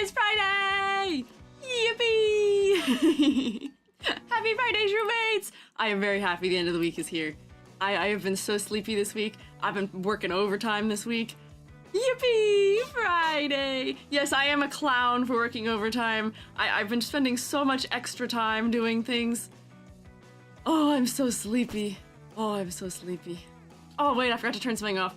It's Friday! Yippee! Happy Friday, roommates! I am very happy the end of the week is here. I have been so sleepy this week. I've been working overtime this week. Yippee! Friday! Yes, I am a clown for working overtime. I've been spending so much extra time doing things. Oh, I'm so sleepy. Oh, I'm so sleepy. Oh, wait, I forgot to turn something off.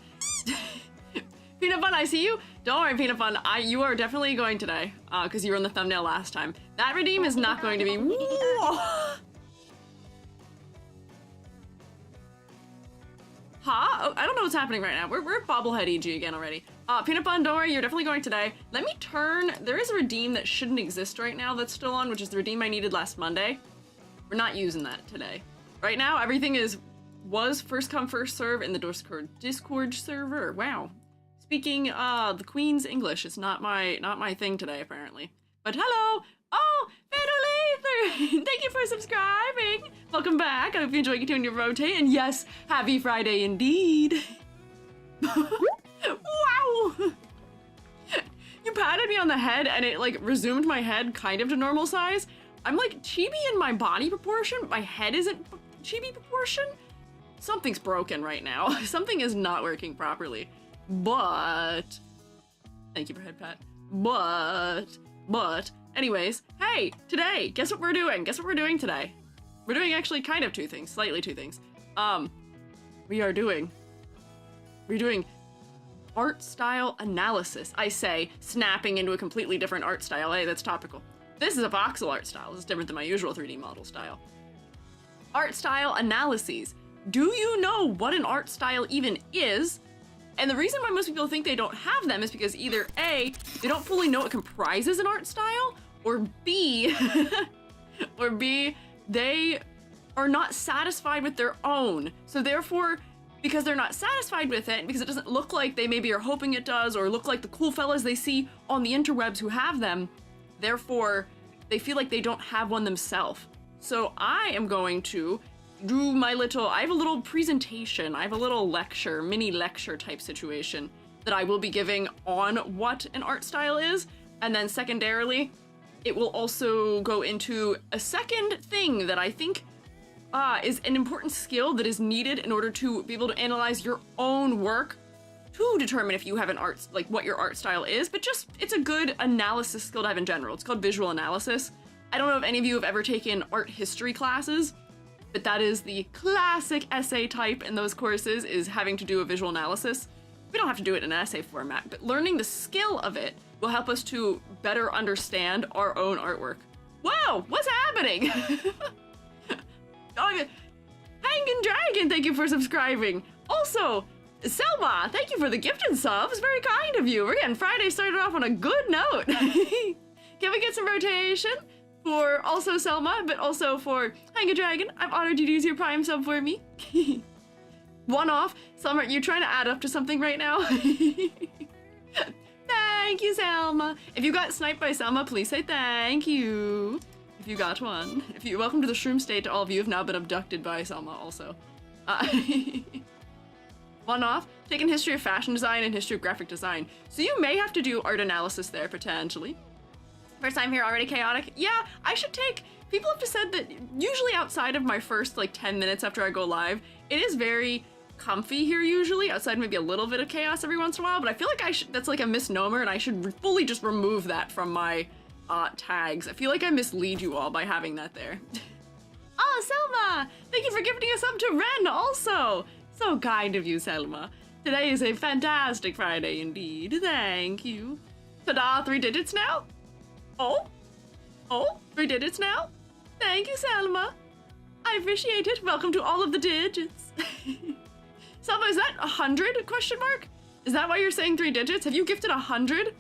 Peanut Bun, I see you. Don't worry, Peanut Bun. You are definitely going today, because you were in the thumbnail last time. That redeem is not going to be. Huh? Oh, I don't know what's happening right now. We're at Bobblehead EG again already. Peanut Bun, don't worry, you're definitely going today. Let me turn. There is a redeem that shouldn't exist right now that's still on, which is the redeem I needed last Monday. We're not using that today. Right now, everything was first come, first serve in the Discord server. Wow. Speaking the Queen's English is not my thing today, apparently. But hello! Oh, Fiddle thank you for subscribing! Welcome back. I hope you enjoy continuing to rotate. And yes, happy Friday indeed. Wow! You patted me on the head and it like resumed my head kind of to normal size. I'm like chibi in my body proportion, but my head isn't chibi proportion. Something's broken right now. Something is not working properly. But thank you for head pat. But anyways, hey, today, guess what we're doing? Guess what we're doing today? We're doing actually kind of two things, slightly two things. We're doing art style analysis. I say, snapping into a completely different art style. Hey, that's topical. This is a voxel art style. This is different than my usual 3D model style. Art style analyses. Do you know what an art style even is? And the reason why most people think they don't have them is because either A, they don't fully know what comprises an art style, or B, they are not satisfied with their own. So therefore, because they're not satisfied with it, because it doesn't look like they maybe are hoping it does, or look like the cool fellas they see on the interwebs who have them, therefore, they feel like they don't have one themselves. So I am going to do my I have a little presentation, I have a little lecture, mini lecture type situation that I will be giving on what an art style is, and then secondarily, it will also go into a second thing that I think is an important skill that is needed in order to be able to analyze your own work to determine if you have an art, like what your art style is, but just, it's a good analysis skill to have in general. It's called visual analysis. I don't know if any of you have ever taken art history classes, but that is the classic essay type in those courses, is having to do a visual analysis. We don't have to do it in an essay format, but learning the skill of it will help us to better understand our own artwork. Wow, what's happening? Oh, Hanging Dragon, thank you for subscribing. Also, Selma, thank you for the gifted subs. Very kind of you. We're getting Friday started off on a good note. Can we get some rotation? For also Selma, but also for Hang a Dragon. I'm honored you to use your Prime sub for me. One off. Selma, you're trying to add up to something right now? Thank you, Selma. If you got sniped by Selma, please say thank you. If you got one. Welcome to the shroom state to all of you who have now been abducted by Selma also. One off. Taking history of fashion design and history of graphic design. So you may have to do art analysis there potentially. First time here, already chaotic? Yeah, I should take, people have just said that usually outside of my first like 10 minutes after I go live, it is very comfy here usually, outside maybe a little bit of chaos every once in a while, but I feel like that's like a misnomer and I should fully just remove that from my tags. I feel like I mislead you all by having that there. Oh, Selma! Thank you for gifting us up to Ren also! So kind of you, Selma. Today is a fantastic Friday indeed. Thank you. Ta-da, 3 digits now? Oh, 3 digits now? Thank you, Selma. I appreciate it. Welcome to all of the digits. Selma, is that 100 question mark? Is that why you're saying 3 digits? Have you gifted 100?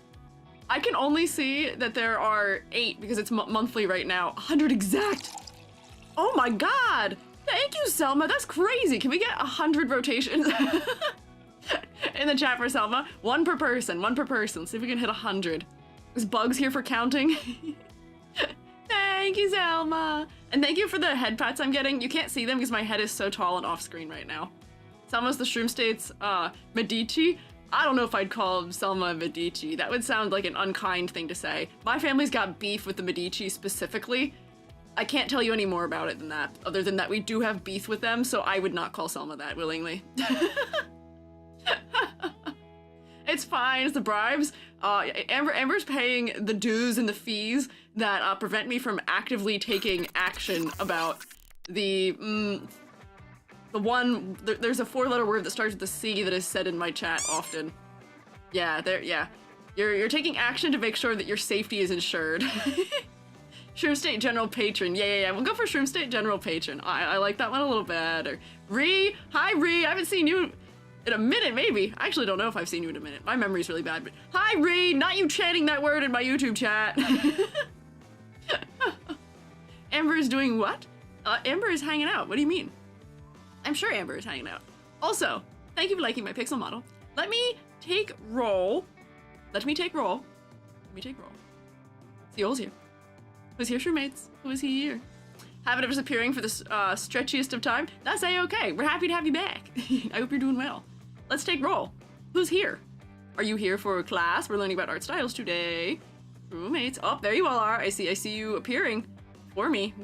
I can only see that there are 8 because it's monthly right now. 100 exact. Oh my God. Thank you, Selma. That's crazy. Can we get 100 rotations in the chat for Selma? One per person. See if we can hit 100. Is Bugs here for counting? Thank you, Selma. And thank you for the head pats I'm getting. You can't see them because my head is so tall and off screen right now. Selma's the Shroom State's Medici. I don't know if I'd call Selma a Medici. That would sound like an unkind thing to say. My family's got beef with the Medici specifically. I can't tell you any more about it than that, other than that we do have beef with them, so I would not call Selma that willingly. It's fine, it's the bribes. Amber's paying the dues and the fees that prevent me from actively taking action about there's a 4-letter word that starts with the C that is said in my chat often. Yeah, You're taking action to make sure that your safety is ensured. Shroom State General Patron. Yeah. We'll go for Shroom State General Patron. I like that one a little better. Hi Ree. I haven't seen you in a minute, maybe. I actually don't know if I've seen you in a minute. My memory's really bad, but hi Ree. Not you chanting that word in my YouTube chat. Amber is doing what? Amber is hanging out. What do you mean? I'm sure Amber is hanging out. Also, thank you for liking my pixel model. Let me take roll. See, O's here. Who's here, Shroommates? Who is he here? Habit of disappearing for the stretchiest of time? That's A-okay. We're happy to have you back. I hope you're doing well. Let's take roll. Who's here? Are you here for class? We're learning about art styles today. Roommates. Oh, there you all are. I see you appearing for me.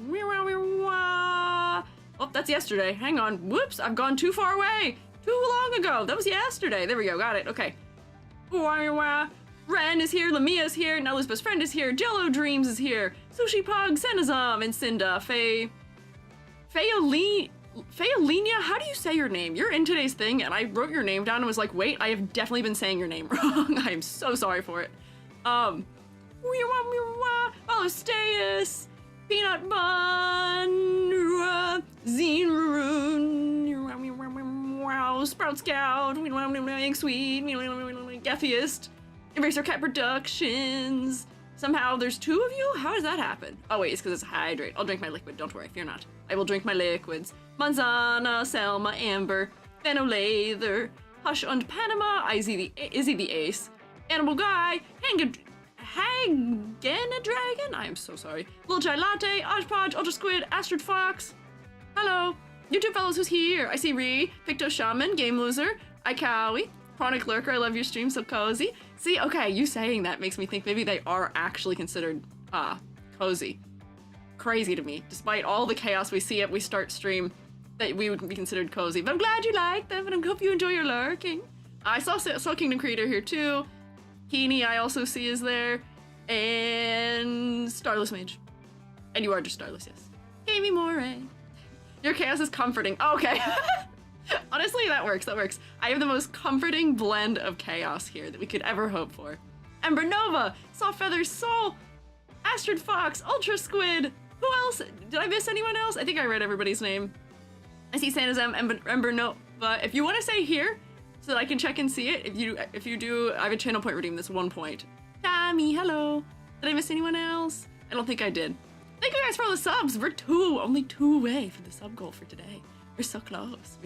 Oh, that's yesterday. Hang on. Whoops, I've gone too far away. Too long ago. That was yesterday. There we go. Got it. Okay. Ren is here, Lamia is here, Nella's best friend is here, Jello Dreams is here, Sushi Pug, Senazam, and Cinda, Feolinia, how do you say your name? You're in today's thing, and I wrote your name down and was like, wait, I have definitely been saying your name wrong. I am so sorry for it. Steus, Peanut Bun, Zine Rune, Sprout Scout, Egg Sweet, Gethiest, Eraser Cat Productions. Somehow there's 2 of you? How does that happen? Oh wait, it's because it's hydrate. I'll drink my liquid, don't worry, fear not. I will drink my liquids. Manzana, Selma, Amber, Benno Lather, Hush und Panama, Izzy the Ace, Animal Guy, Hagana Dragon? I am so sorry. Little Chai Latte, Odgepodge, Ultra Squid, Astrid Fox. Hello. YouTube fellows, who's here? I see Ree, Picto Shaman, Game Loser, Ikawi, Chronic Lurker, I love your stream, so cozy. See, okay, you saying that makes me think maybe they are actually considered, cozy. Crazy to me. Despite all the chaos we see at we start stream, that we would be considered cozy. But I'm glad you like them, and I hope you enjoy your lurking. I saw Kingdom Creator here too. Heaney I also see is there. And Starless Mage. And you are just Starless, yes. Gamey Moray. Your chaos is comforting. Oh, okay. Honestly, that works. I have the most comforting blend of chaos here that we could ever hope for. Ember Nova, Soft Feathers Soul, Astrid Fox, Ultra Squid. Who else? Did I miss anyone else? I think I read everybody's name. I see Sanazem, Ember Nova. If you want to say here, so that I can check and see it, if you do, I have a channel point redeem that's 1 point. Tammy, hello. Did I miss anyone else? I don't think I did. Thank you guys for all the subs. We're only two away from the sub goal for today. We're so close.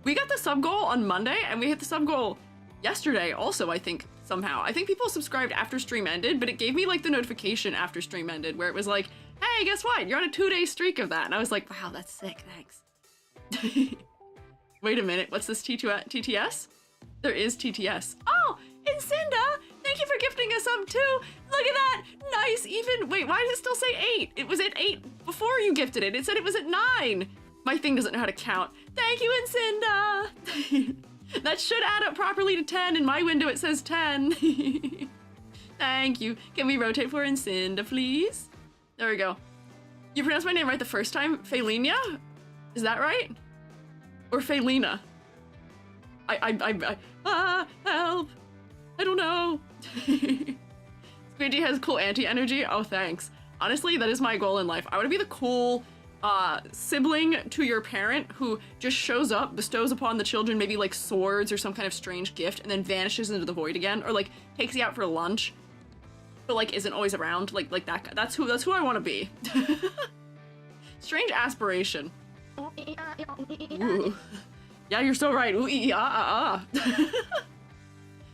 We got the sub goal on Monday, and we hit the sub goal yesterday also, I think, somehow. I think people subscribed after stream ended, but it gave me, like, the notification after stream ended, where it was like, hey, guess what? You're on a 2-day streak of that. And I was like, wow, that's sick, thanks. Wait a minute, what's this TTS? There is TTS. Oh, and Cinda, thank you for gifting a sub too. Look at that, nice, even, wait, why does it still say 8? It was at 8 before you gifted it. It said it was at 9. My thing doesn't know how to count. Thank you, Incinda. That should add up properly to 10. In my window, it says 10. Thank you. Can we rotate for Incinda, please? There we go. You pronounced my name right the first time. Felinia? Is that right? Or Felina? Help. I don't know. Squeiji has cool anti-energy. Oh, thanks. Honestly, that is my goal in life. I want to be the cool sibling to your parent who just shows up, bestows upon the children maybe like swords or some kind of strange gift, and then vanishes into the void again, or like takes you out for lunch, but like isn't always around, like that guy. That's who I want to be. Strange aspiration. Ooh. Yeah, you're so right. Ooh,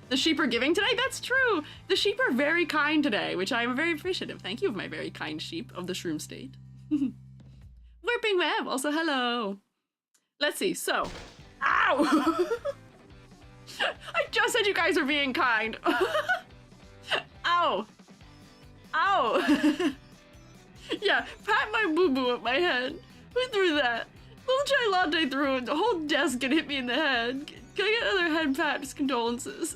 The sheep are giving today? That's true. The sheep are very kind today, which I am very appreciative. Thank you, my very kind sheep of the Shroom State. Warping Web, also hello. Let's see, so. Ow! I just said you guys are being kind. Ow. Ow. Yeah, pat my boo-boo at my head. Who threw that? Little chai latte threw the whole desk and hit me in the head. Can I get another head pat? Just condolences.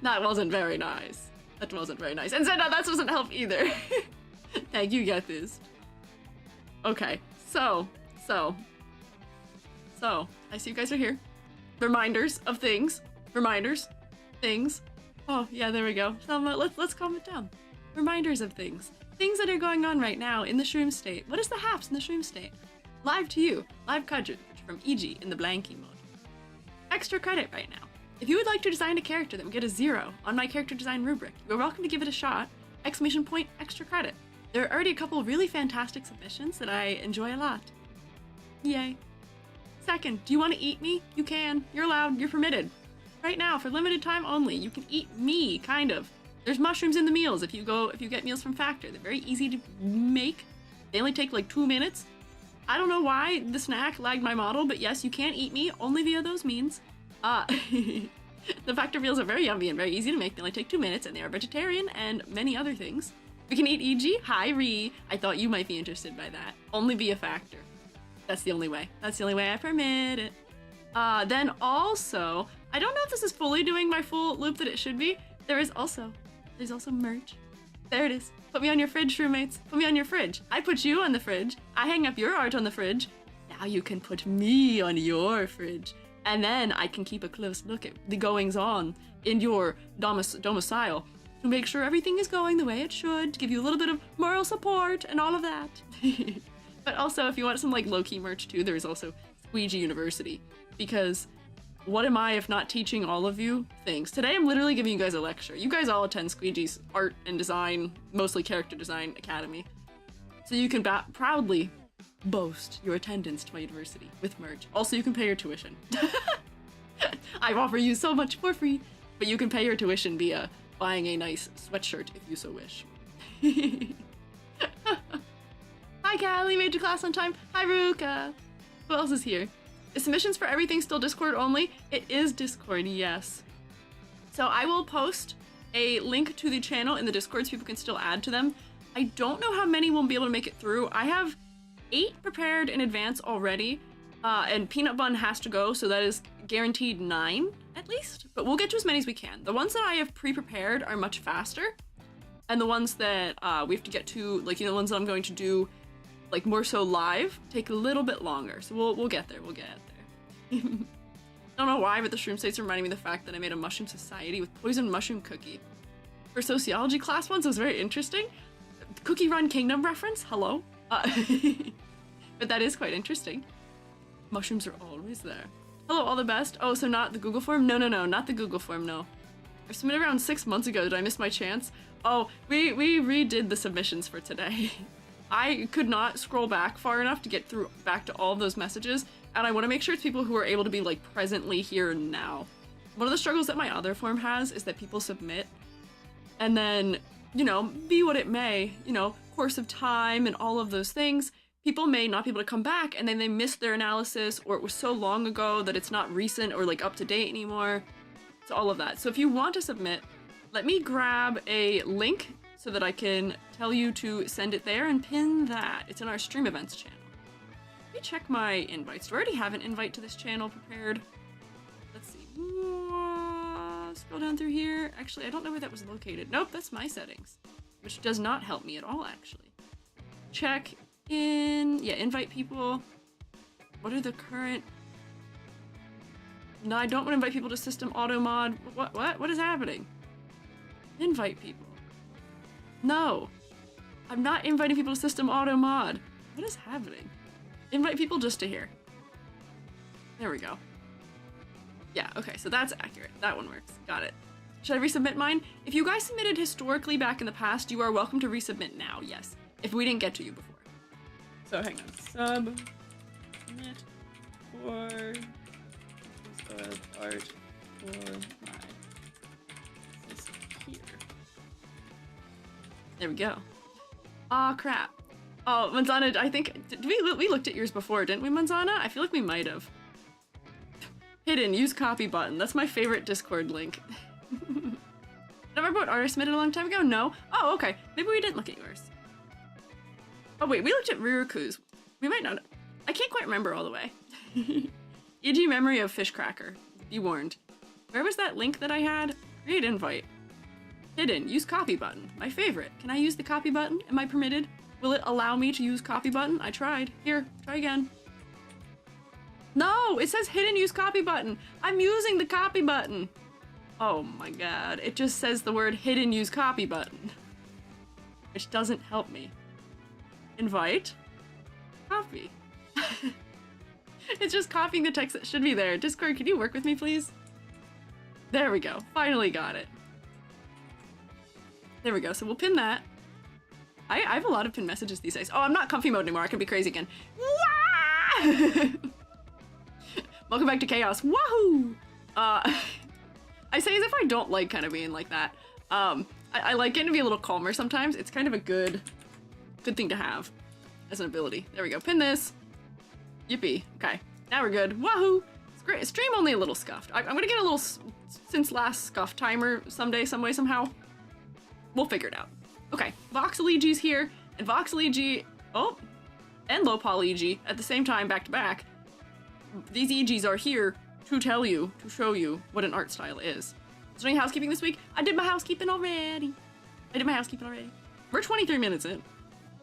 That wasn't very nice. That wasn't very nice. And Zena, that doesn't help either. Thank you, get this. Okay, so, I see you guys are here. Reminders of things. Reminders. Things. Oh, yeah, there we go. So, let's calm it down. Reminders of things. Things that are going on right now in the shroom state. What is the haps in the shroom state? Live to you. Live coverage from EG in the blankie mode. Extra credit right now. If you would like to design a character that would get a 0 on my character design rubric, you're welcome to give it a shot. ! Extra credit. There are already a couple really fantastic submissions that I enjoy a lot. Yay. Second, do you want to eat me? You can. You're allowed. You're permitted. Right now, for limited time only, you can eat me, kind of. There's mushrooms in the meals if you get meals from Factor. They're very easy to make. They only take like 2 minutes. I don't know why the snack lagged my model, but yes, you can eat me only via those means. The Factor meals are very yummy and very easy to make. They only take 2 minutes and they are vegetarian and many other things. We can eat EG. Hi, Ree. I thought you might be interested by that. Only via Factor. That's the only way. That's the only way I permit it. Then also, I don't know if this is fully doing my full loop that it should be. There's also merch. There it is. Put me on your fridge, roommates. Put me on your fridge. I put you on the fridge. I hang up your art on the fridge. Now you can put me on your fridge. And then I can keep a close look at the goings-on in your domicile to make sure everything is going the way it should, to give you a little bit of moral support and all of that. But also, if you want some like low-key merch too, there's also Squiiji University. Because what am I if not teaching all of you things? Today I'm literally giving you guys a lecture. You guys all attend Squiiji's art and design, mostly character design academy. So you can proudly boast your attendance to my university with merch. Also, you can pay your tuition. I offer you so much for free, but you can pay your tuition via buying a nice sweatshirt if you so wish. Hi, Callie, made to class on time. Hi, Ruka. Who else is here? Is submissions for everything still Discord only? It is Discord, yes. So I will post a link to the channel in the Discord so people can still add to them. I don't know how many will be able to make it through. I have 8 prepared in advance already, and Peanut Bun has to go, so that is guaranteed 9 at least, but we'll get to as many as we can. The ones that I have pre-prepared are much faster, and the ones that we have to get to, like, you know, the ones that I'm going to do like more so live, take a little bit longer. So we'll get there. We'll get there. Don't know why, but the shroom states reminding me of the fact that I made a mushroom society with poison mushroom cookie. For sociology class once, it was very interesting. Cookie Run Kingdom reference? Hello? But that is quite interesting. Mushrooms are always there. Hello, all the best. Oh, so not the Google form? No, not the Google form, no. I submitted around 6 months ago. Did I miss my chance? Oh, we redid the submissions for today. I could not scroll back far enough to get through back to all of those messages, and I want to make sure it's people who are able to be like presently here now. One of the struggles that my other form has is that people submit and then, you know, be what it may, you know, course of time and all of those things, people may not be able to come back and then they miss their analysis, or it was so long ago that it's not recent or like up to date anymore. So all of that. So if you want to submit, let me grab a link so that I can tell you to send it there and pin that. It's in our stream events channel. Let me check my invites. Do I already have an invite to this channel prepared? Let's see. Scroll down through here. Actually, I don't know where that was located. Nope, that's my settings, which does not help me at all, actually. Check in, yeah, invite people. What are the current? No, I don't want to invite people to system auto mod. What is happening? Invite people. No, I'm not inviting people to system auto mod. What is happening? Invite people just to here. There we go. Yeah, okay, so that's accurate. That one works. Got it. Should I resubmit mine? If you guys submitted historically back in the past, you are welcome to resubmit now, yes. If we didn't get to you before. So hang on. Submit for art for my here. There we go. Aw, crap. Oh, Manzana, I think, we looked at yours before, didn't we, Manzana? I feel like we might have. Hidden, use copy button. That's my favorite Discord link. Remember what artist submitted a long time ago? No? Oh, okay. Maybe we didn't look at yours. Oh wait, we looked at Ryuku's. We might not. I can't quite remember all the way. E.g. memory of Fishcracker. Be warned. Where was that link that I had? Create invite. Hidden, use copy button. My favorite. Can I use the copy button? Am I permitted? Will it allow me to use copy button? I tried. Here, try again. No, it says hidden use copy button. I'm using the copy button. Oh my god, it just says the word hidden use copy button. Which doesn't help me. Invite. Copy. It's just copying the text that should be there. Discord, can you work with me, please? There we go. Finally got it. There we go. So we'll pin that. I have a lot of pinned messages these days. Oh, I'm not comfy mode anymore. I can be crazy again. Welcome back to Chaos. Wahoo! I say as if I don't like kind of being like that. I like getting to be a little calmer sometimes. It's kind of a good thing to have as an ability. There we go. Pin this. Yippee. Okay. Now we're good. Wahoo! It's great. Stream only a little scuffed. I'm gonna get a little since last scuff timer someday, some way, somehow. We'll figure it out. Okay. Voxel EG's here, and Voxel EG, and Low Poly EG at the same time, back to back. These EGs are here to tell you, to show you what an art style is. Was doing housekeeping this week? I did my housekeeping already. We're 23 minutes in.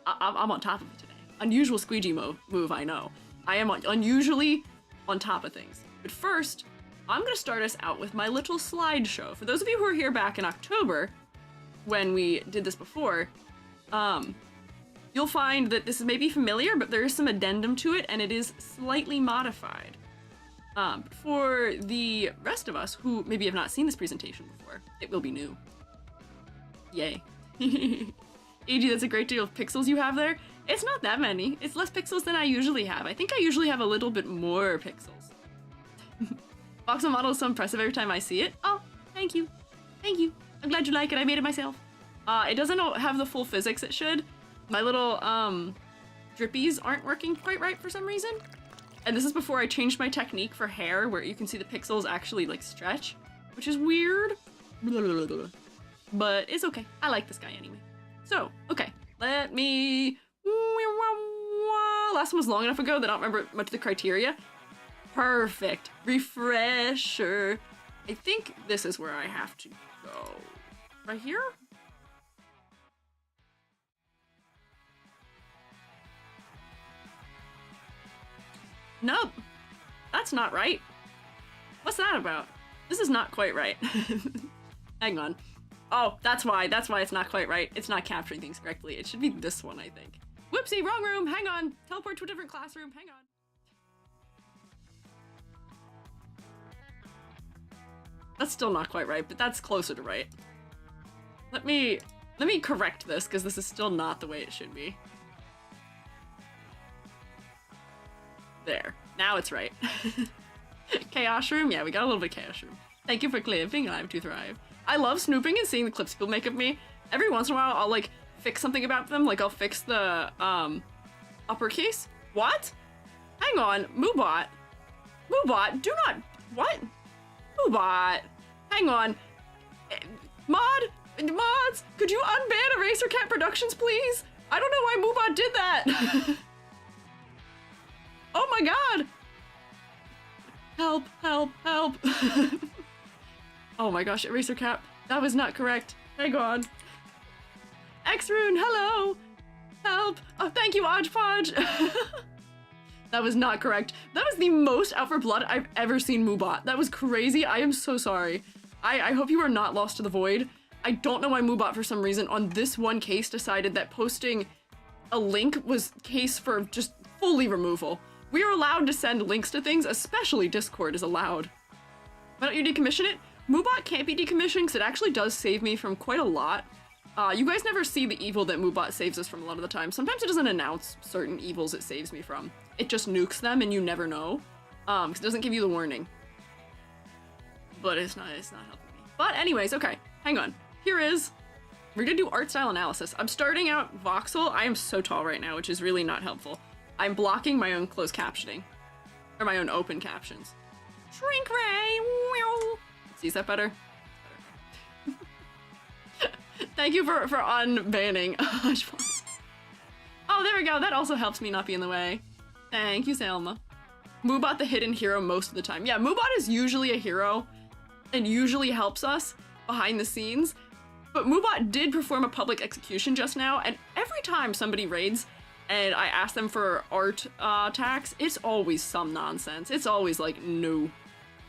I'm on top of it today. Unusual Squiiji move, I know. I am unusually on top of things. But first, I'm gonna start us out with my little slideshow. For those of you who were here back in October, when we did this before, you'll find that this may be familiar, but there is some addendum to it, and it is slightly modified. For the rest of us who maybe have not seen this presentation before, it will be new. Yay. AG, that's a great deal of pixels you have there. It's not that many. It's less pixels than I usually have. I think I usually have a little bit more pixels. Voxel model is so impressive every time I see it. Oh, thank you. Thank you. I'm glad you like it. I made it myself. It doesn't have the full physics it should. My little, drippies aren't working quite right for some reason. And this is before I changed my technique for hair, where you can see the pixels actually, like, stretch, which is weird. But it's okay. I like this guy anyway. So, okay. Let me... Last one was long enough ago that I don't remember much of the criteria. Perfect. Refresher. I think this is where I have to go. Right here? Nope. That's not right. What's that about? This is not quite right. Hang on. Oh, that's why it's not quite right. It's not capturing things correctly. It should be this one, I think. Whoopsie, wrong room. Hang on. Teleport to a different classroom. Hang on. That's still not quite right, but that's closer to right. Let me correct this, because this is still not the way it should be. There. Now it's right. Chaos room? Yeah, we got a little bit of chaos room. Thank you for clipping Live to Thrive. I love snooping and seeing the clips people make of me. Every once in a while, I'll, like, fix something about them. Like, I'll fix the, uppercase. What? Hang on. Moobot. Moobot, do not... What? Moobot. Hang on. Mods, could you unban Eraser Cat Productions, please? I don't know why Moobot did that. Oh my god. Help, help, help. Oh my gosh, Eraser Cap. That was not correct. Hang on. X-Rune, hello. Help. Oh, thank you, Odgepodge. That was not correct. That was the most out for blood I've ever seen Moobot. That was crazy. I am so sorry. I hope you are not lost to the void. I don't know why Moobot, for some reason, on this one case decided that posting a link was case for just fully removal. We are allowed to send links to things, especially Discord is allowed. Why don't you decommission it? Moobot can't be decommissioned because it actually does save me from quite a lot. You guys never see the evil that Moobot saves us from a lot of the time. Sometimes it doesn't announce certain evils it saves me from. It just nukes them and you never know. Because it doesn't give you the warning. But it's not helping me. But anyways, okay, hang on. Here is, we're gonna do art style analysis. I'm starting out voxel. I am so tall right now, which is really not helpful. I'm blocking my own closed captioning. Or my own open captions. Shrink ray! See, is that better? Thank you for unbanning. Oh, there we go. That also helps me not be in the way. Thank you, Selma. Moobot the hidden hero most of the time. Yeah, Moobot is usually a hero and usually helps us behind the scenes. But Moobot did perform a public execution just now, and every time somebody raids and I ask them for art tax, it's always some nonsense. It's always like, no.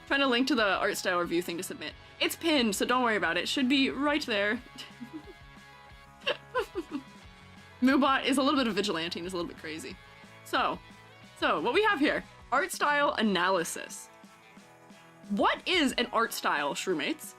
Trying to link to the art style review thing to submit. It's pinned, so don't worry about it. It should be right there. Moobot is a little bit of vigilante and is a little bit crazy. So what we have here, art style analysis. What is an art style, Shrewmates?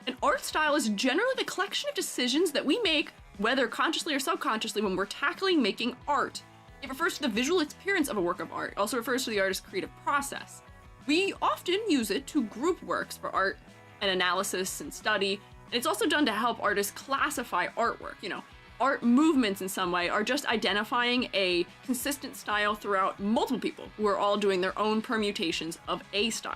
An art style is generally the collection of decisions that we make, whether consciously or subconsciously, when we're tackling making art. It refers to the visual appearance of a work of art. It also refers to the artist's creative process. We often use it to group works for art and analysis and study, and it's also done to help artists classify artwork. You know, art movements in some way are just identifying a consistent style throughout multiple people who are all doing their own permutations of a style.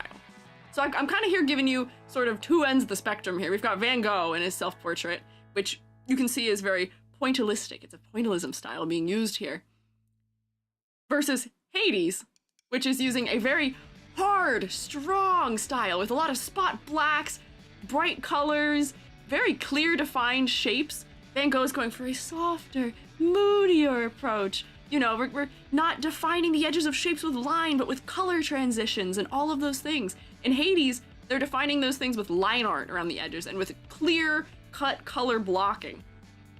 So I'm kind of here giving you sort of two ends of the spectrum here. We've got Van Gogh and his self-portrait, which you can see is very pointillistic. It's a pointillism style being used here. Versus Hades, which is using a very hard, strong style with a lot of spot blacks, bright colors, very clear defined shapes. Van Gogh's going for a softer, moodier approach. You know, we're not defining the edges of shapes with line, but with color transitions and all of those things. In Hades, they're defining those things with line art around the edges and with clear cut color blocking.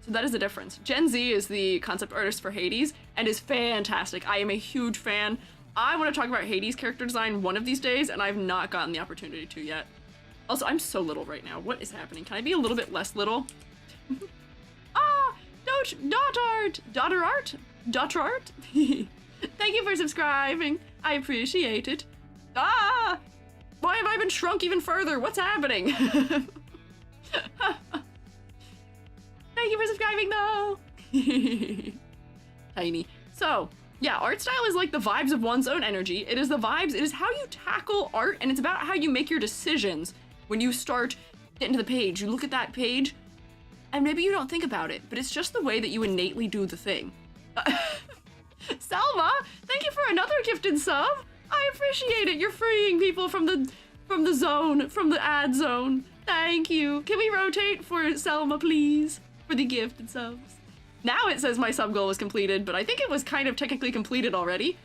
So that is the difference. Gen Z is the concept artist for Hades and is fantastic. I am a huge fan. I want to talk about Hades character design one of these days, and I've not gotten the opportunity to yet. Also, I'm so little right now. What is happening? Can I be a little bit less little? Daughter art? Thank you for subscribing. I appreciate it. Why have I been shrunk even further? What's happening? Thank you for subscribing though. Tiny. So, yeah, art style is like the vibes of one's own energy. It is the vibes, it is how you tackle art, and it's about how you make your decisions when you start getting to the page. You look at that page, and maybe you don't think about it, but it's just the way that you innately do the thing. Selma, thank you for another gifted sub. I appreciate it. You're freeing people from the zone, from the ad zone. Thank you. Can we rotate for Selma, please? For the gifted subs. Now it says my sub goal was completed, but I think it was kind of technically completed already.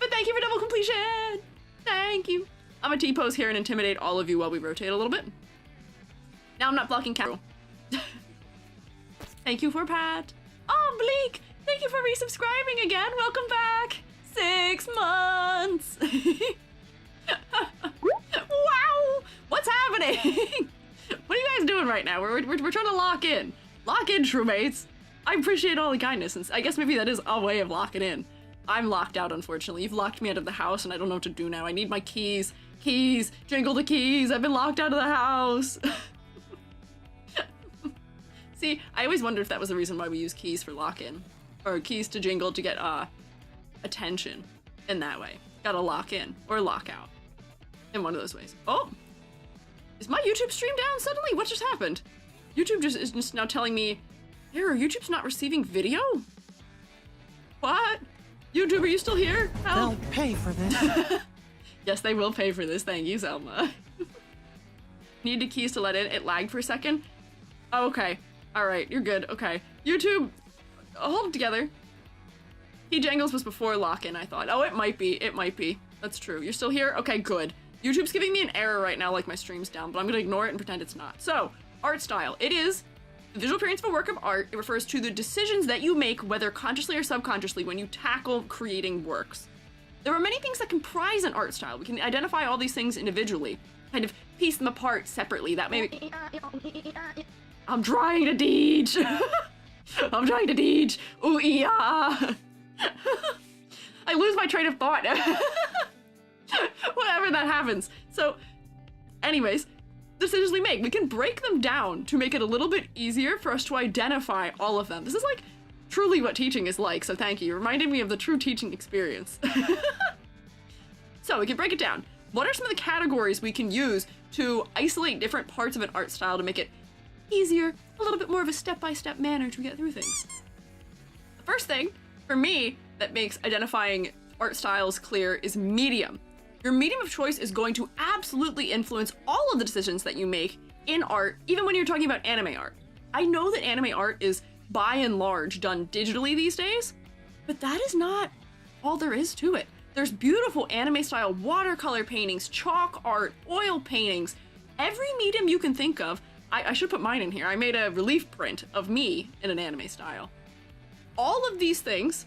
But thank you for double completion. Thank you. I'm gonna T-pose here and intimidate all of you while we rotate a little bit. Now I'm not blocking camera. Thank you for Pat. Oh, Bleak, thank you for resubscribing again. Welcome back. 6 months. Wow, what's happening? What are you guys doing right now? We're trying to lock in. Lock in, Shrewmates. I appreciate all the kindness, and I guess maybe that is a way of locking in. I'm locked out, unfortunately. You've locked me out of the house, and I don't know what to do now. I need my keys. Keys, jingle the keys. I've been locked out of the house. See, I always wondered if that was the reason why we use keys for lock-in. Or keys to jingle to get attention in that way. Gotta lock in or lock out in one of those ways. Oh, is my YouTube stream down suddenly? What just happened? YouTube is just now telling me, error, YouTube's not receiving video? What? YouTube, are you still here? Help. They'll pay for this. Yes, they will pay for this. Thank you, Selma. Needed keys to let in. It lagged for a second. Oh, okay. All right, you're good. Okay. YouTube, hold it together. Key jangles was before lock-in, I thought. Oh, it might be. It might be. That's true. You're still here? Okay, good. YouTube's giving me an error right now, like my stream's down, but I'm gonna ignore it and pretend it's not. So, art style. It is the visual appearance of a work of art. It refers to the decisions that you make, whether consciously or subconsciously, when you tackle creating works. There are many things that comprise an art style. We can identify all these things individually, kind of piece them apart separately. That may be... I'm trying to teach. I'm trying to teach. Ooh, yeah. I lose my train of thought. Whenever that happens. So, anyways, decisions we make, we can break them down to make it a little bit easier for us to identify all of them. This is like truly what teaching is like, so thank you. You reminded me of the true teaching experience. So we can break it down. What are some of the categories we can use to isolate different parts of an art style to make it easier, a little bit more of a step-by-step manner to get through things? The first thing, for me, that makes identifying art styles clear is medium. Your medium of choice is going to absolutely influence all of the decisions that you make in art, even when you're talking about anime art. I know that anime art is, by and large, done digitally these days, but that is not all there is to it. There's beautiful anime-style watercolor paintings, chalk art, oil paintings, every medium you can think of. I should put mine in here. I made a relief print of me in an anime style. All of these things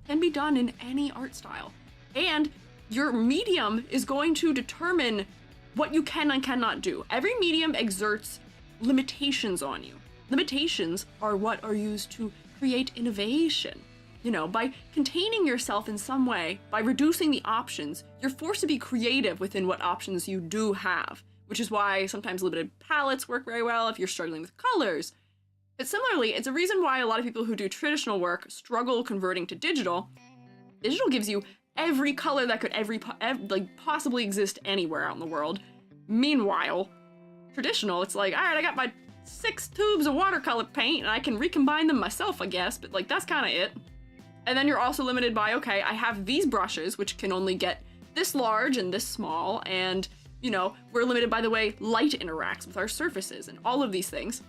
can be done in any art style. And your medium is going to determine what you can and cannot do. Every medium exerts limitations on you. Limitations are what are used to create innovation. You know, by containing yourself in some way, by reducing the options, you're forced to be creative within what options you do have, which is why sometimes limited palettes work very well if you're struggling with colors. But similarly, it's a reason why a lot of people who do traditional work struggle converting to digital. Digital gives you every color that could possibly exist anywhere out in the world. Meanwhile, traditional, it's like, all right, I got my 6 tubes of watercolor paint and I can recombine them myself, I guess, but like that's kind of it. And then you're also limited by, okay, I have these brushes, which can only get this large and this small, and, you know, we're limited by the way light interacts with our surfaces and all of these things.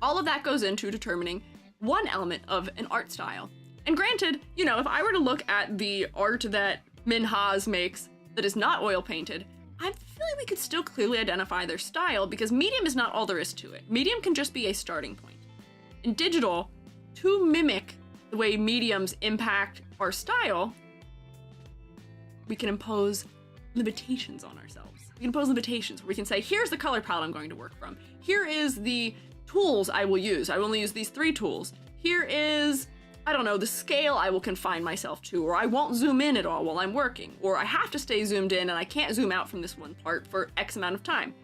All of that goes into determining one element of an art style. And granted, you know, if I were to look at the art that Minhas makes that is not oil painted, I feel like we could still clearly identify their style because medium is not all there is to it. Medium can just be a starting point. In digital, to mimic the way mediums impact our style, we can impose limitations on ourselves. We can impose limitations where we can say, here's the color palette I'm going to work from. Here is the tools I will use. I will only use these 3 tools. Here is, I don't know, the scale I will confine myself to, or I won't zoom in at all while I'm working, or I have to stay zoomed in and I can't zoom out from this one part for X amount of time.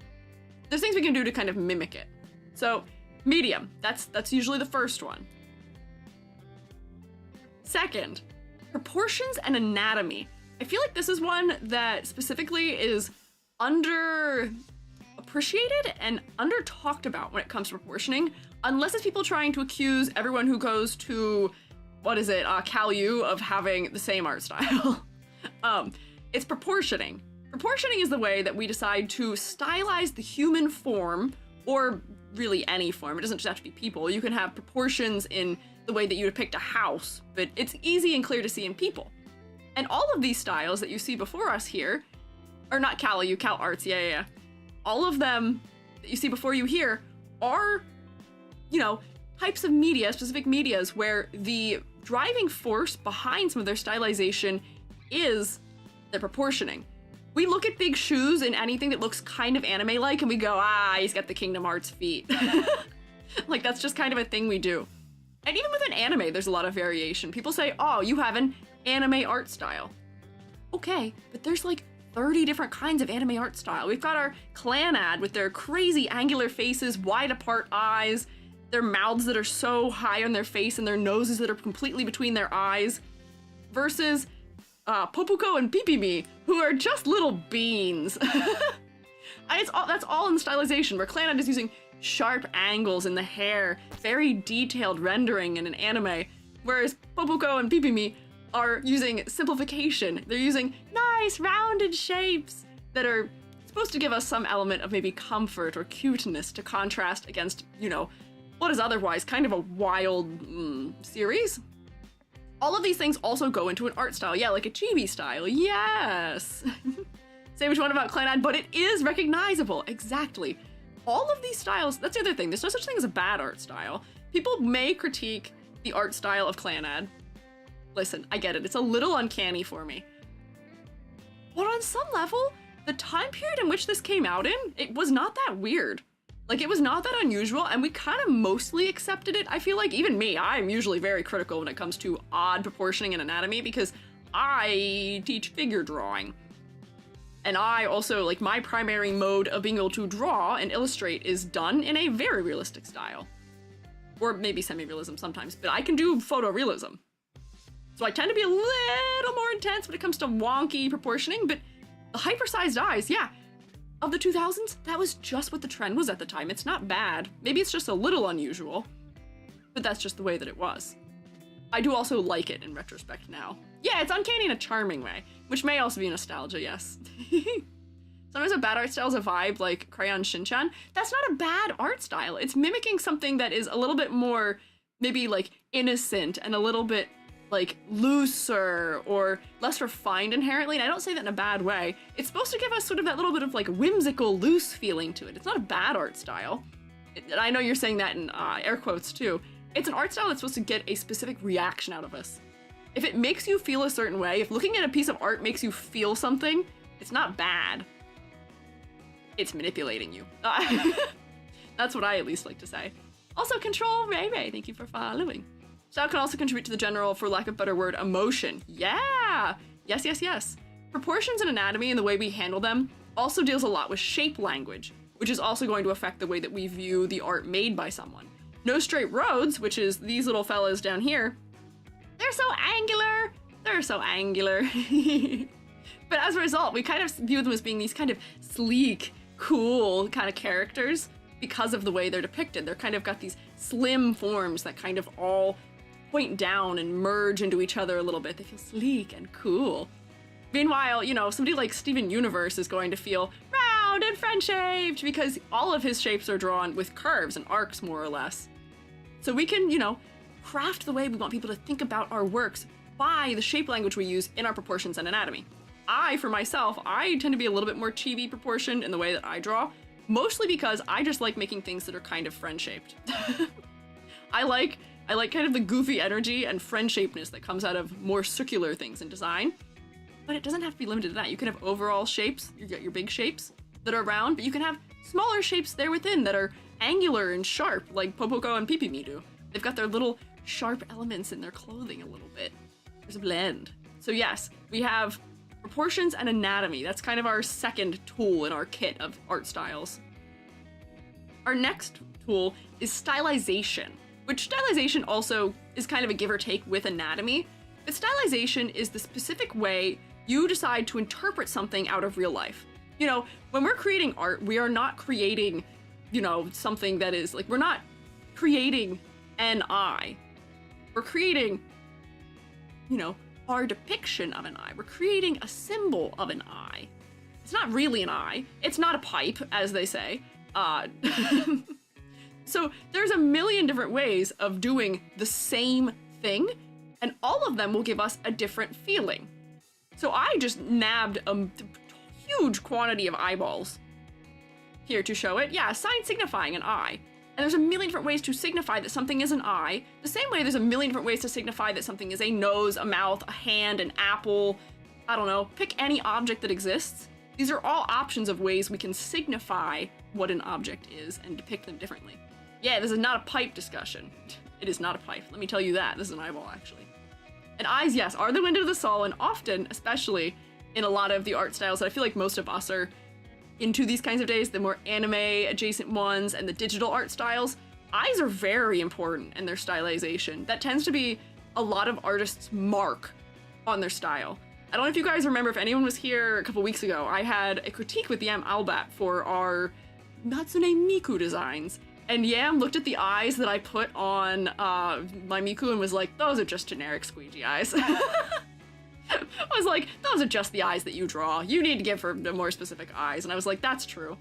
There's things we can do to kind of mimic it. So, medium, that's usually the first one. Second, proportions and anatomy. I feel like this is one that specifically is underappreciated and under talked about when it comes to proportioning, unless it's people trying to accuse everyone who goes to, Cal U of having the same art style. It's proportioning. Proportioning is the way that we decide to stylize the human form, or really any form. It doesn't just have to be people. You can have proportions in the way that you depict a house, but it's easy and clear to see in people. And all of these styles that you see before us here, or not Cal U, Cal Arts, yeah. All of them that you see before you here are, you know, types of media, specific medias, where the driving force behind some of their stylization is their proportioning. We look at big shoes in anything that looks kind of anime-like and we go, he's got the Kingdom Hearts feet. Like, that's just kind of a thing we do. And even within anime, there's a lot of variation. People say, oh, you have an anime art style. Okay, but there's like 30 different kinds of anime art style. We've got our Clannad with their crazy angular faces, wide apart eyes, their mouths that are so high on their face and their noses that are completely between their eyes, versus Popuko and Pipimi, who are just little beans. That's all in Stylization, where Clannad is using sharp angles in the hair, very detailed rendering in an anime, whereas Popuko and Pipimi are using simplification. They're using nice rounded shapes that are supposed to give us some element of maybe comfort or cuteness to contrast against, you know, what is otherwise kind of a wild series. All of these things also go into an art style. Yeah, like a chibi style. Yes. Say what you want about Clannad, but it is recognizable. Exactly. All of these styles, that's the other thing. There's no such thing as a bad art style. People may critique the art style of Clannad. Listen, I get it. It's a little uncanny for me. But on some level, the time period in which this came out in, it was not that weird. Like, it was not that unusual, and we kind of mostly accepted it. I feel like even me, I'm usually very critical when it comes to odd proportioning and anatomy because I teach figure drawing. And I also, like, my primary mode of being able to draw and illustrate is done in a very realistic style. Or maybe semi-realism sometimes, but I can do photorealism. So I tend to be a little more intense when it comes to wonky proportioning, but The hypersized eyes, yeah. Of the 2000s, that was just what the trend was at the time. It's not bad. Maybe it's just a little unusual, but that's just the way that it was. I do also like it in retrospect now. Yeah, it's uncanny in a charming way, which may also be nostalgia, yes. Sometimes a bad art style is a vibe like Crayon Shinchan. That's not a bad art style. It's mimicking something that is a little bit more maybe like innocent and a little bit like looser or less refined inherently, and I don't say that in a bad way. It's supposed to give us sort of that little bit of like whimsical, loose feeling to it. It's not a bad art style. I know you're saying that in air quotes too. It's an art style that's supposed to get a specific reaction out of us. If it makes you feel a certain way, if looking at a piece of art makes you feel something, it's not bad. It's manipulating you. That's what I at least like to say. Also, Control Ray Ray, thank you for following. Style can also contribute to the general, for lack of a better word, emotion. Yeah! Yes, yes, yes. Proportions and anatomy and the way we handle them also deals a lot with shape language, which is also going to affect the way that we view the art made by someone. No Straight Roads, which is these little fellas down here, they're so angular! They're so angular. But as a result, we kind of view them as being these kind of sleek, cool kind of characters because of the way they're depicted. They're kind of got these slim forms that kind of all point down and merge into each other a little bit. They feel sleek and cool. Meanwhile, you know, somebody like Steven Universe is going to feel round and friend-shaped because all of his shapes are drawn with curves and arcs, more or less. So we can, you know, craft the way we want people to think about our works by the shape language we use in our proportions and anatomy. For myself, I tend to be a little bit more chibi proportioned in the way that I draw, mostly because I just like making things that are kind of friend-shaped. I like kind of the goofy energy and friend-shapedness that comes out of more circular things in design, but it doesn't have to be limited to that. You can have overall shapes, you get your big shapes that are round, but you can have smaller shapes there within that are angular and sharp, like Popoko and Pipimi do. They've got their little sharp elements in their clothing a little bit. There's a blend. So yes, we have proportions and anatomy. That's kind of our second tool in our kit of art styles. Our next tool is stylization, which stylization also is kind of a give or take with anatomy. But stylization is the specific way you decide to interpret something out of real life. You know, when we're creating art, we are not creating, you know, something that is like, we're not creating an eye. We're creating, you know, our depiction of an eye. We're creating a symbol of an eye. It's not really an eye. It's not a pipe, as they say. So there's a million different ways of doing the same thing, and all of them will give us a different feeling. So I just nabbed a huge quantity of eyeballs here to show it. Yeah, a sign signifying an eye. And there's a million different ways to signify that something is an eye. The same way there's a million different ways to signify that something is a nose, a mouth, a hand, an apple. I don't know, pick any object that exists. These are all options of ways we can signify what an object is and depict them differently. Yeah, this is not a pipe discussion. It is not a pipe, let me tell you that. This is an eyeball, actually. And eyes, yes, are the window to the soul, and often, especially in a lot of the art styles that I feel like most of us are into these kinds of days, the more anime adjacent ones and the digital art styles, eyes are very important in their stylization. That tends to be a lot of artists' mark on their style. I don't know if you guys remember, if anyone was here a couple weeks ago, I had a critique with Yam Albat for our Natsune Miku designs. And Yam looked at the eyes that I put on my Miku and was like, those are just generic Squiiji eyes. I was like, those are just the eyes that you draw. You need to give her more specific eyes. And I was like, that's true.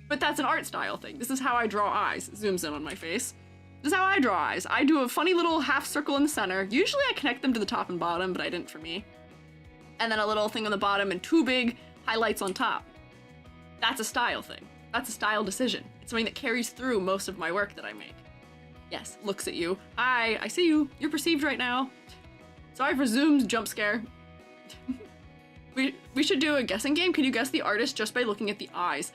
But that's an art style thing. This is how I draw eyes. Zooms in on my face. This is how I draw eyes. I do a funny little half circle in the center. Usually I connect them to the top and bottom, but I didn't for me. And then a little thing on the bottom and two big highlights on top. That's a style thing. That's a style decision. It's something that carries through most of my work that I make. Yes, looks at you. Hi, I see you. You're perceived right now. Sorry for Zoom's jump scare. We should do a guessing game. Can you guess the artist just by looking at the eyes?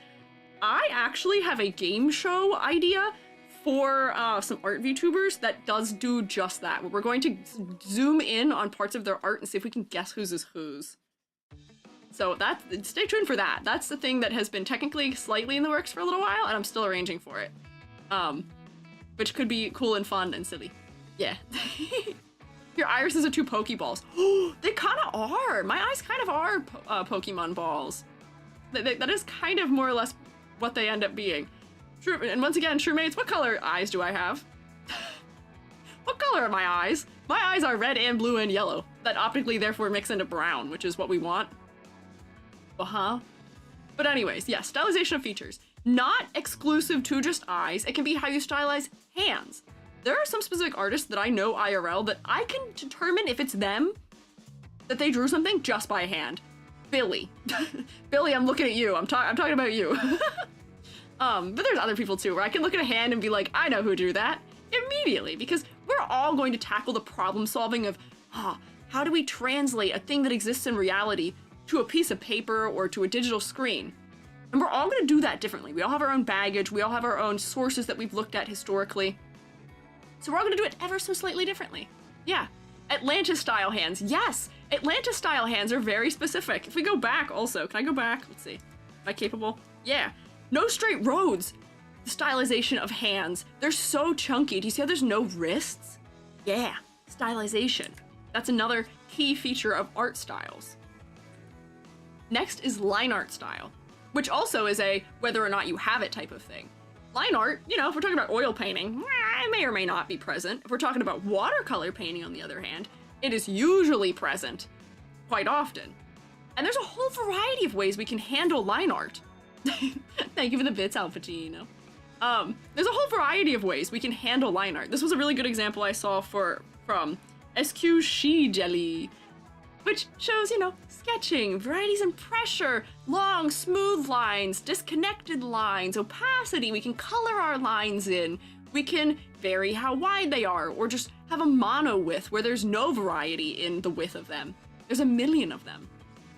I actually have a game show idea for some art VTubers that does do just that, where we're going to zoom in on parts of their art and see if we can guess whose is whose. So stay tuned for that. That's the thing that has been technically slightly in the works for a little while, and I'm still arranging for it. Which could be cool and fun and silly. Yeah. Your irises are two Pokeballs. They kind of are. My eyes kind of are Pokemon balls. That is kind of more or less what they end up being. True, and once again, true mates, what color eyes do I have? What color are my eyes? My eyes are red and blue and yellow. That optically therefore mix into brown, which is what we want. Uh-huh. But anyways, yes, stylization of features. Not exclusive to just eyes, it can be how you stylize hands. There are some specific artists that I know IRL that I can determine if it's them, that they drew something just by hand. Billy. Billy, I'm looking at you. I'm talking about you. But there's other people too, where I can look at a hand and be like, I know who drew that immediately, because we're all going to tackle the problem solving of, how do we translate a thing that exists in reality to a piece of paper or to a digital screen? And we're all going to do that differently. We all have our own baggage. We all have our own sources that we've looked at historically. So we're all going to do it ever so slightly differently. Yeah. Atlantis style hands. Yes. Atlantis style hands are very specific. If we go back also, can I go back? Let's see. Am I capable? Yeah. No straight roads. The stylization of hands. They're so chunky. Do you see how there's no wrists? Yeah. Stylization. That's another key feature of art styles. Next is line art style, which also is a whether or not you have it type of thing. Line art, you know, if we're talking about oil painting, it may or may not be present. If we're talking about watercolor painting, on the other hand, it is usually present quite often. And there's a whole variety of ways we can handle line art. Thank you for the bits, Al Pacino. There's a whole variety of ways we can handle line art. This was a really good example I saw from Squiiji, which shows, you know, sketching, varieties in pressure, long, smooth lines, disconnected lines, opacity. We can color our lines in. We can vary how wide they are, or just have a mono width where there's no variety in the width of them. There's a million of them.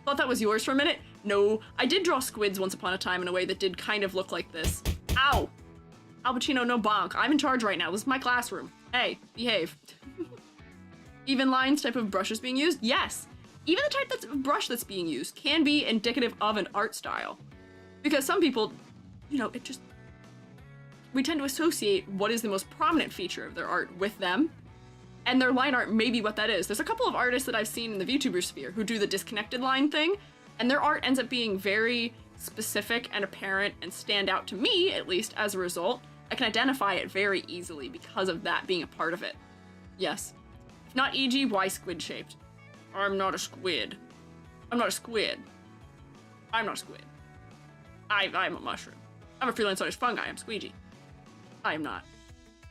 Thought that was yours for a minute? No, I did draw squids once upon a time in a way that did kind of look like this. Ow! Al Pacino, no bonk. I'm in charge right now. This is my classroom. Hey, behave. Even lines type of brushes being used? Yes. Even the type of brush that's being used can be indicative of an art style. Because some people, you know, we tend to associate what is the most prominent feature of their art with them, and their line art may be what that is. There's a couple of artists that I've seen in the VTuber sphere who do the disconnected line thing, and their art ends up being very specific and apparent and stand out to me, at least, as a result. I can identify it very easily because of that being a part of it. Yes. If not e.g., why squid-shaped? I'm not a squid. I'm not a squid. I'm not a squid. I'm a mushroom. I'm a freelance artist fungi. I'm Squiiji. I am not.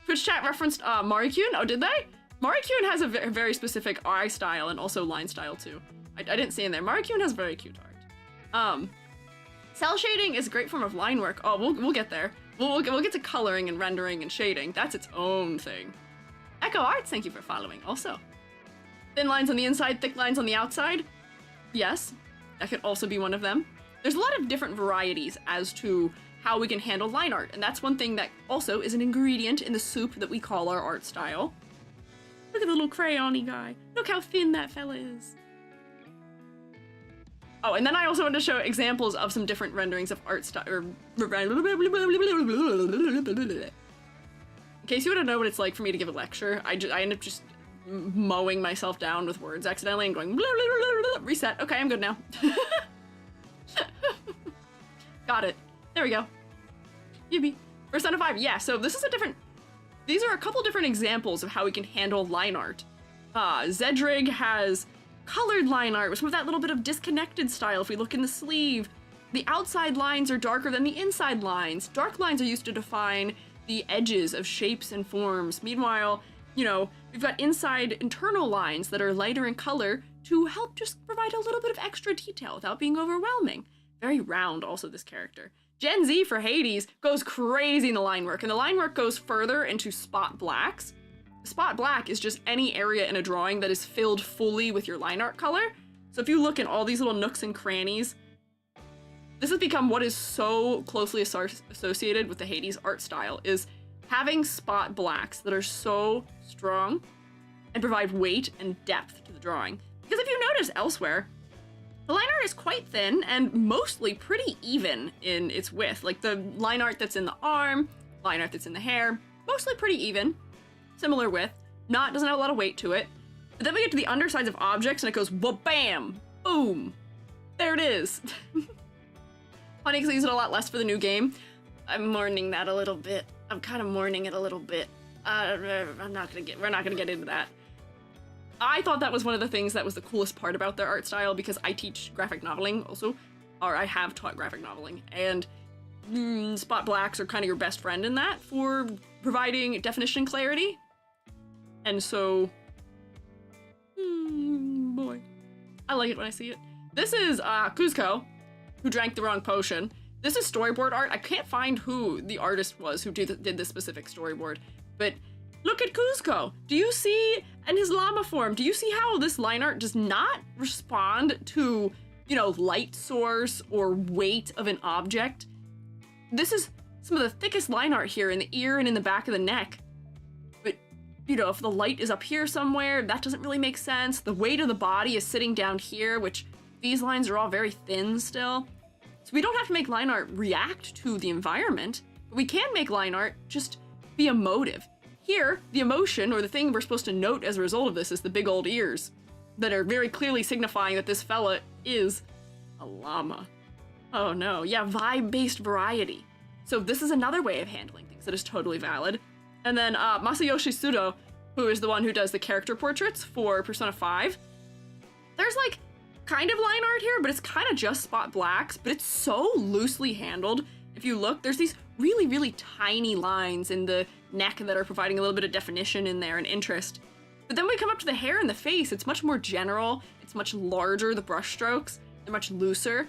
Twitch chat referenced Marikun. Oh, did they? Marikun has a very specific eye style and also line style too. I didn't see in there. Marikun has very cute art. Cell shading is a great form of line work. Oh, we'll get there. We'll get to coloring and rendering and shading. That's its own thing. Echo Arts, thank you for following also. Thin lines on the inside, thick lines on the outside. Yes, that could also be one of them. There's a lot of different varieties as to how we can handle line art, and that's one thing that also is an ingredient in the soup that we call our art style. Look at the little crayon-y guy. Look how thin that fella is. Oh, and then I also want to show examples of some different renderings of art style. In case you want to know what it's like for me to give a lecture, I end up just mowing myself down with words accidentally and going reset. Okay, I'm good now. Got it. There we go. Yippee. First out of 5. Yeah, so this is these are a couple different examples of how we can handle line art. Zedrig has colored line art with some of that little bit of disconnected style. If we look in the sleeve, the outside lines are darker than the inside lines. Dark lines are used to define the edges of shapes and forms. Meanwhile, you know, we've got inside internal lines that are lighter in color to help just provide a little bit of extra detail without being overwhelming. Very round also, this character. Gen Z for Hades goes crazy in the line work, and the line work goes further into spot blacks. Spot black is just any area in a drawing that is filled fully with your line art color. So if you look in all these little nooks and crannies, this has become what is so closely associated with the Hades art style, is having spot blacks that are so strong and provide weight and depth to the drawing. Because if you notice elsewhere, the line art is quite thin and mostly pretty even in its width. Like the line art that's in the arm, line art that's in the hair, mostly pretty even, similar width, doesn't have a lot of weight to it. But then we get to the undersides of objects and it goes, wha-bam, boom, there it is. Funny because I use it a lot less for the new game. I'm mourning that a little bit. I'm kind of mourning it a little bit. We're not gonna get into that. I thought that was one of the things that was the coolest part about their art style, because I teach graphic noveling also, or I have taught graphic noveling, and spot blacks are kind of your best friend in that for providing definition and clarity. And so, boy, I like it when I see it. This is Kuzco, who drank the wrong potion. This is storyboard art. I can't find who the artist was who did this specific storyboard, but look at Kuzco. Do you see, in his llama form, do you see how this line art does not respond to, you know, light source or weight of an object? This is some of the thickest line art here in the ear and in the back of the neck. But, you know, if the light is up here somewhere, that doesn't really make sense. The weight of the body is sitting down here, which these lines are all very thin still. So we don't have to make line art react to the environment, but we can make line art just be emotive. Here, the emotion, or the thing we're supposed to note as a result of this, is the big old ears that are very clearly signifying that this fella is a llama. Oh no, yeah, vibe-based variety. So this is another way of handling things that is totally valid. And then Masayoshi Sudo, who is the one who does the character portraits for Persona 5. There's like kind of line art here, but it's kind of just spot blacks, but it's so loosely handled. If you look, there's these really, really tiny lines in the neck that are providing a little bit of definition in there and interest. But then we come up to the hair and the face, it's much more general, it's much larger, the brush strokes, they're much looser.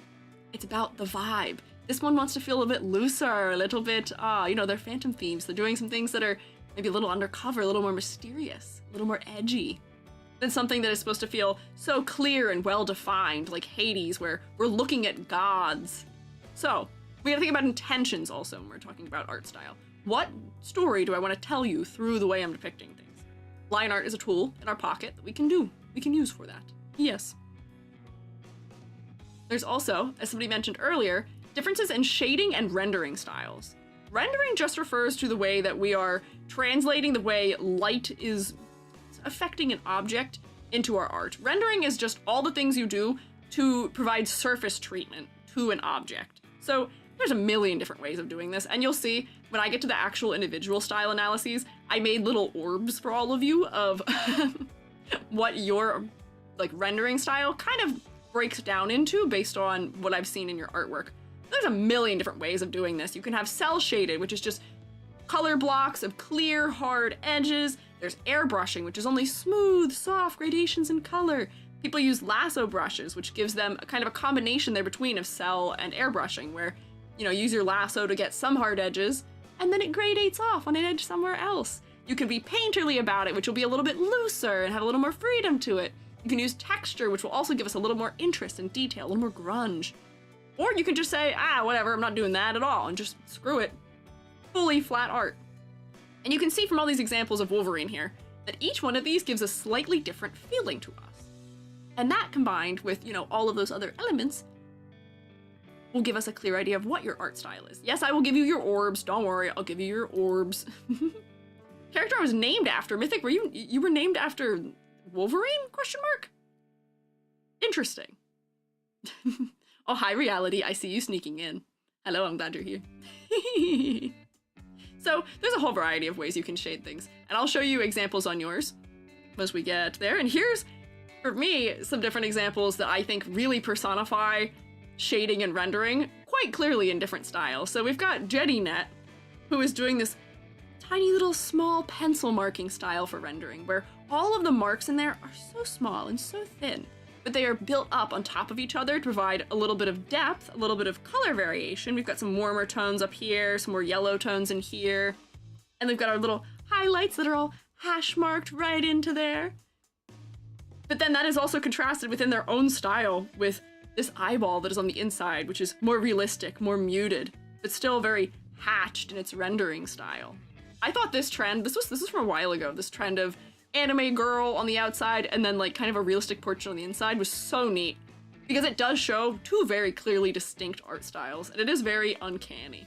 It's about the vibe. This one wants to feel a bit looser, a little bit, you know, they're phantom themes. They're doing some things that are maybe a little undercover, a little more mysterious, a little more edgy than something that is supposed to feel so clear and well-defined, like Hades, where we're looking at gods. So, we gotta think about intentions also when we're talking about art style. What story do I want to tell you through the way I'm depicting things? Line art is a tool in our pocket that we can use for that. Yes. There's also, as somebody mentioned earlier, differences in shading and rendering styles. Rendering just refers to the way that we are translating the way light is affecting an object into our art. Rendering is just all the things you do to provide surface treatment to an object. So there's a million different ways of doing this, and you'll see when I get to the actual individual style analyses, I made little orbs for all of you of what your like rendering style kind of breaks down into based on what I've seen in your artwork. There's a million different ways of doing this. You can have cell shaded, which is just color blocks of clear, hard edges. There's airbrushing, which is only smooth, soft gradations in color. People use lasso brushes, which gives them a kind of a combination there between of cell and airbrushing, where, you know, use your lasso to get some hard edges, and then it gradates off on an edge somewhere else. You can be painterly about it, which will be a little bit looser and have a little more freedom to it. You can use texture, which will also give us a little more interest and detail, a little more grunge. Or you can just say, whatever, I'm not doing that at all, and just screw it. Fully flat art. And you can see from all these examples of Wolverine here, that each one of these gives a slightly different feeling to us. And that combined with, you know, all of those other elements will give us a clear idea of what your art style is. Yes, I will give you your orbs, don't worry, I'll give you your orbs. Character I was named after, Mythic, you were named after Wolverine, question mark? Interesting. Oh, hi reality, I see you sneaking in. Hello, I'm glad you're here. So there's a whole variety of ways you can shade things, and I'll show you examples on yours once we get there. And here's, for me, some different examples that I think really personify shading and rendering quite clearly in different styles. So we've got JettyNet, who is doing this tiny little small pencil marking style for rendering, where all of the marks in there are so small and so thin, but they are built up on top of each other to provide a little bit of depth, a little bit of color variation. We've got some warmer tones up here, some more yellow tones in here, and we've got our little highlights that are all hash marked right into there. But then that is also contrasted within their own style with this eyeball that is on the inside, which is more realistic, more muted, but still very hatched in its rendering style. I thought this trend, this was from a while ago, this trend of anime girl on the outside and then like kind of a realistic portrait on the inside was so neat, because it does show two very clearly distinct art styles, and it is very uncanny.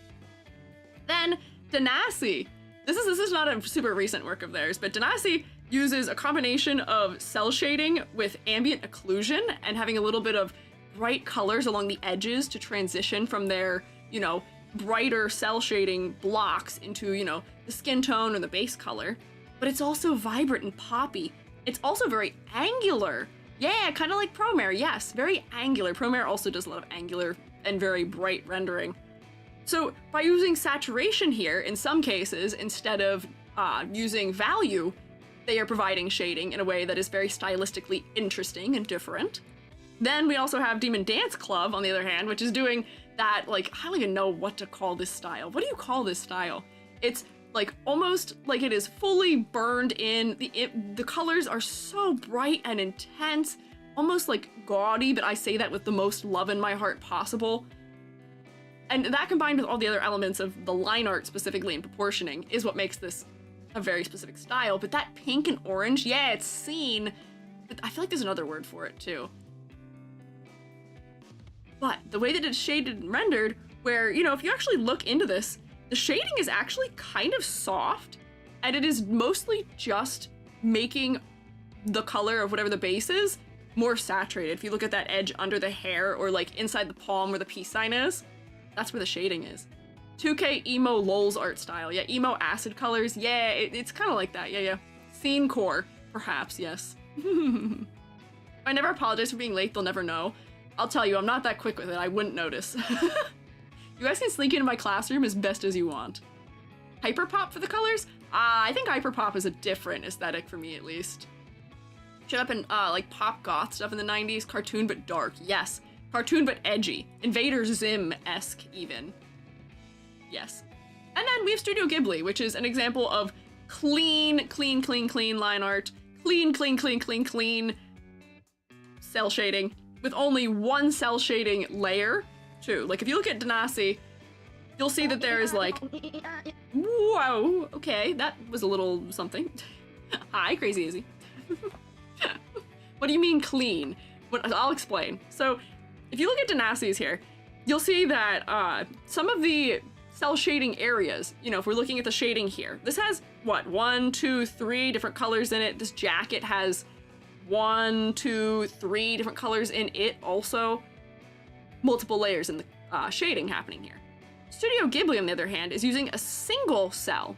Then Danasi. This is not a super recent work of theirs, but Danasi uses a combination of cell shading with ambient occlusion and having a little bit of bright colors along the edges to transition from their, you know, brighter cell shading blocks into, you know, the skin tone or the base color. But it's also vibrant and poppy. It's also very angular. Yeah, kind of like Promare, yes, very angular. Promare also does a lot of angular and very bright rendering. So by using saturation here, in some cases, instead of using value, they are providing shading in a way that is very stylistically interesting and different. Then we also have Demon Dance Club, on the other hand, which is doing that, like, I don't even know what to call this style. What do you call this style? It's like almost like it is fully burned in. The colors are so bright and intense, almost like gaudy, but I say that with the most love in my heart possible. And that combined with all the other elements of the line art specifically and proportioning is what makes this a very specific style. But that pink and orange, yeah, it's seen, but I feel like there's another word for it too. But the way that it's shaded and rendered, where, you know, if you actually look into this, the shading is actually kind of soft, and it is mostly just making the color of whatever the base is more saturated. If you look at that edge under the hair or like inside the palm where the peace sign is, that's where the shading is. 2K emo lols art style. Yeah, emo acid colors. Yeah, it's kind of like that. Yeah. Scene core, perhaps, yes. I never apologize for being late, they'll never know. I'll tell you, I'm not that quick with it, I wouldn't notice. You guys can sneak into my classroom as best as you want. Hyperpop for the colors? I think hyperpop is a different aesthetic for me, at least. Showed up in like pop goth stuff in the 90s, cartoon but dark, yes. Cartoon but edgy. Invader Zim-esque, even. Yes. And then we have Studio Ghibli, which is an example of clean line art. Clean cell shading, with only one cell shading layer, too. Like, if you look at Danasi, you'll see that there is, like, whoa, okay, that was a little something. Hi, Crazy Izzy. What do you mean clean? I'll explain. So, if you look at Danasi's here, you'll see that some of the cell shading areas, you know, if we're looking at the shading here, this has, what, 1, 2, 3 different colors in it. This jacket has 1, 2, 3 different colors in it also. Multiple layers in the shading happening here. Studio Ghibli, on the other hand, is using a single cell.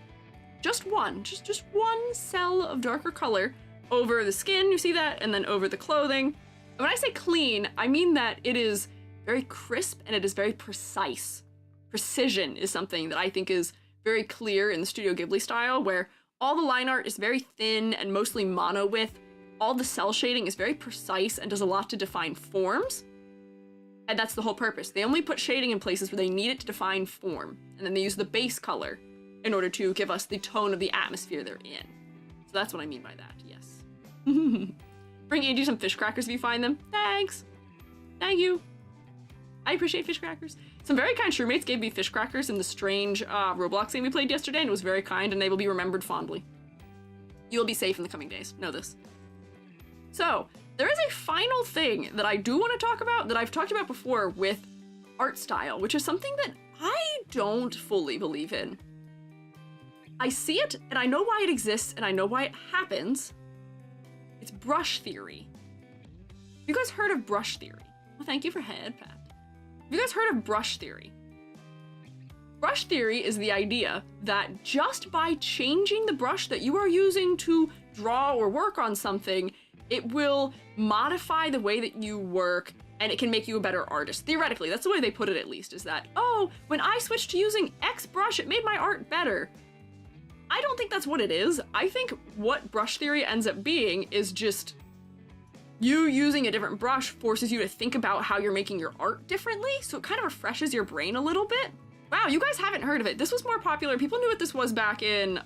Just one. Just one cell of darker color over the skin, you see that, and then over the clothing. And when I say clean, I mean that it is very crisp and it is very precise. Precision is something that I think is very clear in the Studio Ghibli style, where all the line art is very thin and mostly mono width. All the cell shading is very precise and does a lot to define forms. And that's the whole purpose. They only put shading in places where they need it to define form. And then they use the base color in order to give us the tone of the atmosphere they're in. So that's what I mean by that, yes. Bring Angie some fish crackers if you find them. Thanks. Thank you. I appreciate fish crackers. Some very kind roommates gave me fish crackers in the strange Roblox game we played yesterday, and it was very kind, and they will be remembered fondly. You will be safe in the coming days. Know this. So, there is a final thing that I do want to talk about that I've talked about before with art style, which is something that I don't fully believe in. I see it, and I know why it exists, and I know why it happens. It's brush theory. Have you guys heard of brush theory? Well, thank you for head pat. Have you guys heard of brush theory? Brush theory is the idea that just by changing the brush that you are using to draw or work on something, it will modify the way that you work, and it can make you a better artist. Theoretically, that's the way they put it, at least, is that, oh, when I switched to using X brush, it made my art better. I don't think that's what it is. I think what brush theory ends up being is just you using a different brush forces you to think about how you're making your art differently, so it kind of refreshes your brain a little bit. Wow, you guys haven't heard of it. This was more popular. People knew what this was back in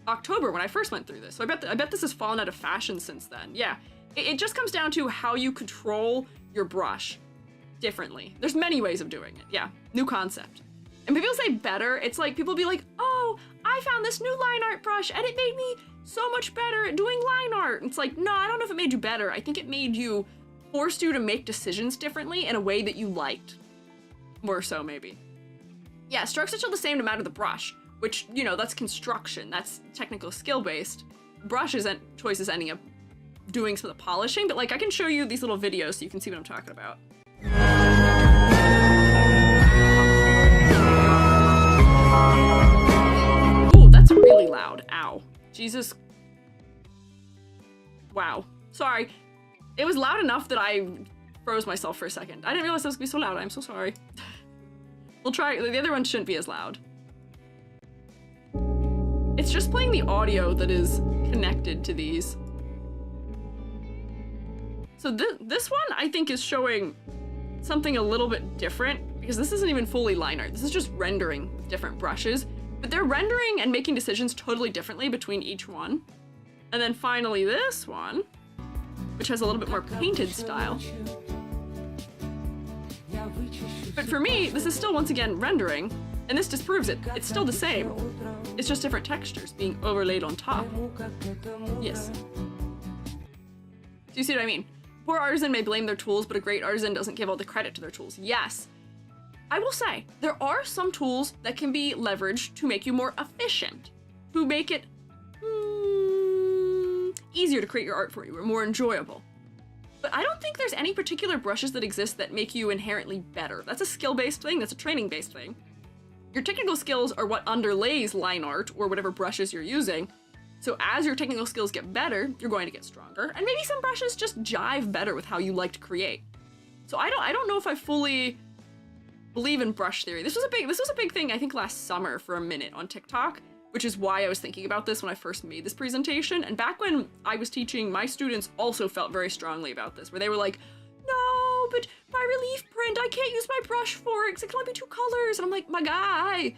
October when I first went through this. So I bet this has fallen out of fashion since then. Yeah, it just comes down to how you control your brush differently. There's many ways of doing it. Yeah, new concept. And when people say better, it's like people be like, oh, I found this new line art brush and it made me so much better at doing line art. It's like, no, I don't know if it made you better. I think it made you, forced you to make decisions differently in a way that you liked. More so, maybe. Yeah, strokes are still the same no matter the brush, which, you know, that's construction. That's technical skill-based. Brush isn't choices ending up doing some of the polishing, but like I can show you these little videos so you can see what I'm talking about. Ooh, that's really loud. Ow. Jesus. Wow. Sorry. It was loud enough that I froze myself for a second. I didn't realize it was gonna be so loud. I'm so sorry. We'll try. The other one shouldn't be as loud. It's just playing the audio that is connected to these. So this one I think is showing something a little bit different because this isn't even fully line art. This is just rendering with different brushes, but they're rendering and making decisions totally differently between each one. And then finally this one, which has a little bit more painted style. But for me, this is still once again rendering, and this disproves it. It's still the same. It's just different textures being overlaid on top. Yes. Do you see what I mean? A poor artisan may blame their tools, but a great artisan doesn't give all the credit to their tools. Yes. I will say, there are some tools that can be leveraged to make you more efficient, to make it easier to create your art for you, or more enjoyable. But I don't think there's any particular brushes that exist that make you inherently better. That's a skill-based thing, that's a training-based thing. Your technical skills are what underlays line art, or whatever brushes you're using. So as your technical skills get better, you're going to get stronger, and maybe some brushes just jive better with how you like to create. So I don't know if I fully believe in brush theory. This was a big thing, I think, last summer for a minute on TikTok, which is why I was thinking about this when I first made this presentation. And back when I was teaching, my students also felt very strongly about this, where they were like, no, but my relief print, I can't use my brush for it because it can only be 2 colors. And I'm like, my guy,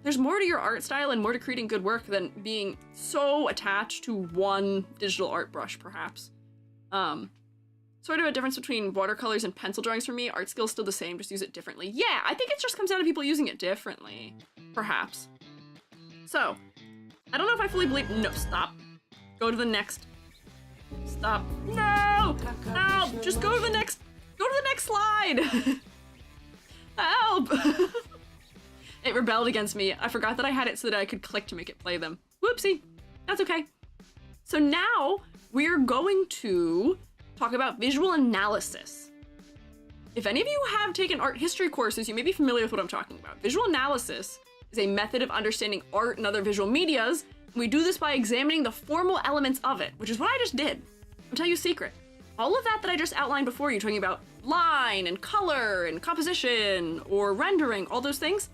there's more to your art style and more to creating good work than being so attached to one digital art brush, perhaps. Sort of a difference between watercolors and pencil drawings for me. Art skill's still the same, just use it differently. Yeah, I think it just comes down to people using it differently, perhaps. So, I don't know if I fully believe- no, stop. Go to the next. Stop. No! No! Just go to the next slide! Help! It rebelled against me. I forgot that I had it so that I could click to make it play them. Whoopsie. That's okay. So now, we're going to talk about visual analysis. If any of you have taken art history courses, you may be familiar with what I'm talking about. Visual analysis is a method of understanding art and other visual medias, and we do this by examining the formal elements of it, which is what I just did. I'll tell you a secret. All of that I just outlined before you, talking about line and color and composition or rendering, all those things,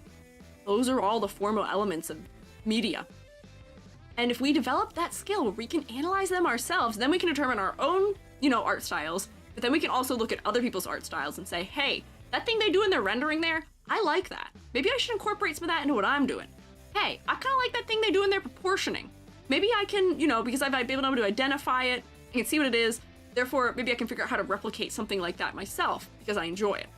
those are all the formal elements of media. And if we develop that skill where we can analyze them ourselves, then we can determine our own, art styles, but then we can also look at other people's art styles and say, hey, that thing they do in their rendering there, I like that. Maybe I should incorporate some of that into what I'm doing. Hey, I kind of like that thing they do in their proportioning. Maybe I can, because I've been able to identify it, I can see what it is, therefore maybe I can figure out how to replicate something like that myself because I enjoy it.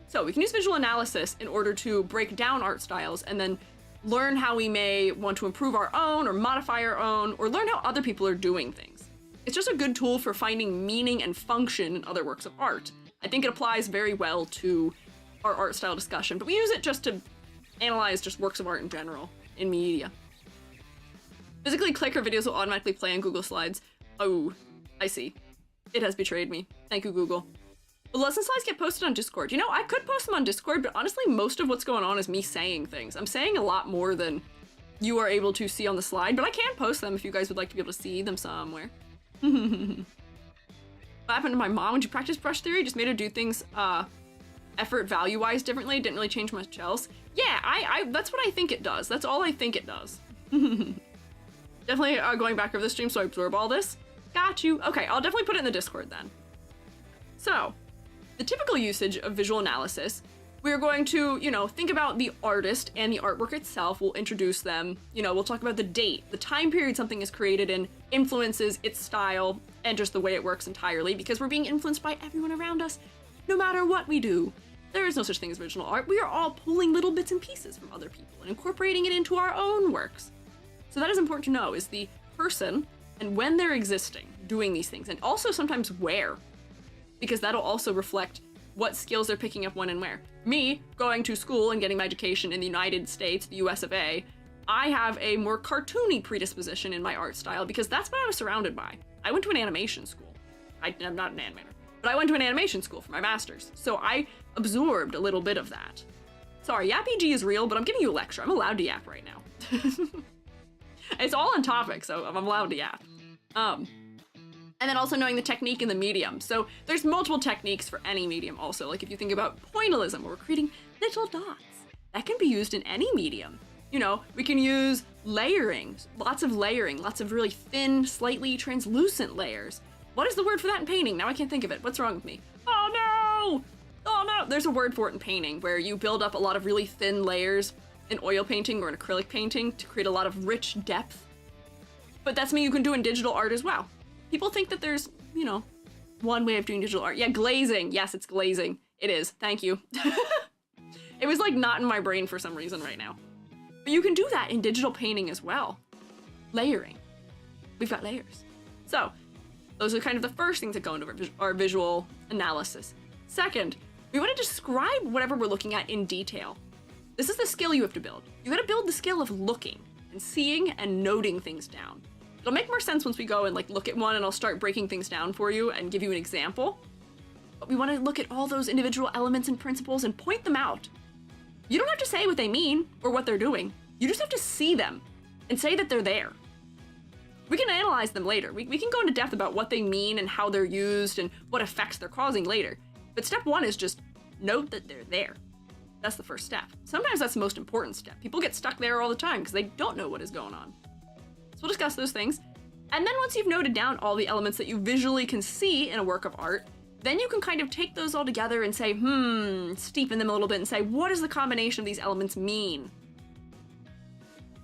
So we can use visual analysis in order to break down art styles and then learn how we may want to improve our own or modify our own, or learn how other people are doing things. It's just a good tool for finding meaning and function in other works of art. I think it applies very well to our art style discussion, but we use it just to analyze just works of art in general in media. Physically clicker videos will automatically play on Google Slides. Oh, I see. It has betrayed me. Thank you, Google. The lesson slides get posted on Discord. I could post them on Discord, but honestly, most of what's going on is me saying things. I'm saying a lot more than you are able to see on the slide, but I can post them if you guys would like to be able to see them somewhere. What happened to my mom when she practiced brush theory? Just made her do things effort value-wise differently. Didn't really change much else. Yeah, I that's what I think it does. That's all I think it does. Definitely going back over the stream so I absorb all this. Got you. Okay, I'll definitely put it in the Discord then. So, the typical usage of visual analysis, we're going to, think about the artist and the artwork itself. We'll introduce them. We'll talk about the date, the time period something is created in, influences, its style, and just the way it works entirely, because we're being influenced by everyone around us, no matter what we do. There is no such thing as original art. We are all pulling little bits and pieces from other people and incorporating it into our own works. So that is important to know, is the person and when they're existing, doing these things, and also sometimes where, because that'll also reflect what skills they're picking up when and where. Me, going to school and getting my education in the United States, the US of A, I have a more cartoony predisposition in my art style because that's what I was surrounded by. I went to an animation school. I'm not an animator, but I went to an animation school for my master's, so I absorbed a little bit of that. Sorry, YapEG is real, but I'm giving you a lecture. I'm allowed to yap right now. It's all on topic, so I'm allowed to yap. And then also knowing the technique and the medium. So there's multiple techniques for any medium also. Like if you think about pointillism, where we're creating little dots, that can be used in any medium. You know, we can use layering, lots of really thin, slightly translucent layers. What is the word for that in painting? Now I can't think of it. What's wrong with me? Oh no! Oh no! There's a word for it in painting, where you build up a lot of really thin layers in oil painting or in acrylic painting to create a lot of rich depth. But that's something you can do in digital art as well. People think that there's, you know, one way of doing digital art. Yeah, glazing. Yes, it's glazing. It is. Thank you. It was like not in my brain for some reason right now. But you can do that in digital painting as well. Layering. We've got layers. So those are kind of the first things that go into our visual analysis. Second, we want to describe whatever we're looking at in detail. This is the skill you have to build. You got to build the skill of looking and seeing and noting things down. It'll make more sense once we go and like look at one, and I'll start breaking things down for you and give you an example. But we want to look at all those individual elements and principles and point them out. You don't have to say what they mean or what they're doing. You just have to see them and say that they're there. We can analyze them later. We can go into depth about what they mean and how they're used and what effects they're causing later. But step one is just note that they're there. That's the first step. Sometimes that's the most important step. People get stuck there all the time because they don't know what is going on. So we'll discuss those things. And then once you've noted down all the elements that you visually can see in a work of art, then you can kind of take those all together and say, steepen them a little bit and say, what does the combination of these elements mean?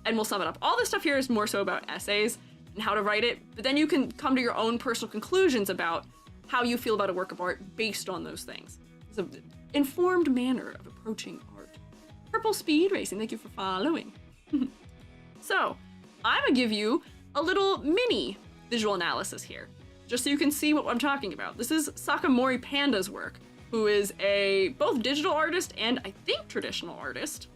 And we'll sum it up. All this stuff here is more so about essays and how to write it, but then you can come to your own personal conclusions about how you feel about a work of art based on those things. It's an informed manner of approaching art. Purple Speed Racing, thank you for following. So, I'm gonna give you a little mini visual analysis here, just so you can see what I'm talking about. This is Sakamori Panda's work, who is a both digital artist and I think traditional artist.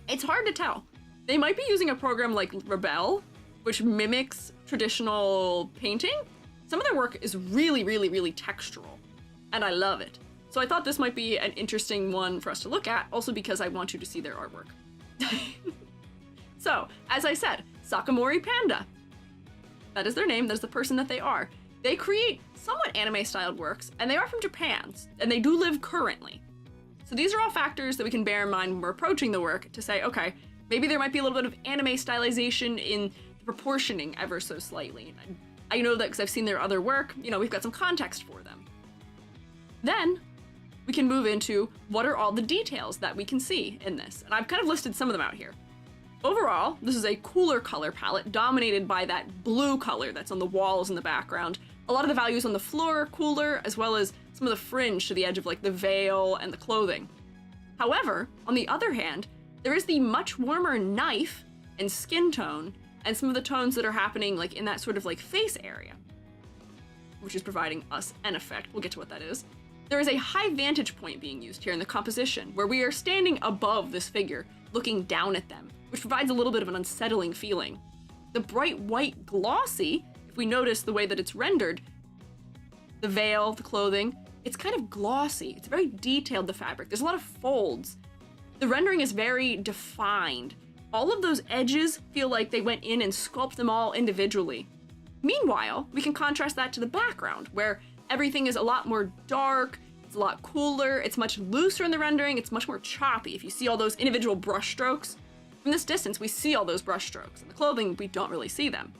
It's hard to tell. They might be using a program like Rebel, which mimics traditional painting. Some of their work is really, really, really textural, and I love it. So I thought this might be an interesting one for us to look at, also because I want you to see their artwork. So, as I said, Sakamori Panda. That is their name, that is the person that they are. They create somewhat anime-styled works, and they are from Japan, and they do live currently. So these are all factors that we can bear in mind when we're approaching the work to say, okay, maybe there might be a little bit of anime stylization in the proportioning ever so slightly. I know that because I've seen their other work, you know, we've got some context for them. Then, we can move into what are all the details that we can see in this. And I've kind of listed some of them out here. Overall, this is a cooler color palette dominated by that blue color that's on the walls in the background. A lot of the values on the floor are cooler, as well as some of the fringe to the edge of like the veil and the clothing. However, on the other hand, there is the much warmer knife and skin tone and some of the tones that are happening like in that sort of like face area, which is providing us an effect. We'll get to what that is. There is a high vantage point being used here in the composition, where we are standing above this figure, looking down at them, which provides a little bit of an unsettling feeling. The bright white glossy, if we notice the way that it's rendered, the veil, the clothing, it's kind of glossy. It's very detailed, the fabric. There's a lot of folds. The rendering is very defined. All of those edges feel like they went in and sculpted them all individually. Meanwhile, we can contrast that to the background, where everything is a lot more dark, it's a lot cooler, it's much looser in the rendering, it's much more choppy. If you see all those individual brush strokes, from this distance we see all those brush strokes. In the clothing, we don't really see them.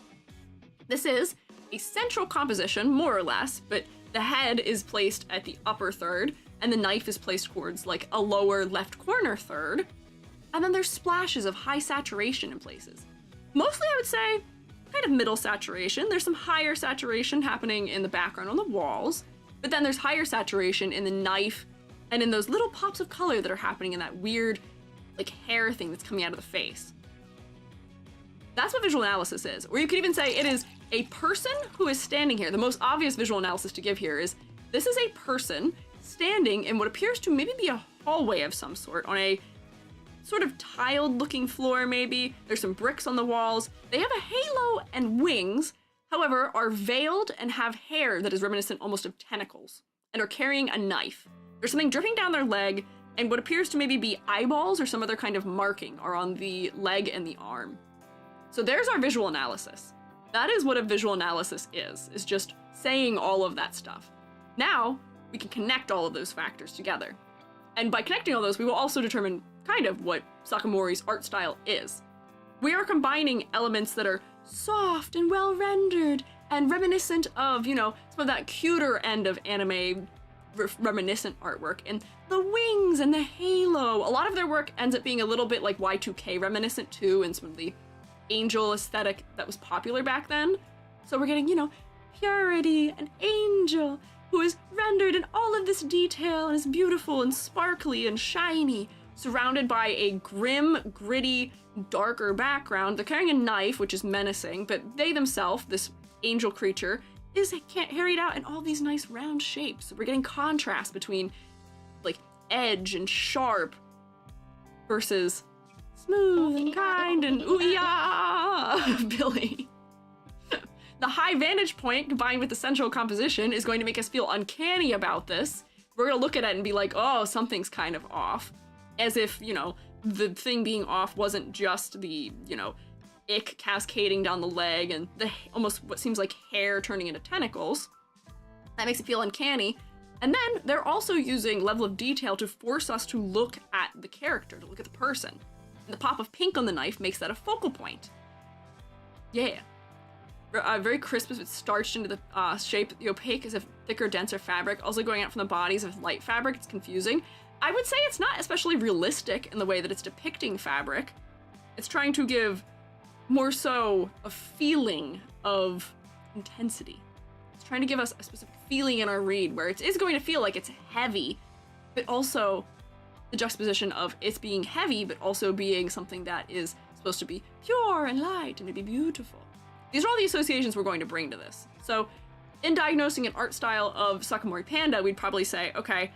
This is a central composition, more or less, but the head is placed at the upper third, and the knife is placed towards like a lower left corner third. And then there's splashes of high saturation in places. Mostly, I would say, kind of middle saturation. There's some higher saturation happening in the background on the walls, but then there's higher saturation in the knife and in those little pops of color that are happening in that weird, like, hair thing that's coming out of the face. That's what visual analysis is. Or you could even say it is a person who is standing here. The most obvious visual analysis to give here is this is a person standing in what appears to maybe be a hallway of some sort on a sort of tiled looking floor maybe. There's some bricks on the walls. They have a halo and wings however, are veiled and have hair that is reminiscent almost of tentacles, and are carrying a knife. There's something dripping down their leg, and what appears to maybe be eyeballs or some other kind of marking are on the leg and the arm. So there's our visual analysis. That is what a visual analysis is just saying all of that stuff. Now, we can connect all of those factors together. And by connecting all those, we will also determine kind of what Sakamori's art style is. We are combining elements that are soft and well rendered and reminiscent of, you know, some of that cuter end of anime reminiscent artwork, and the wings and the halo. A lot of their work ends up being a little bit like Y2K reminiscent too, and some of the angel aesthetic that was popular back then. So we're getting, you know, purity, an angel who is rendered in all of this detail and is beautiful and sparkly and shiny, surrounded by a grim, gritty, darker background. They're carrying a knife, which is menacing, but they themselves, this angel creature, is carried out in all these nice round shapes. So we're getting contrast between like edge and sharp versus smooth and kind and ooh yeah, Billy. The high vantage point combined with the central composition is going to make us feel uncanny about this. We're gonna look at it and be like, oh, something's kind of off. As if, you know, the thing being off wasn't just the, you know, ick cascading down the leg and the almost what seems like hair turning into tentacles. That makes it feel uncanny. And then they're also using level of detail to force us to look at the character, to look at the person. And the pop of pink on the knife makes that a focal point. Yeah. Very crisp as it's starched into the shape. The opaque is a thicker, denser fabric. Also going out from the bodies of light fabric. It's confusing. I would say it's not especially realistic in the way that it's depicting fabric. It's trying to give more so a feeling of intensity. It's trying to give us a specific feeling in our read where it is going to feel like it's heavy, but also the juxtaposition of it's being heavy, but also being something that is supposed to be pure and light and maybe beautiful. These are all the associations we're going to bring to this. So in diagnosing an art style of Sakamori Panda, we'd probably say, okay,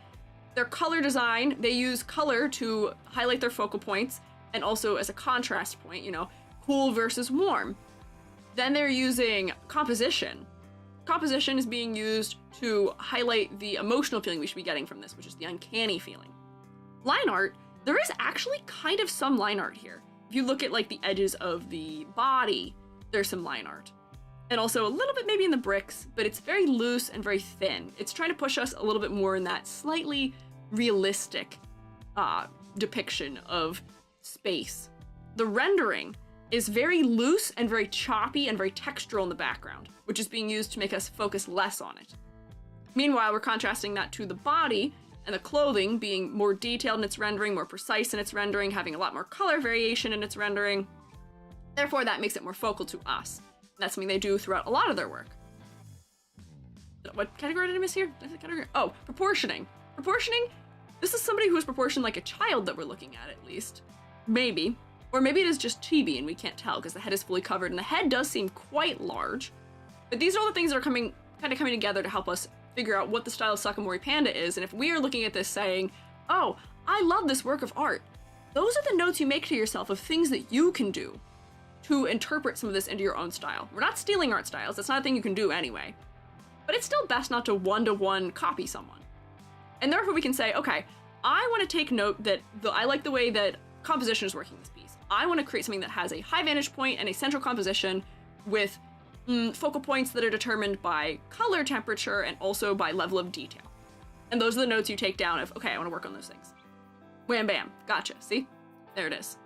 their color design, they use color to highlight their focal points and also as a contrast point, you know, cool versus warm. Then they're using composition. Composition is being used to highlight the emotional feeling we should be getting from this, which is the uncanny feeling. Line art, there is actually kind of some line art here. If you look at like the edges of the body, there's some line art. And also a little bit maybe in the bricks, but it's very loose and very thin. It's trying to push us a little bit more in that slightly realistic depiction of space. The rendering is very loose and very choppy and very textural in the background, which is being used to make us focus less on it. Meanwhile, we're contrasting that to the body and the clothing being more detailed in its rendering, more precise in its rendering, having a lot more color variation in its rendering. Therefore, that makes it more focal to us. And that's something they do throughout a lot of their work. What category did I miss here? Oh, proportioning. Proportioning, this is somebody who is proportioned like a child that we're looking at least. Maybe. Or maybe it is just chibi and we can't tell because the head is fully covered and the head does seem quite large. But these are all the things that are coming together to help us figure out what the style of Sakamori Panda is. And if we are looking at this saying, oh, I love this work of art, those are the notes you make to yourself of things that you can do to interpret some of this into your own style. We're not stealing art styles, that's not a thing you can do anyway. But it's still best not to one-to-one copy someone. And therefore we can say, okay, I want to take note that I like the way that composition is working in this piece. I want to create something that has a high vantage point and a central composition with focal points that are determined by color temperature and also by level of detail. And those are the notes you take down of, okay, I want to work on those things. Wham bam, gotcha, see? There it is.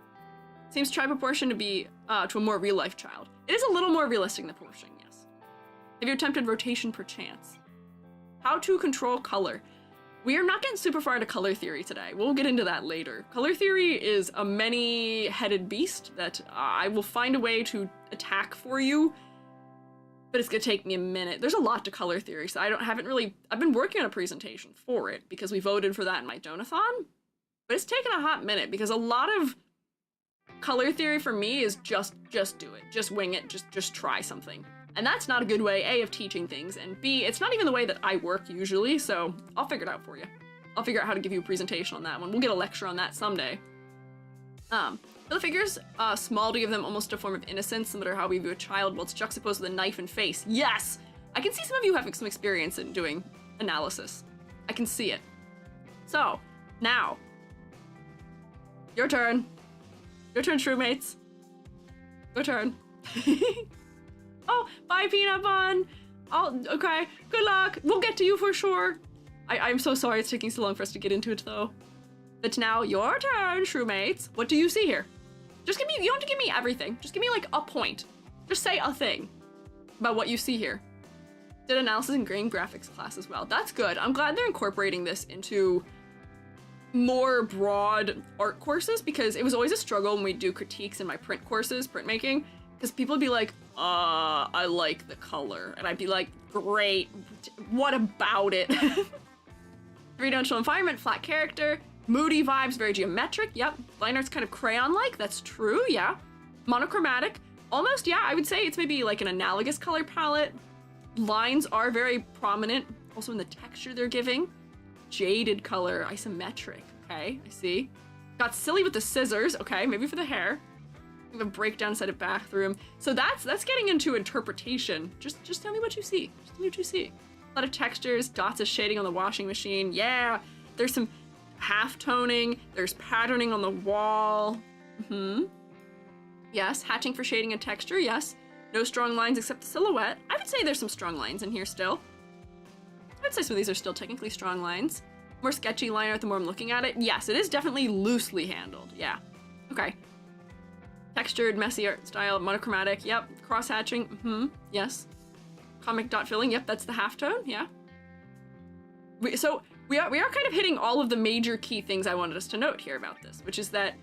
Seems to try proportion to be to a more real-life child. It is a little more realistic than proportioning, yes. Have you attempted rotation per chance? How to control color. We are not getting super far into color theory today. We'll get into that later. Color theory is a many-headed beast that I will find a way to attack for you, but it's gonna take me a minute. There's a lot to color theory, so I've been working on a presentation for it because we voted for that in my donathon, but it's taken a hot minute because a lot of color theory for me is just do it, just wing it, just try something. And that's not a good way, A, of teaching things, and B, it's not even the way that I work usually, so I'll figure it out for you. I'll figure out how to give you a presentation on that one. We'll get a lecture on that someday. For the figures, small to give them almost a form of innocence, no matter how we view a child, while it's juxtaposed with a knife and face. Yes! I can see some of you having some experience in doing analysis. I can see it. So, now, your turn. Your turn, shroommates. Your turn. Oh, bye, Peanut Bun. Oh, okay. Good luck. We'll get to you for sure. I'm so sorry it's taking so long for us to get into it, though. But now, your turn, shroommates. What do you see here? Just give me, you don't have to give me everything. Just give me, like, a point. Just say a thing about what you see here. Did analysis in game graphics class as well. That's good. I'm glad they're incorporating this into more broad art courses, because it was always a struggle when we do critiques in my print courses, printmaking, because people would be like, I like the color. And I'd be like, great, what about it? Three-dimensional environment, flat character, moody vibes, very geometric, yep. Line art's kind of crayon-like, that's true, yeah. Monochromatic, almost, yeah, I would say it's maybe like an analogous color palette. Lines are very prominent, also in the texture they're giving. Jaded color, isometric, okay, I see. Got silly with the scissors, okay, maybe for the hair. We have a breakdown inside a bathroom. So that's getting into interpretation. Just tell me what you see. Just tell me what you see. A lot of textures, dots of shading on the washing machine. Yeah, there's some half toning. There's patterning on the wall. Yes, hatching for shading and texture, yes. No strong lines except the silhouette. I would say there's some strong lines in here still. I'd say some of these are still technically strong lines. More sketchy line art the more I'm looking at it. Yes, it is definitely loosely handled. Yeah. Okay. Textured, messy art style, monochromatic. Yep. Cross hatching. Yes. Comic dot filling. Yep, that's the halftone. Yeah. We are kind of hitting all of the major key things I wanted us to note here about this, which is that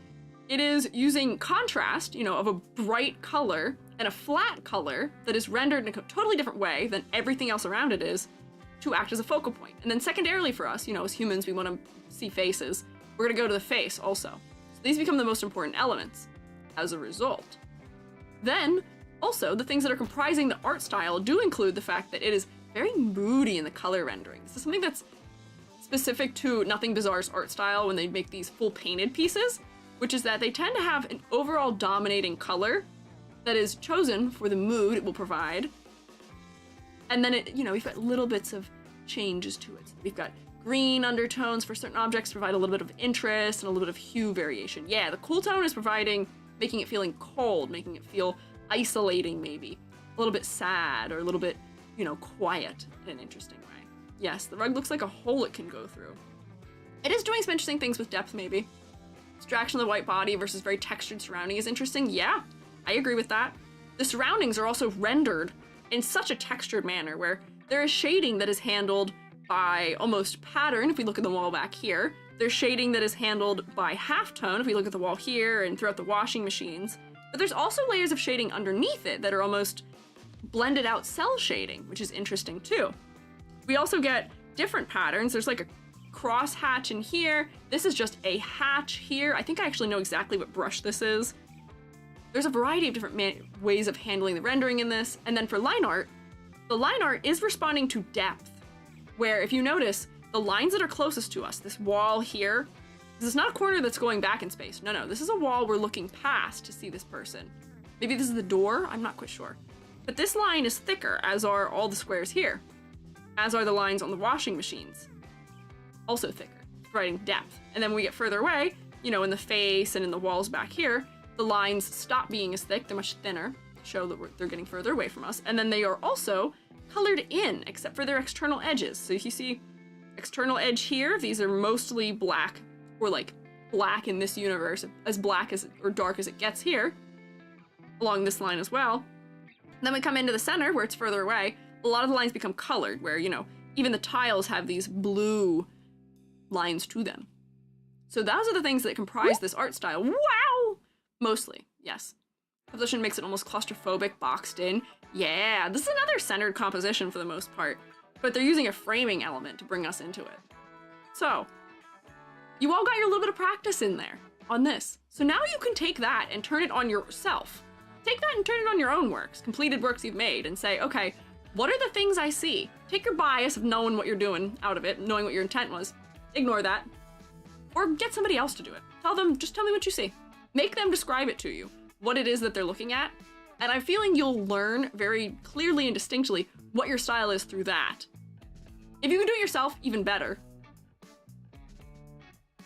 it is using contrast, you know, of a bright color and a flat color that is rendered in a totally different way than everything else around it is, to act as a focal point. And then secondarily for us, you know, as humans, we want to see faces. We're going to go to the face also. So these become the most important elements as a result. Then, also, the things that are comprising the art style do include the fact that it is very moody in the color rendering. This is something that's specific to Nothing Bizarre's art style when they make these full painted pieces, which is that they tend to have an overall dominating color that is chosen for the mood it will provide. And then it, you know, we've got little bits of changes to it. We've got green undertones for certain objects to provide a little bit of interest and a little bit of hue variation. Yeah, the cool tone is providing, making it feeling cold, making it feel isolating maybe. A little bit sad or a little bit, you know, quiet in an interesting way. Yes, the rug looks like a hole it can go through. It is doing some interesting things with depth maybe. Abstraction of the white body versus very textured surrounding is interesting. Yeah, I agree with that. The surroundings are also rendered in such a textured manner where there is shading that is handled by almost pattern if we look at the wall back here. There's shading that is handled by halftone if we look at the wall here and throughout the washing machines. But there's also layers of shading underneath it that are almost blended out cell shading, which is interesting too. We also get different patterns. There's like a cross hatch in here. This is just a hatch here. I think I actually know exactly what brush this is. There's a variety of different ways of handling the rendering in this. And then for line art, the line art is responding to depth, where if you notice, the lines that are closest to us, this wall here, this is not a corner that's going back in space. No, this is a wall we're looking past to see this person. Maybe this is the door, I'm not quite sure. But this line is thicker, as are all the squares here, as are the lines on the washing machines. Also thicker, providing depth. And then when we get further away, you know, in the face and in the walls back here, the lines stop being as thick, they're much thinner, to show that they're getting further away from us. And then they are also colored in, except for their external edges. So if you see external edge here, these are mostly black, or like black in this universe, as black as or dark as it gets here, along this line as well. And then we come into the center, where it's further away, a lot of the lines become colored, where, you know, even the tiles have these blue lines to them. So those are the things that comprise this art style. Wow! Mostly, yes. Composition makes it almost claustrophobic, boxed in. Yeah, this is another centered composition for the most part, but they're using a framing element to bring us into it. So, you all got your little bit of practice in there on this. So now you can take that and turn it on yourself. Take that and turn it on your own works, completed works you've made, and say, okay, what are the things I see? Take your bias of knowing what you're doing out of it, knowing what your intent was. Ignore that. Or get somebody else to do it. Tell them, just tell me what you see. Make them describe it to you, what it is that they're looking at, and I'm feeling you'll learn very clearly and distinctly what your style is through that. If you can do it yourself, even better.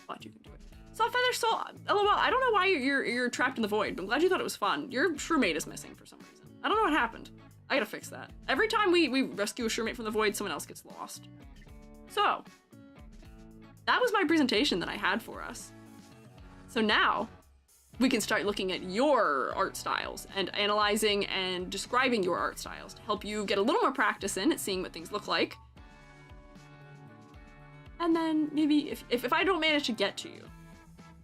But you can do it. Soft feather soul, lol, I don't know why you're trapped in the void, but I'm glad you thought it was fun. Your shroomate is missing for some reason. I don't know what happened. I gotta fix that. Every time we rescue a shroomate from the void, someone else gets lost. So, that was my presentation that I had for us. So now, we can start looking at your art styles and analyzing and describing your art styles to help you get a little more practice in at seeing what things look like. And then maybe if I don't manage to get to you,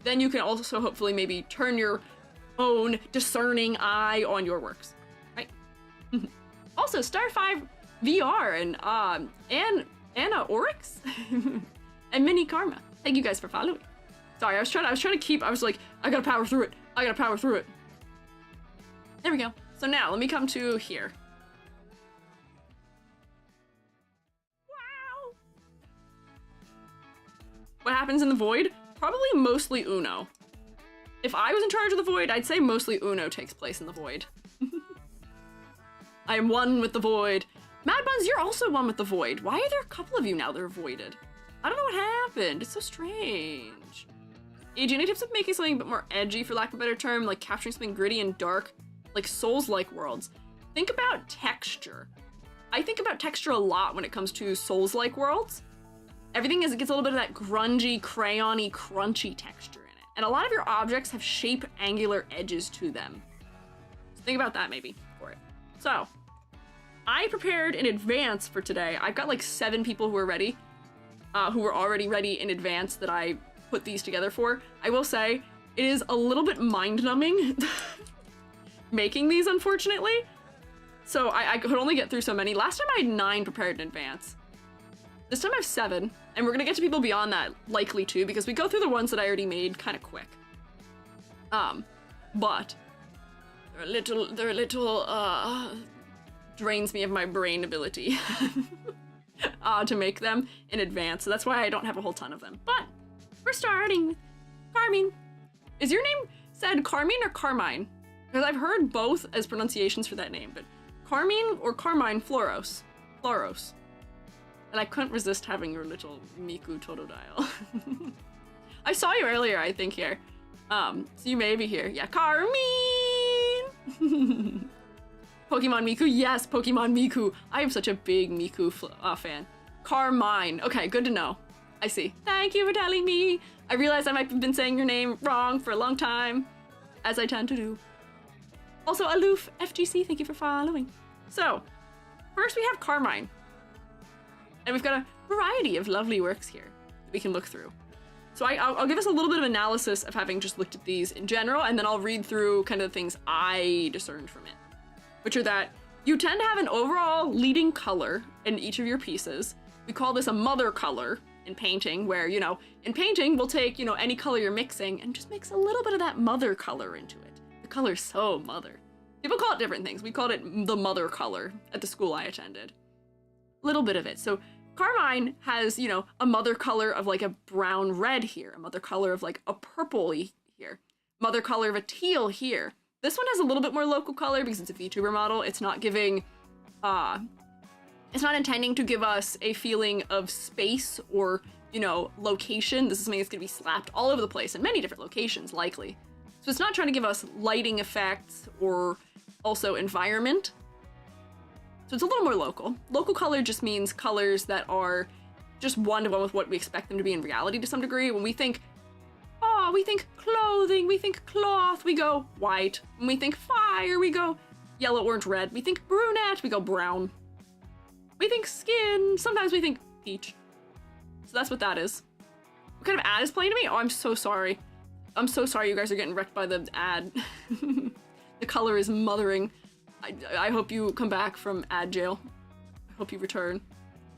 then you can also hopefully maybe turn your own discerning eye on your works, right? Also, Star 5 VR and Anna Oryx and Mini Karma. Thank you guys for following. Sorry, I was trying to keep, I was like, I gotta power through it. I gotta power through it. There we go. So now let me come to here. Wow. What happens in the void? Probably mostly Uno. If I was in charge of the void, I'd say mostly Uno takes place in the void. I am one with the void. Mad Buns, you're also one with the void. Why are there a couple of you now that are voided? I don't know what happened. It's so strange. AJ, any tips of making something a bit more edgy, for lack of a better term, like capturing something gritty and dark, like Souls-like worlds? Think about texture. I think about texture a lot when it comes to Souls-like worlds. Everything gets a little bit of that grungy, crayon-y, crunchy texture in it. And a lot of your objects have shape angular edges to them. So think about that maybe for it. So, I prepared in advance for today. I've got like 7 people who are ready, who were already ready in advance that I put these together for. I will say, it is a little bit mind-numbing making these, unfortunately. So I could only get through so many. Last time I had 9 prepared in advance. This time I have 7, and we're gonna get to people beyond that, likely too, because we go through the ones that I already made kind of quick. But they're a little, drains me of my brain ability to make them in advance, so that's why I don't have a whole ton of them. But we're starting with Carmine. Is your name said Carmine or Carmine? Because I've heard both as pronunciations for that name, but Carmine or Carmine Floros. Floros. And I couldn't resist having your little Miku Totodile. I saw you earlier, I think, here. So you may be here. Yeah, Carmine! Pokemon Miku, yes, Pokemon Miku. I am such a big Miku fan. Carmine, okay, good to know. I see. Thank you for telling me. I realize I might have been saying your name wrong for a long time, as I tend to do. Also, Aloof FGC, thank you for following. So, first we have Carmine. And we've got a variety of lovely works here that we can look through. So I'll give us a little bit of analysis of having just looked at these in general, and then I'll read through kind of the things I discerned from it. Which are that you tend to have an overall leading color in each of your pieces. We call this a mother color in painting, where, you know, in painting we'll take, you know, any color you're mixing and just mix a little bit of that mother color into it. The color's so mother. People call it different things. We called it the mother color at the school I attended. Little bit of it. So Carmine has, you know, a mother color of like a brown red here, a mother color of like a purple-y here, mother color of a teal here. This one has a little bit more local color because it's a VTuber model. It's not giving, it's not intending to give us a feeling of space or, you know, location. This is something that's gonna be slapped all over the place in many different locations, likely. So it's not trying to give us lighting effects or also environment. So it's a little more local. Local color just means colors that are just one-to-one with what we expect them to be in reality to some degree. When we think, oh, we think clothing, we think cloth, we go white. When we think fire, we go yellow, orange, red. We think brunette, we go brown. We think skin, sometimes we think peach. So that's what that is. What kind of ad is playing to me? Oh, I'm so sorry. I'm so sorry you guys are getting wrecked by the ad. The color is mothering. I hope you come back from ad jail. I hope you return.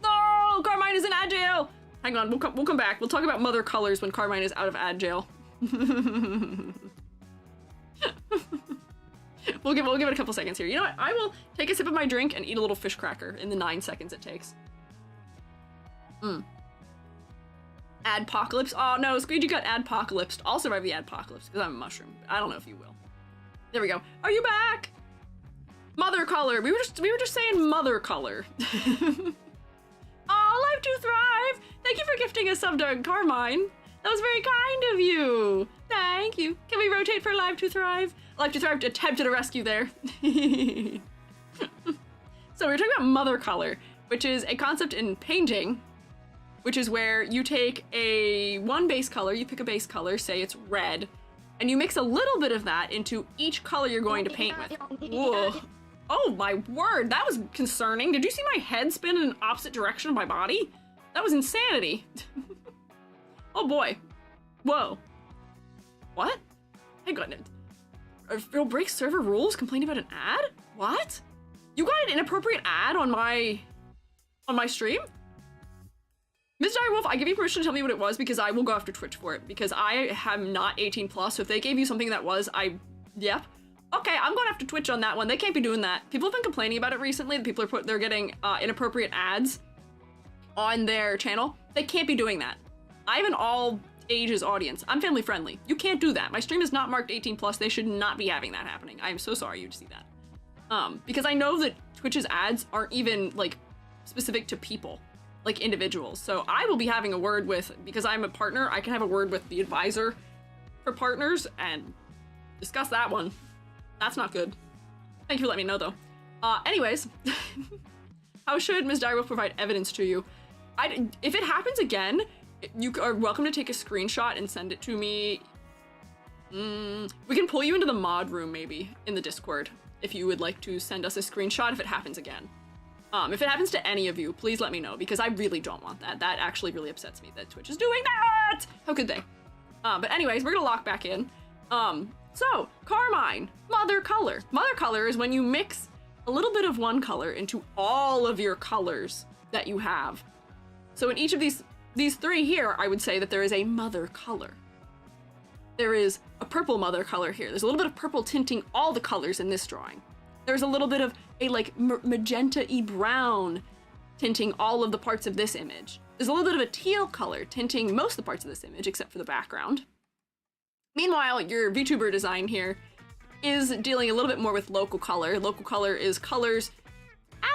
No, Carmine is in ad jail. Hang on, we'll come back. We'll talk about mother colors when Carmine is out of ad jail. We'll give it a couple seconds here. You know what? I will take a sip of my drink and eat a little fish cracker in the 9 seconds it takes. Adpocalypse. Oh no, Squeiji got adpocalypsed. I'll survive the adpocalypse because I'm a mushroom. I don't know if you will. There we go. Are you back? Mother color. We were just saying mother color. Oh, Life to Thrive. Thank you for gifting us sub to Carmine. That was very kind of you. Thank you. Can we rotate for Life to Thrive? Life to Thrive attempted a rescue there. So we're talking about mother color, which is a concept in painting, which is where you take one base color, you pick a base color, say it's red, and you mix a little bit of that into each color you're going to paint with. Whoa. Oh my word, that was concerning. Did you see my head spin in an opposite direction of my body? That was insanity. Oh boy. Whoa. What? Hey, goodness. It'll break server rules, complain about an ad? What? You got an inappropriate ad on my stream? Ms. Direwolf, I give you permission to tell me what it was because I will go after Twitch for it because I am not 18 plus, so if they gave you something that was, yep. Okay, I'm going after Twitch on that one. They can't be doing that. People have been complaining about it recently. People are they're getting inappropriate ads on their channel. They can't be doing that. I have an all ages audience. I'm family friendly. You can't do that. My stream is not marked 18 plus. They should not be having that happening. I am so sorry you to see that. Because I know that Twitch's ads aren't even like specific to people, like individuals. So I will be having a word with, because I'm a partner, I can have a word with the advisor for partners and discuss that one. That's not good. Thank you for letting me know though. Anyways, how should Ms. Direwolf provide evidence to you? If it happens again, you are welcome to take a screenshot and send it to me. We can pull you into the mod room maybe in the Discord if you would like to send us a screenshot if it happens again. If it happens to any of you, please let me know because I really don't want that. That actually really upsets me that Twitch is doing that. How could they? But anyways, we're gonna lock back in. So Carmine, mother color. Mother color is when you mix a little bit of one color into all of your colors that you have. So in each of these three here, I would say that there is a mother color. There is a purple mother color here. There's a little bit of purple tinting all the colors in this drawing. There's a little bit of a like magenta-y brown tinting all of the parts of this image. There's a little bit of a teal color tinting most of the parts of this image except for the background. Meanwhile, your VTuber design here is dealing a little bit more with local color. Local color is colors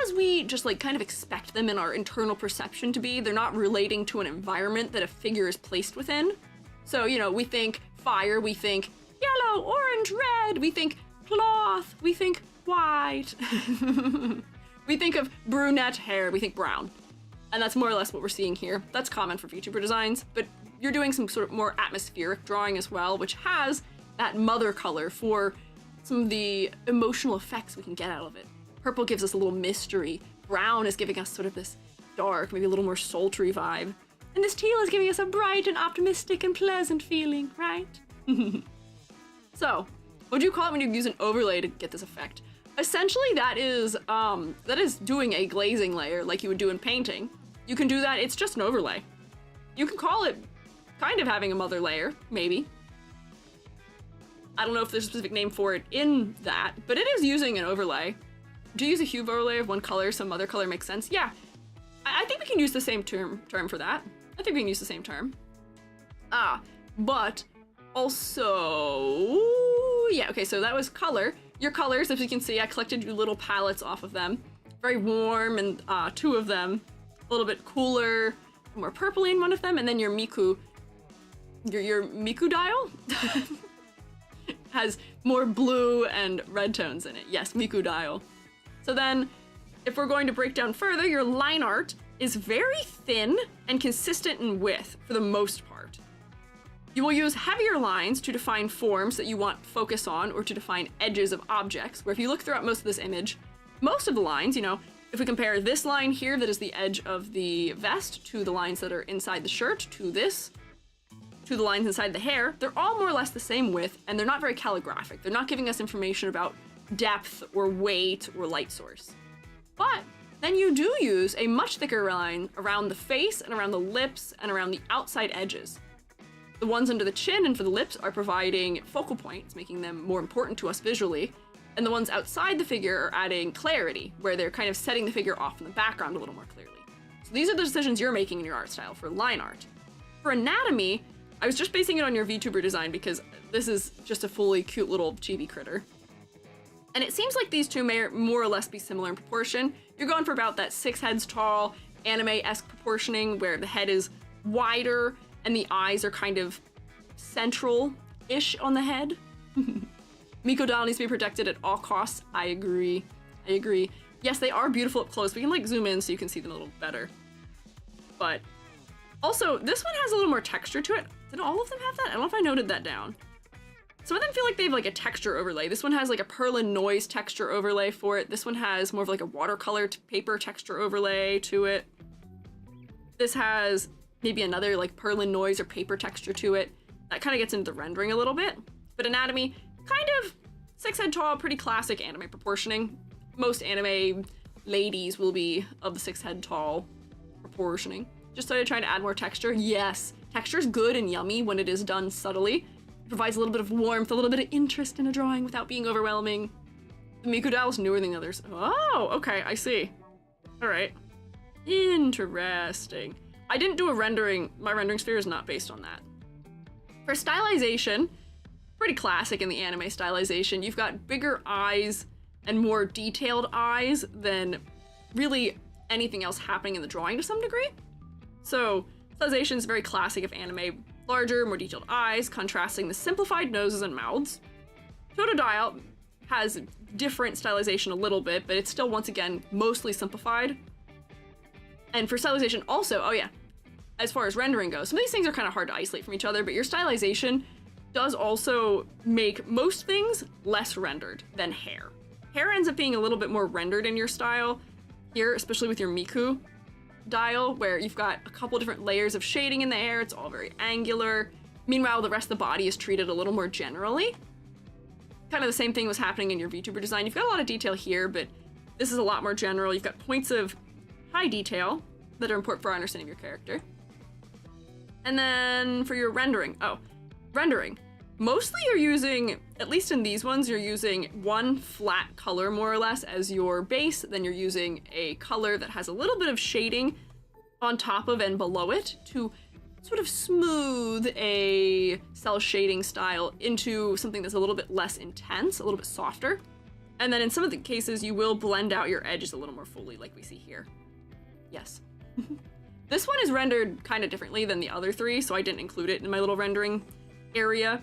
as we just like kind of expect them in our internal perception to be. They're not relating to an environment that a figure is placed within. So, you know, we think fire, we think yellow, orange, red, we think cloth, we think white. We think of brunette hair, we think brown. And that's more or less what we're seeing here. That's common for VTuber designs, but you're doing some sort of more atmospheric drawing as well, which has that mother color for some of the emotional effects we can get out of it. Purple gives us a little mystery. Brown is giving us sort of this dark, maybe a little more sultry vibe. And this teal is giving us a bright and optimistic and pleasant feeling, right? So, what do you call it when you use an overlay to get this effect? Essentially, that is doing a glazing layer like you would do in painting. You can do that, it's just an overlay. You can call it kind of having a mother layer, maybe. I don't know if there's a specific name for it in that, but it is using an overlay. Do you use a hue overlay of one color, some other color makes sense? Yeah, I think we can use the same term for that. I think we can use the same term. But also, yeah, okay, so that was color. Your colors, as you can see, I collected your little palettes off of them. Very warm, and two of them, a little bit cooler, more purpley in one of them, and then your Miku, your Miku dial has more blue and red tones in it. Yes, Miku dial. So then, if we're going to break down further, your line art is very thin and consistent in width for the most part. You will use heavier lines to define forms that you want focus on or to define edges of objects, where if you look throughout most of this image, most of the lines, you know, if we compare this line here that is the edge of the vest to the lines that are inside the shirt to this, to the lines inside the hair, they're all more or less the same width and they're not very calligraphic. They're not giving us information about depth or weight or light source. But then you do use a much thicker line around the face and around the lips and around the outside edges. The ones under the chin and for the lips are providing focal points, making them more important to us visually. And the ones outside the figure are adding clarity, where they're kind of setting the figure off in the background a little more clearly. So these are the decisions you're making in your art style for line art. For anatomy, I was just basing it on your VTuber design because this is just a fully cute little chibi critter. And it seems like these two may more or less be similar in proportion. You're going for about that 6 heads tall, anime-esque proportioning where the head is wider and the eyes are kind of central-ish on the head. Miko doll needs to be protected at all costs. I agree. I agree. Yes, they are beautiful up close. We can like zoom in so you can see them a little better. But also, this one has a little more texture to it. Did all of them have that? I don't know if I noted that down. Some of them feel like they have like a texture overlay. This one has like a Perlin noise texture overlay for it. This one has more of like a watercolor paper texture overlay to it. This has maybe another like Perlin noise or paper texture to it. That kind of gets into the rendering a little bit. But anatomy, kind of 6 head tall, pretty classic anime proportioning. Most anime ladies will be of the 6 head tall proportioning. Just started trying to add more texture. Yes, texture is good and yummy when it is done subtly. It provides a little bit of warmth, a little bit of interest in a drawing without being overwhelming. The Miku doll is newer than the others. Oh, okay, I see. All right. Interesting. I didn't do a rendering. My rendering sphere is not based on that. For stylization, pretty classic in the anime stylization. You've got bigger eyes and more detailed eyes than really anything else happening in the drawing to some degree. So stylization is very classic of anime. Larger, more detailed eyes, contrasting the simplified noses and mouths. Totodile has different stylization a little bit, but it's still, once again, mostly simplified. And for stylization also, oh yeah, as far as rendering goes, some of these things are kind of hard to isolate from each other, but your stylization does also make most things less rendered than hair. Hair ends up being a little bit more rendered in your style here, especially with your Miku dial, where you've got a couple different layers of shading in the hair. It's all very angular. Meanwhile, the rest of the body is treated a little more generally. Kind of the same thing was happening in your VTuber design. You've got a lot of detail here, but this is a lot more general. You've got points of high detail that are important for our understanding of your character. And then for your rendering, rendering. Mostly you're using, at least in these ones, you're using one flat color more or less as your base, then you're using a color that has a little bit of shading on top of and below it to sort of smooth a cell shading style into something that's a little bit less intense, a little bit softer. And then in some of the cases, you will blend out your edges a little more fully, like we see here. Yes. This one is rendered kind of differently than the other three, so I didn't include it in my little rendering area.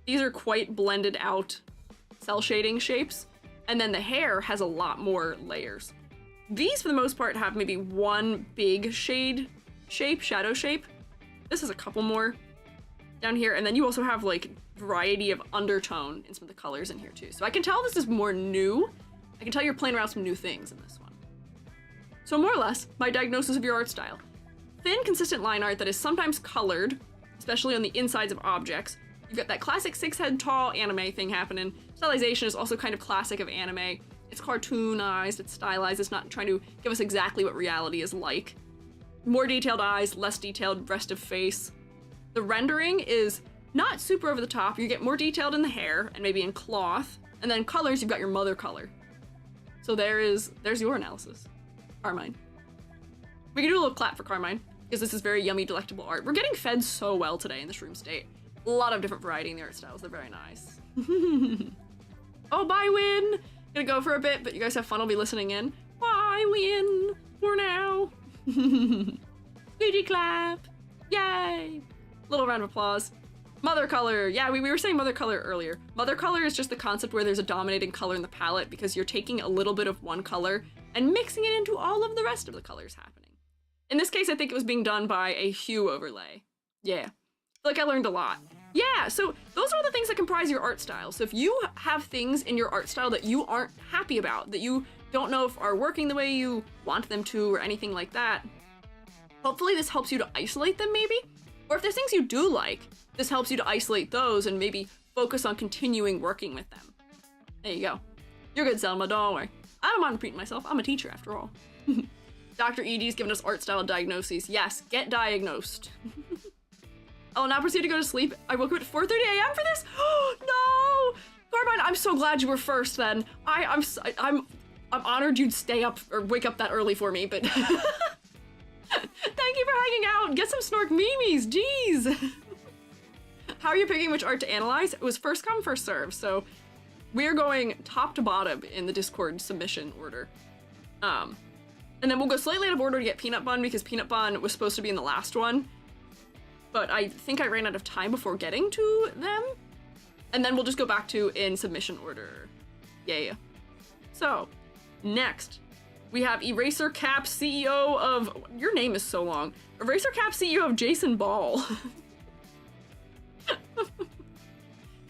These are quite blended out cell shading shapes, and then the hair has a lot more layers. These, for the most part, have maybe one big shadow shape. This is a couple more down here, and then you also have like variety of undertone in some of the colors in here too. So I can tell this is more new. I can tell you're playing around with some new things in this one. So more or less, my diagnosis of your art style. Thin, consistent line art that is sometimes colored, especially on the insides of objects. You've got that classic 6 head tall anime thing happening. Stylization is also kind of classic of anime. It's cartoonized, it's stylized, it's not trying to give us exactly what reality is like. More detailed eyes, less detailed rest of face. The rendering is not super over the top. You get more detailed in the hair and maybe in cloth. And then colors, you've got your mother color. So there's your analysis. Carmine. We can do a little clap for Carmine, because this is very yummy, delectable art. We're getting fed so well today in this room state. A lot of different variety in the art styles. They're very nice. Oh, bye, Win! Gonna go for a bit, but you guys have fun. I'll be listening in. Bye, Win! For now. Squeegee clap! Yay! Little round of applause. Mother color. Yeah, we were saying mother color earlier. Mother color is just the concept where there's a dominating color in the palette because you're taking a little bit of one color and mixing it into all of the rest of the colors happening. In this case, I think it was being done by a hue overlay. Yeah. Like, I learned a lot. Yeah, so those are the things that comprise your art style. So if you have things in your art style that you aren't happy about, that you don't know if are working the way you want them to or anything like that, hopefully this helps you to isolate them maybe. Or if there's things you do like, this helps you to isolate those and maybe focus on continuing working with them. There you go. You're good, Selma, don't worry. I don't mind repeating myself. I'm a teacher after all. Dr. ED's given us art style diagnoses. Yes, get diagnosed. I will now proceed to go to sleep. I woke up at 4:30 a.m. for this? Oh, no! Carbine, I'm so glad you were first then. I'm honored you'd stay up or wake up that early for me, but Thank you for hanging out. Get some snork memes. Jeez. How are you picking which art to analyze? It was first come, first serve. So we're going top to bottom in the Discord submission order. And then we'll go slightly out of order to get Peanut Bun because Peanut Bun was supposed to be in the last one. But I think I ran out of time before getting to them. And then we'll just go back to in submission order. Yeah. So, next, we have Eraser Cap CEO of... Your name is so long. Eraser Cap CEO of Jason Ball.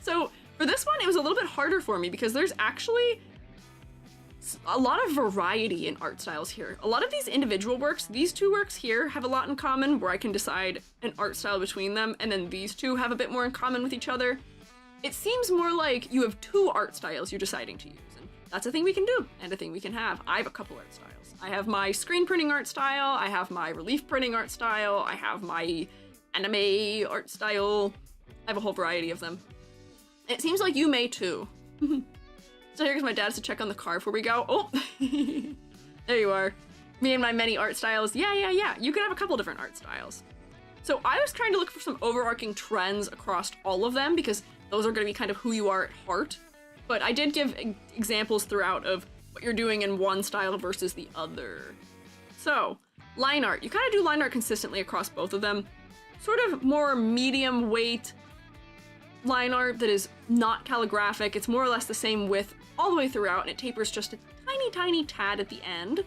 So, for this one, it was a little bit harder for me because there's actually a lot of variety in art styles here. A lot of these individual works, these two works here have a lot in common where I can decide an art style between them, and then these two have a bit more in common with each other. It seems more like you have two art styles you're deciding to use, and that's a thing we can do, and a thing we can have. I have a couple art styles. I have my screen printing art style, I have my relief printing art style, I have my anime art style. I have a whole variety of them. It seems like you may too. So here's my dad to check on the car before we go. Oh, there you are. Me and my many art styles. Yeah. You can have a couple different art styles. So I was trying to look for some overarching trends across all of them because those are going to be kind of who you are at heart. But I did give examples throughout of what you're doing in one style versus the other. So, line art. You kind of do line art consistently across both of them. Sort of more medium weight line art that is not calligraphic. It's more or less the same width all the way throughout, and it tapers just a tiny tad at the end.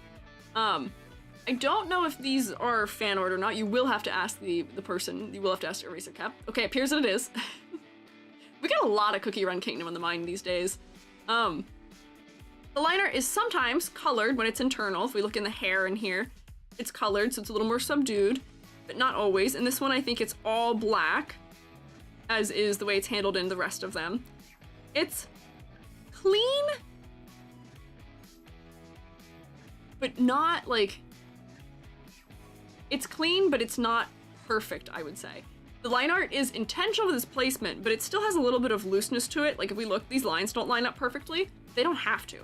I don't know if these are fan art or not. You will have to ask the person. You will have to ask Eraser Cap. Okay, it appears that it is. We get a lot of Cookie Run Kingdom on the mind these days. The line art is sometimes colored when it's internal. If we look in the hair in here, it's colored, so it's a little more subdued, but not always. In this one, I think it's all black, as is the way it's handled in the rest of them. It's clean, but not like... It's clean, but it's not perfect, I would say. The line art is intentional with its placement, but it still has a little bit of looseness to it. Like if we look, these lines don't line up perfectly. They don't have to.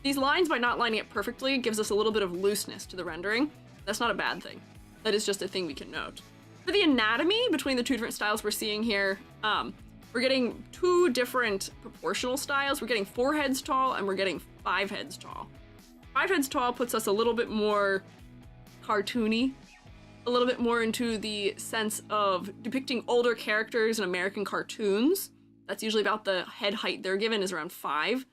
These lines, by not lining up perfectly, gives us a little bit of looseness to the rendering. That's not a bad thing. That is just a thing we can note. For the anatomy between the two different styles we're seeing here, we're getting two different proportional styles. We're getting 4 heads tall and we're getting 5 heads tall. 5 heads tall puts us a little bit more cartoony, a little bit more into the sense of depicting older characters in American cartoons. That's usually about the head height they're given is around 5.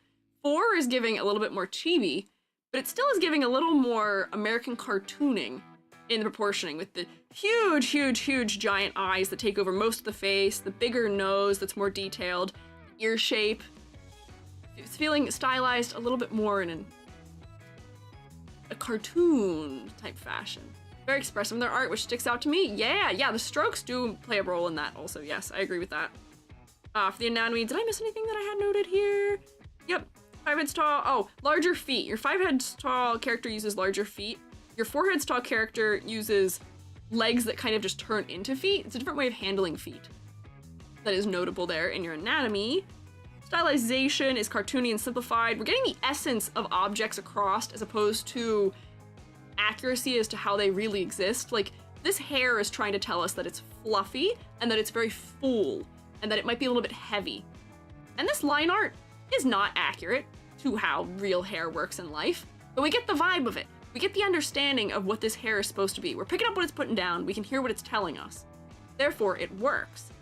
4 is giving a little bit more chibi, but it still is giving a little more American cartooning in the proportioning with the huge giant eyes that take over most of the face, the bigger nose that's more detailed, the ear shape. It's feeling stylized a little bit more in a cartoon type fashion. Very expressive in their art, which sticks out to me. Yeah, the strokes do play a role in that also. Yes, I agree with that. For the anatomy, did I miss anything that I had noted here? Yep, 5 heads tall. Oh, larger feet. Your 5 heads tall character uses larger feet. Your 4 heads tall character uses legs that kind of just turn into feet. It's a different way of handling feet. That is notable there in your anatomy. Stylization is cartoony and simplified. We're getting the essence of objects across as opposed to accuracy as to how they really exist. Like, this hair is trying to tell us that it's fluffy and that it's very full and that it might be a little bit heavy. And this line art is not accurate to how real hair works in life, but we get the vibe of it. We get the understanding of what this hair is supposed to be. We're picking up what it's putting down. We can hear what it's telling us. Therefore, it works.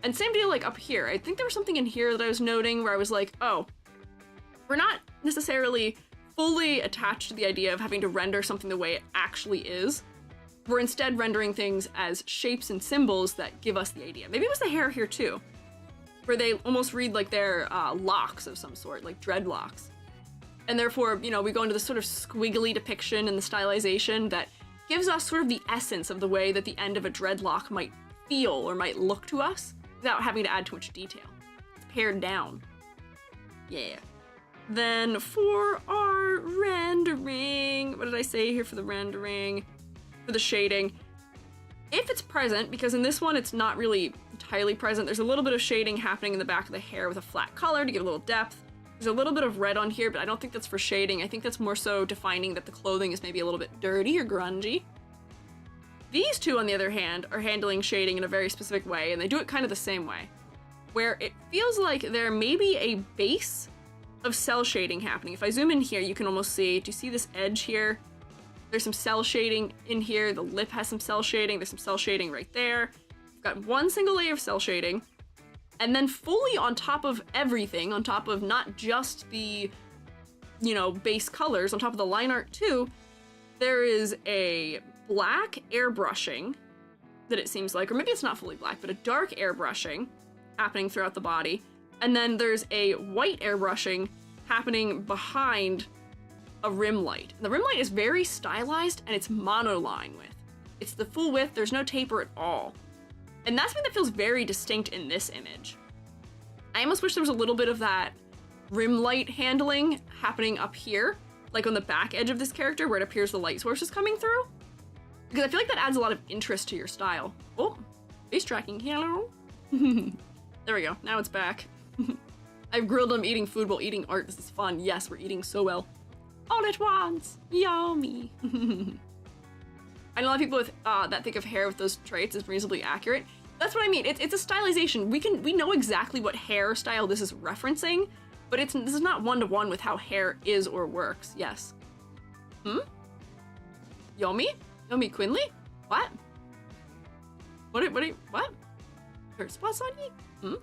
And same deal like up here. I think there was something in here that I was noting where I was like, oh, we're not necessarily fully attached to the idea of having to render something the way it actually is. We're instead rendering things as shapes and symbols that give us the idea. Maybe it was the hair here too, where they almost read like they're locks of some sort, like dreadlocks. And therefore, you know, we go into this sort of squiggly depiction in the stylization that gives us sort of the essence of the way that the end of a dreadlock might feel or might look to us without having to add too much detail. It's pared down. Yeah. Then for our rendering, what did I say here for the rendering? For the shading. If it's present, because in this one it's not really entirely present, there's a little bit of shading happening in the back of the hair with a flat color to give a little depth. There's a little bit of red on here, but I don't think that's for shading. I think that's more so defining that the clothing is maybe a little bit dirty or grungy. These two, on the other hand, are handling shading in a very specific way, and they do it kind of the same way, where it feels like there may be a base of cell shading happening. If I zoom in here, you can almost see, do you see this edge here? There's some cell shading in here. The lip has some cell shading. There's some cell shading right there. We've got one single layer of cell shading. And then fully on top of everything, on top of not just the, you know, base colors, on top of the line art too, there is a black airbrushing that it seems like, or maybe it's not fully black, but a dark airbrushing happening throughout the body. And then there's a white airbrushing happening behind a rim light. And the rim light is very stylized and it's monoline width. It's the full width, there's no taper at all. And that's something that feels very distinct in this image. I almost wish there was a little bit of that rim light handling happening up here, like on the back edge of this character where it appears the light source is coming through. Because I feel like that adds a lot of interest to your style. Oh, face tracking, hello. There we go, now it's back. I've grilled him eating food while eating art. This is fun. Yes, we're eating so well. All at once. Yummy. I know a lot of people with that think of hair with those traits is reasonably accurate. That's what I mean. It's a stylization. We know exactly what hairstyle this is referencing, but this is not one-to-one with how hair is or works. Yes. Yomi? Yomi Quinley? What? What? Her spots on ye?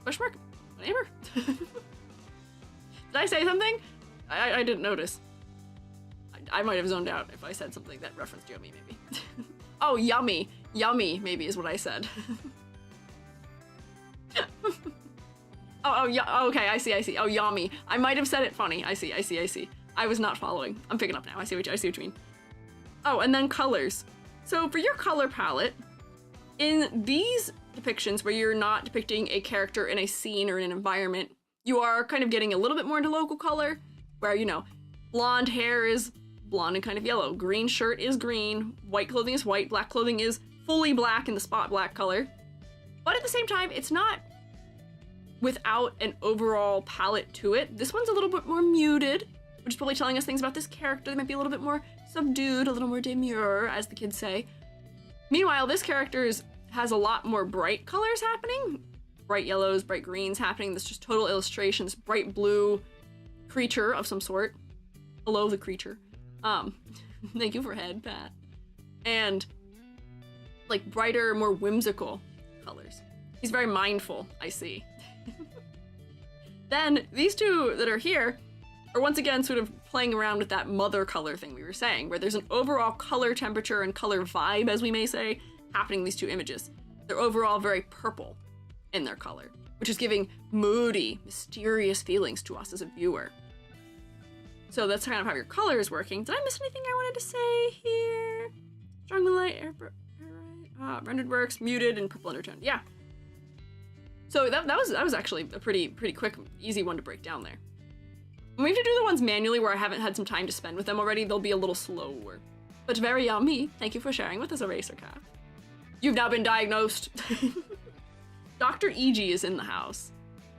Question mark? Whatever. Did I say something? I didn't notice. I might have zoned out if I said something that referenced Yomi, maybe. Oh, yummy. Yummy, maybe, is what I said. Oh, okay, I see. Oh, yummy. I might have said it funny. I see. I was not following. I'm picking up now. I see what you mean. Oh, and then colors. So for your color palette, in these depictions where you're not depicting a character in a scene or in an environment, you are kind of getting a little bit more into local color, where, you know, blonde hair is blonde and kind of yellow, green shirt is green, white clothing is white, black clothing is fully black in the spot black color. But at the same time, it's not without an overall palette to it. This one's a little bit more muted, which is probably telling us things about this character. They might be a little bit more subdued, a little more demure, as the kids say. Meanwhile, this character has a lot more bright colors happening. Bright yellows, bright greens happening. That's just total illustrations. Bright blue creature of some sort. Hello, the creature. Thank you for head, Pat. And like brighter, more whimsical colors. He's very mindful, I see. Then these two that are here are once again sort of playing around with that mother color thing we were saying, where there's an overall color temperature and color vibe, as we may say, happening in these two images. They're overall very purple in their color, which is giving moody, mysterious feelings to us as a viewer. So that's kind of how your color is working. Did I miss anything I wanted to say here? Strong moonlight, rendered works, muted, and purple undertone. Yeah. So that was actually a pretty quick, easy one to break down there. When we have to do the ones manually where I haven't had some time to spend with them already, they'll be a little slower. But very yummy. Thank you for sharing with us, Eraser Cat. You've now been diagnosed. Dr. E.G. is in the house.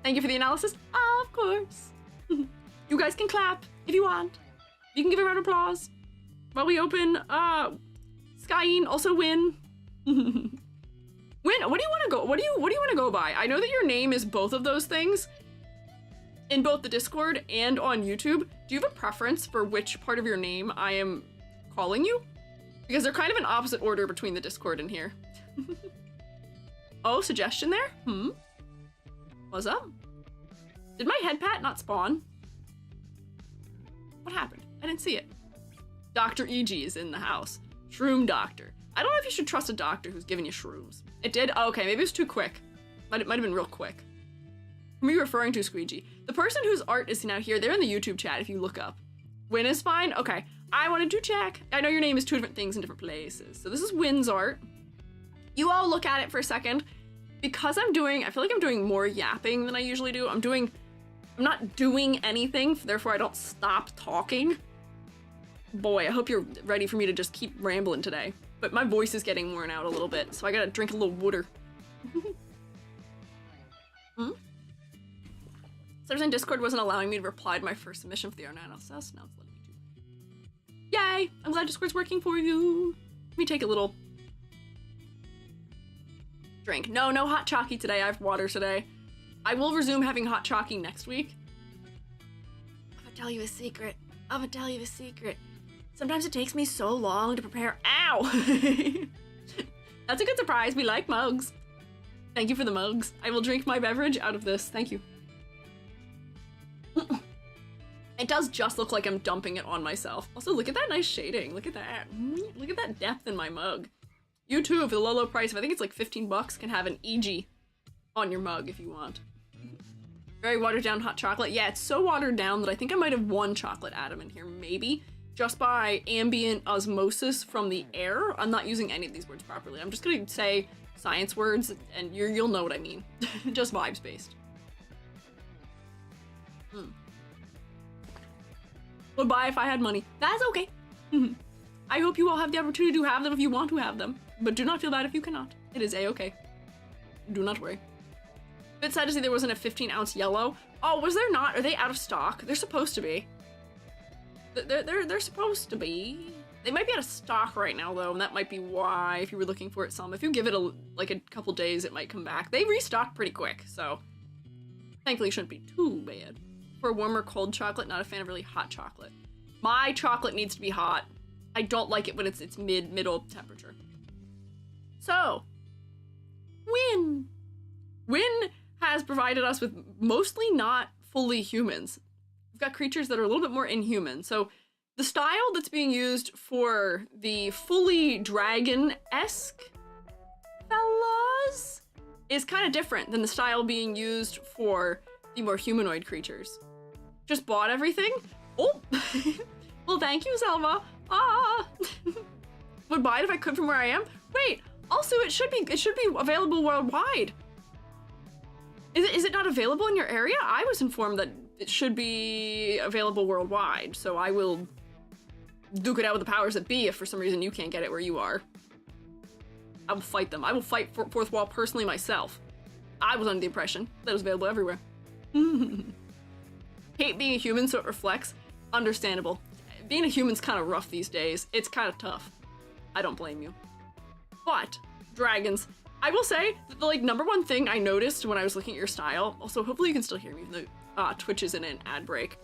Thank you for the analysis. Of course. You guys can clap if you want. You can give a round of applause while we open Skyine, also Win. Win, what do you want to go? What do you want to go by? I know that your name is both of those things in both the Discord and on YouTube. Do you have a preference for which part of your name I am calling you? Because they're kind of in opposite order between the Discord and here. Oh, suggestion there? What's up? Did my head pat not spawn? What happened? I didn't see it. Dr. E.G. is in the house. Shroom doctor. I don't know if you should trust a doctor who's giving you shrooms. It did? Oh, okay, maybe it was too quick. Might have been real quick. Who are you referring to, Squiiji? The person whose art is now here, they're in the YouTube chat if you look up. Win is fine? Okay. I wanted to check. I know your name is two different things in different places. So this is Win's art. You all look at it for a second. Because I feel like I'm doing more yapping than I usually do. I'm not doing anything, therefore I don't stop talking. Boy, I hope you're ready for me to just keep rambling today. But my voice is getting worn out a little bit, so I gotta drink a little water. Servers in Discord wasn't allowing me to reply to my first submission for the R9 LSS, now it's letting me do Yay! I'm glad Discord's working for you. Let me take a little drink. No hot chalky today. I have water today. I will resume having hot chalky next week. I'm gonna tell you a secret. Sometimes it takes me so long to prepare. Ow! That's a good surprise. We like mugs. Thank you for the mugs. I will drink my beverage out of this. Thank you. It does just look like I'm dumping it on myself. Also, look at that nice shading. Look at that. Look at that depth in my mug. You too, for the low price of I think it's like 15 bucks, can have an EG on your mug if you want. Very watered down hot chocolate. Yeah, it's so watered down that I think I might have one chocolate atom in here, maybe. Just by ambient osmosis from the air. I'm not using any of these words properly. I'm just gonna say science words and you'll know what I mean. Just vibes based. Would buy if I had money. That's okay. I hope you all have the opportunity to have them if you want to have them, but do not feel bad if you cannot. It is a-okay. Do not worry. Bit sad to see there wasn't a 15-ounce yellow. Oh, was there not? Are they out of stock? They're supposed to be. They're supposed to be. They might be out of stock right now though, and that might be why if you were looking for it some. If you give it a couple days, it might come back. They restock pretty quick, so thankfully it shouldn't be too bad. For warm or cold chocolate, not a fan of really hot chocolate. My chocolate needs to be hot. I don't like it when it's middle temperature. So, Win has provided us with mostly not fully humans. We've got creatures that are a little bit more inhuman. So the style that's being used for the fully dragon-esque fellas is kind of different than the style being used for the more humanoid creatures. Just bought everything? Oh! Well, thank you, Selva. Would buy it if I could from where I am. Wait, also it should be available worldwide. Is it not available in your area? I was informed that it should be available worldwide, so I will duke it out with the powers that be if for some reason you can't get it where you are. I will fight them. I will fight Fourth Wall personally myself. I was under the impression that it was available everywhere. Hate being a human, so it reflects. Understandable. Being a human's kind of rough these days. It's kind of tough. I don't blame you. But, dragons. I will say that the number one thing I noticed when I was looking at your style, also hopefully you can still hear me even though Twitch is in an ad break.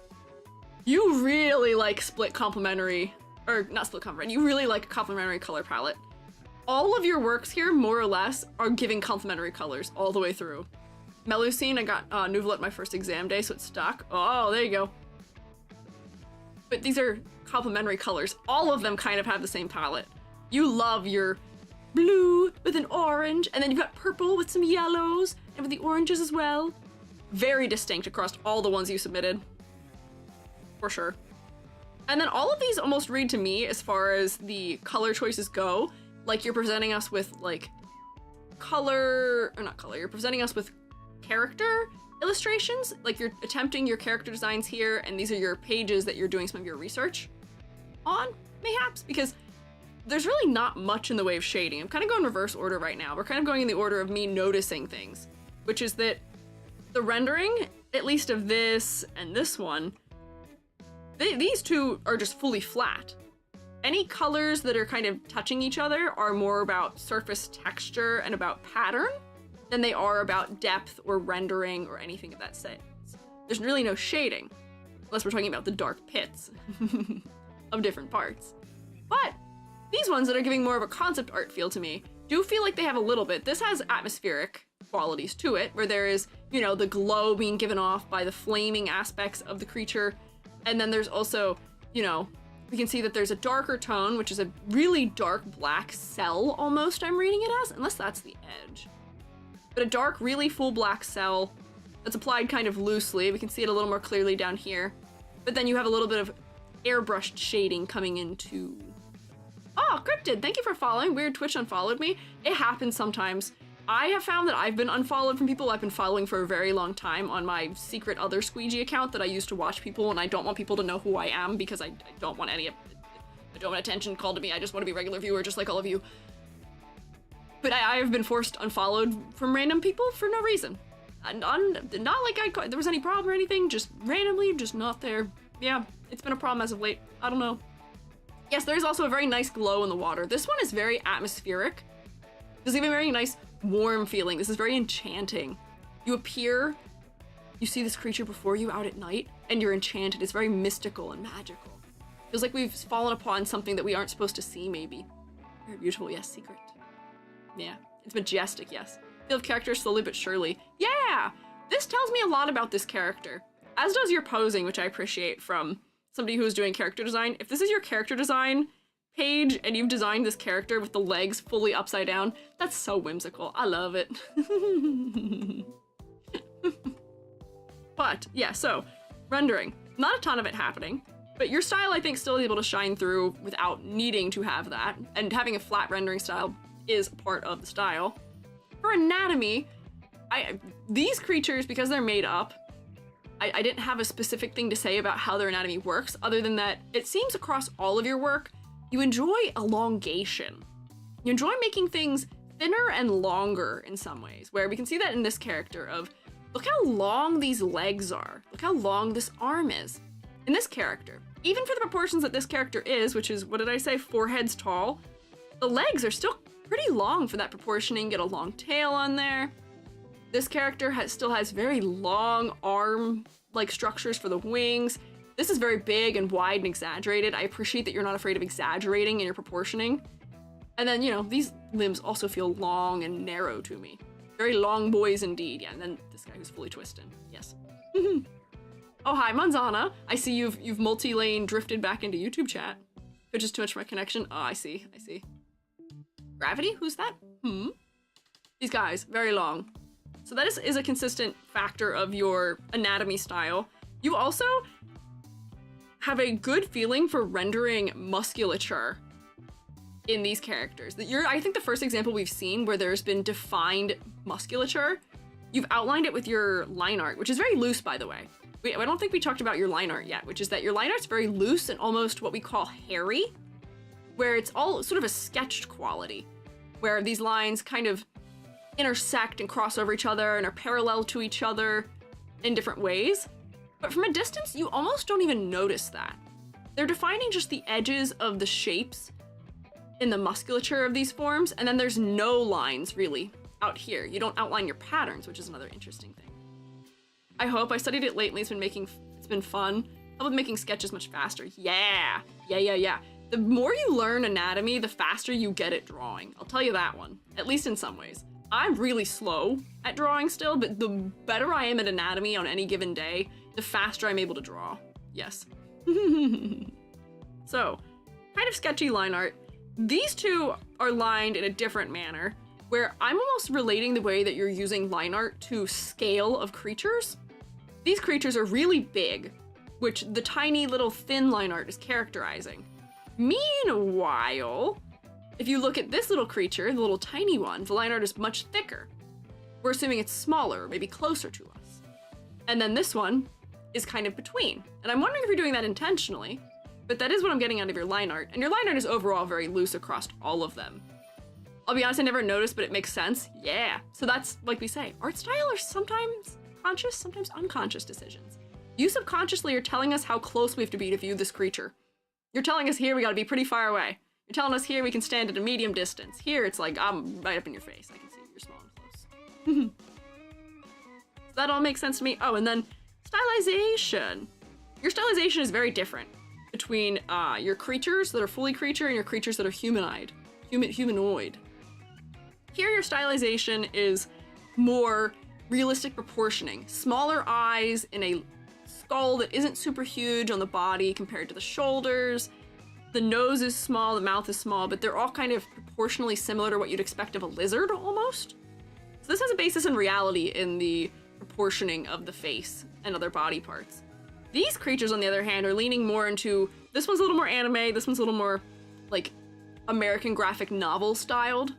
You really like split complementary, or not split complementary, you really like a complementary color palette. All of your works here, more or less, are giving complementary colors all the way through. Melusine, I got Nouvelette my first exam day, so it's stuck. Oh, there you go. But these are complementary colors. All of them kind of have the same palette. You love your blue with an orange, and then you've got purple with some yellows, and with the oranges as well. Very distinct across all the ones you submitted. For sure. And then all of these almost read to me, as far as the color choices go, like you're presenting us with, you're presenting us with character illustrations, like you're attempting your character designs here, and these are your pages that you're doing some of your research on, mayhaps, because there's really not much in the way of shading. I'm kind of going reverse order right now. We're kind of going in the order of me noticing things, which is that the rendering, at least of this and this one, these two are just fully flat. Any colors that are kind of touching each other are more about surface texture and about pattern than they are about depth or rendering or anything of that sense. There's really no shading, unless we're talking about the dark pits of different parts. But these ones that are giving more of a concept art feel to me do feel like they have a little bit. This has atmospheric qualities to it, where there is, the glow being given off by the flaming aspects of the creature. And then there's also, we can see that there's a darker tone, which is a really dark black cell almost, I'm reading it as, unless that's the edge. But a dark, really full black cell that's applied kind of loosely. We can see it a little more clearly down here. But then you have a little bit of airbrushed shading coming into. Oh, Cryptid, thank you for following. Weird Twitch unfollowed me. It happens sometimes. I have found that I've been unfollowed from people I've been following for a very long time on my secret other Squiiji account that I use to watch people, and I don't want people to know who I am because I don't want I don't want attention called to me. I just want to be a regular viewer just like all of you. But I have been forced unfollowed from random people for no reason. Not like there was any problem or anything, just randomly, just not there. Yeah, it's been a problem as of late. I don't know. Yes, there's also a very nice glow in the water. This one is very atmospheric. There's even a very nice warm feeling. This is very enchanting. You appear, you see this creature before you out at night, and you're enchanted. It's very mystical and magical. Feels like we've fallen upon something that we aren't supposed to see, maybe. Very beautiful, yes, secret. Yeah, it's majestic, yes. Feel of character slowly but surely. Yeah! This tells me a lot about this character. As does your posing, which I appreciate from somebody who's doing character design. If this is your character design page and you've designed this character with the legs fully upside down, that's so whimsical. I love it. But yeah, so rendering, not a ton of it happening, but your style I think still is able to shine through without needing to have that, and having a flat rendering style is part of the style. For anatomy, these creatures, because they're made up, I didn't have a specific thing to say about how their anatomy works, other than that it seems across all of your work, you enjoy elongation. You enjoy making things thinner and longer in some ways, where we can see that in this character of, look how long these legs are. Look how long this arm is. In this character, even for the proportions that this character is, which is, what did I say, 4 heads tall, the legs are still pretty long for that proportioning. Get a long tail on there. This character still has very long arm-like structures for the wings. This is very big and wide and exaggerated. I appreciate that you're not afraid of exaggerating in your proportioning. And then, you know, these limbs also feel long and narrow to me. Very long boys indeed. Yeah, and then this guy who's fully twisted. Yes. Oh, hi, Manzana. I see you've multi-lane drifted back into YouTube chat. Which is too much for my connection. Oh, I see. Gravity? Who's that? These guys, very long. So that is a consistent factor of your anatomy style. You also have a good feeling for rendering musculature in these characters. I think the first example we've seen where there's been defined musculature, you've outlined it with your line art, which is very loose, by the way. I don't think we talked about your line art yet, which is that your line art's very loose and almost what we call hairy, where it's all sort of a sketched quality, where these lines kind of intersect and cross over each other and are parallel to each other in different ways. But from a distance, you almost don't even notice that. They're defining just the edges of the shapes in the musculature of these forms, and then there's no lines really out here. You don't outline your patterns, which is another interesting thing. I studied it lately. It's been fun. Help with making sketches much faster. Yeah. The more you learn anatomy, the faster you get at drawing. I'll tell you that one, at least in some ways. I'm really slow at drawing still, but the better I am at anatomy on any given day, the faster I'm able to draw. Yes. So, kind of sketchy line art. These two are lined in a different manner, where I'm almost relating the way that you're using line art to scale of creatures. These creatures are really big, which the tiny little thin line art is characterizing. Meanwhile, if you look at this little creature, the little tiny one, the line art is much thicker. We're assuming it's smaller, or maybe closer to us. And then this one is kind of between. And I'm wondering if you're doing that intentionally, but that is what I'm getting out of your line art. And your line art is overall very loose across all of them. I'll be honest, I never noticed, but it makes sense. Yeah. So that's, like we say, art style are sometimes conscious, sometimes unconscious decisions. You subconsciously are telling us how close we have to be to view this creature. You're telling us here we gotta be pretty far away. You're telling us here we can stand at a medium distance. Here it's like, I'm right up in your face. I can see you're small and close. So that all makes sense to me. Oh, and then stylization. Your stylization is very different between your creatures that are fully creature and your creatures that are humanoid. Here your stylization is more realistic proportioning. Smaller eyes in a skull that isn't super huge on the body compared to the shoulders. The nose is small, the mouth is small, but they're all kind of proportionally similar to what you'd expect of a lizard, almost. So this has a basis in reality in the proportioning of the face and other body parts. These creatures, on the other hand, are leaning more into, this one's a little more anime, this one's a little more, like, American graphic novel styled,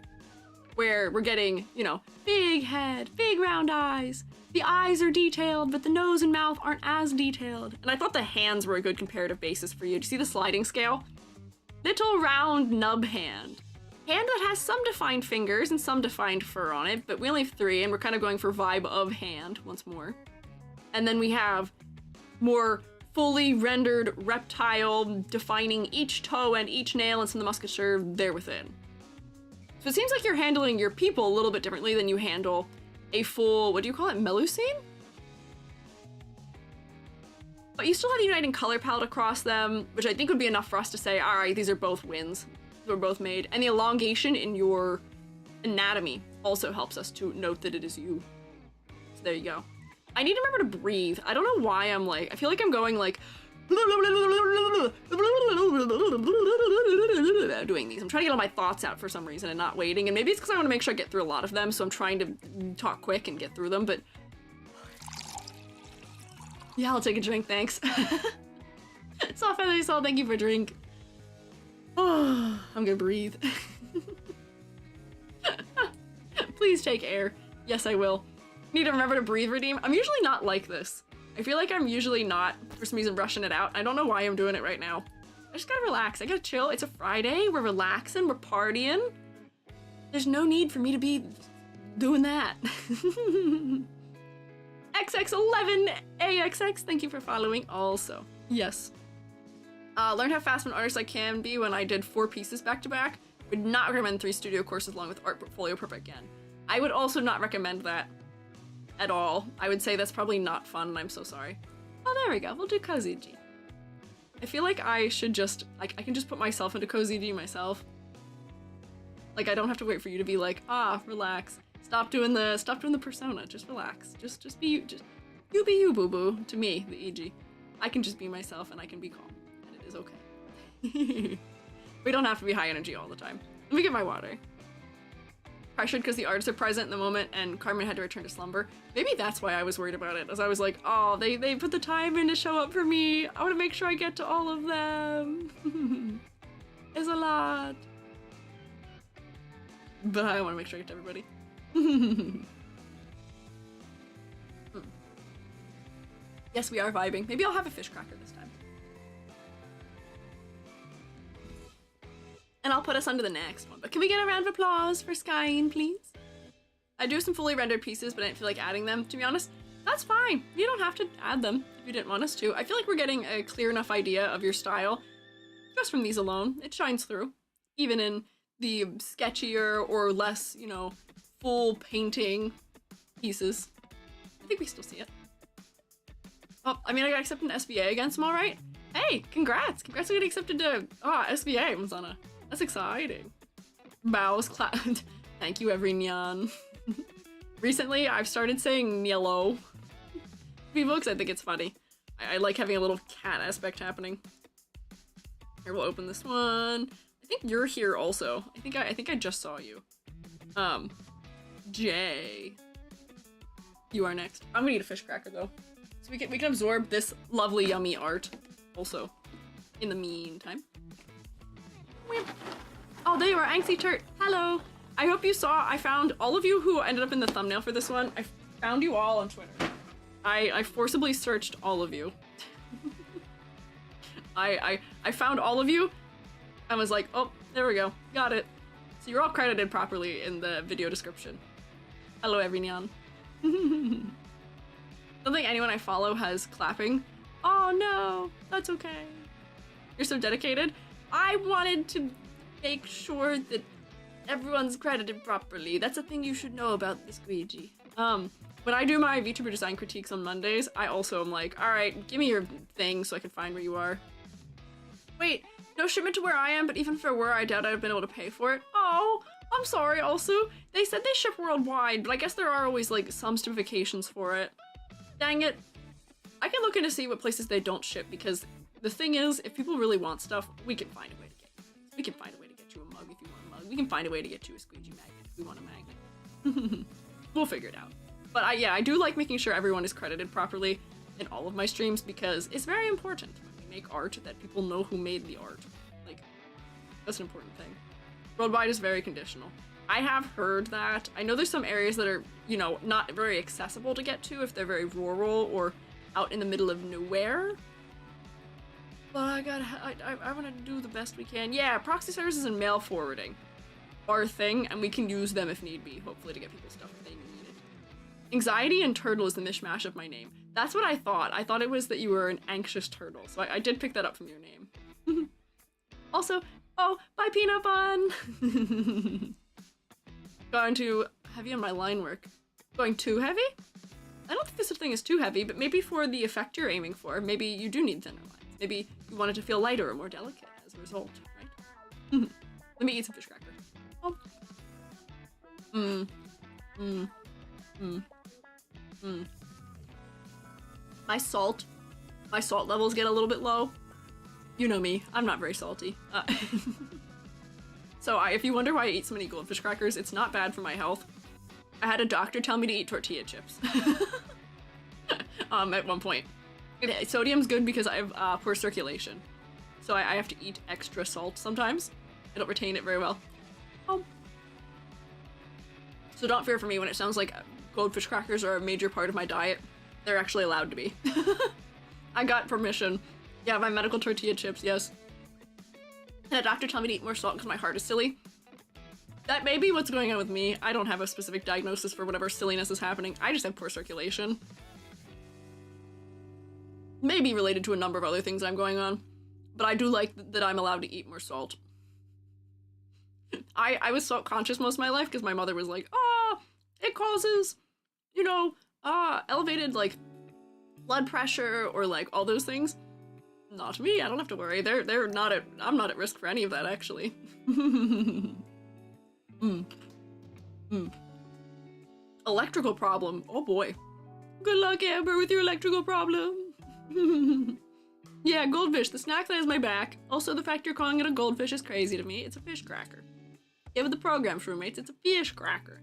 where we're getting, you know, big head, big round eyes. The eyes are detailed, but the nose and mouth aren't as detailed. And I thought the hands were a good comparative basis for you. Do you see the sliding scale? Little round nub hand. Hand that has some defined fingers and some defined fur on it, but we only have 3, and we're kind of going for vibe of hand once more. And then we have more fully rendered reptile defining each toe and each nail and some of the musculature there within. So it seems like you're handling your people a little bit differently than you handle a full, what do you call it, Melusine? But you still have the uniting color palette across them, which I think would be enough for us to say, all right, these are both wins. They're both made. And the elongation in your anatomy also helps us to note that it is you. So there you go. I need to remember to breathe. I don't know why I'm like, I feel like I'm going like, doing these. I'm trying to get all my thoughts out for some reason and not waiting. And maybe it's because I want to make sure I get through a lot of them, so I'm trying to talk quick and get through them, but yeah, I'll take a drink, thanks. Soft Feather Soul, thank you for a drink. Oh, I'm gonna breathe. Please take air. Yes, I will. Need to remember to breathe redeem. I'm usually not like this. I feel like I'm usually not, for some reason, rushing it out. I don't know why I'm doing it right now. I just gotta relax. I gotta chill. It's a Friday. We're relaxing. We're partying. There's no need for me to be doing that. XX11AXX, thank you for following also. Yes. Learned how fast of an artist I can be when I did 4 pieces back to back. Would not recommend 3 studio courses along with art portfolio prep again. I would also not recommend that at all. I would say that's probably not fun and I'm so sorry. Oh, there we go. We'll do Squiiji. I feel like I should just, like, I can just put myself into Squiiji myself. Like, I don't have to wait for you to be like, ah, relax. Stop doing the persona. Just relax. Just be you. You be you, boo-boo. To me, the EG. I can just be myself and I can be calm. And it is okay. We don't have to be high energy all the time. Let me get my water. Pressured because the artists are present in the moment and Carmen had to return to slumber. Maybe that's why I was worried about it, as I was like, oh, they put the time in to show up for me. I want to make sure I get to all of them. It's a lot. But I want to make sure I get to everybody. Yes, we are vibing. Maybe I'll have a fish cracker this time. And I'll put us under the next one. But can we get a round of applause for Skyne, please? I do some fully rendered pieces, but I didn't feel like adding them, to be honest. That's fine. You don't have to add them if you didn't want us to. I feel like we're getting a clear enough idea of your style just from these alone. It shines through, even in the sketchier or less, you know, full painting pieces. I think we still see it. Oh, I mean, I got accepted to SBA again, so I'm all right. Hey, congrats. Congrats on getting accepted to SBA, Mazana. That's exciting. Bows clap. Thank you, every neon. Recently, I've started saying yellow. People, because I think it's funny. I like having a little cat aspect happening. Here, we'll open this one. I think you're here also. I think I just saw you. Jay. You are next. I'm gonna eat a fish cracker though. So we can absorb this lovely yummy art also in the meantime. Oh, there you are, Angsty Turt. Hello. I hope you saw, I found all of you who ended up in the thumbnail for this one. I found you all on Twitter. I forcibly searched all of you. I found all of you. I was like, oh, there we go. Got it. So you're all credited properly in the video description. Hello, every neon. Don't think anyone I follow has clapping. Oh no, that's okay. You're so dedicated. I wanted to make sure that everyone's credited properly. That's a thing you should know about the Squiiji. When I do my VTuber design critiques on Mondays, I also am like, all right, give me your thing so I can find where you are. Wait, no shipment to where I am, but even for where I doubt I'd have been able to pay for it. Oh, I'm sorry also. They said they ship worldwide, but I guess there are always like some specifications for it. Dang it. I can look in to see what places they don't ship, because the thing is, if people really want stuff, we can find a way to get it. We can find a way to get you a mug if you want a mug. We can find a way to get you a Squiiji magnet if we want a magnet. We'll figure it out. But yeah, I do like making sure everyone is credited properly in all of my streams, because it's very important when we make art that people know who made the art. Like, that's an important thing. Worldwide is very conditional. I have heard that. I know there's some areas that are, you know, not very accessible to get to if they're very rural or out in the middle of nowhere. But I want to do the best we can. Yeah, proxy services and mail forwarding are a thing, and we can use them if need be, hopefully, to get people stuff if they need it. Anxiety and Turtle is the mishmash of my name. That's what I thought. I thought it was that you were an anxious turtle, so I did pick that up from your name. Also, oh, bye peanut bun! Going too heavy on my line work. Going too heavy? I don't think there's such a thing as too heavy, but maybe for the effect you're aiming for, maybe you do need thinner lines. Maybe you want it to feel lighter or more delicate as a result, right? Let me eat some fish cracker. Oh. My salt levels get a little bit low. You know me, I'm not very salty. So if you wonder why I eat so many goldfish crackers, it's not bad for my health. I had a doctor tell me to eat tortilla chips. At one point. Sodium's good because I have poor circulation. So I have to eat extra salt sometimes. I don't retain it very well. So don't fear for me when it sounds like goldfish crackers are a major part of my diet. They're actually allowed to be. I got permission. Yeah, my medical tortilla chips, yes. And a doctor told me to eat more salt because my heart is silly. That may be what's going on with me. I don't have a specific diagnosis for whatever silliness is happening. I just have poor circulation. Maybe related to a number of other things I'm going on. But I do like that I'm allowed to eat more salt. I was salt conscious most of my life because my mother was like, it causes, elevated, like, blood pressure or, like, all those things. Not me, I don't have to worry. I'm not at risk for any of that, actually. Electrical problem. Oh boy. Good luck, Amber, with your electrical problem. Yeah, goldfish, the snack that has my back. Also, the fact you're calling it a goldfish is crazy to me. It's a fish cracker. Yeah, with the program, roommates, it's a fish cracker.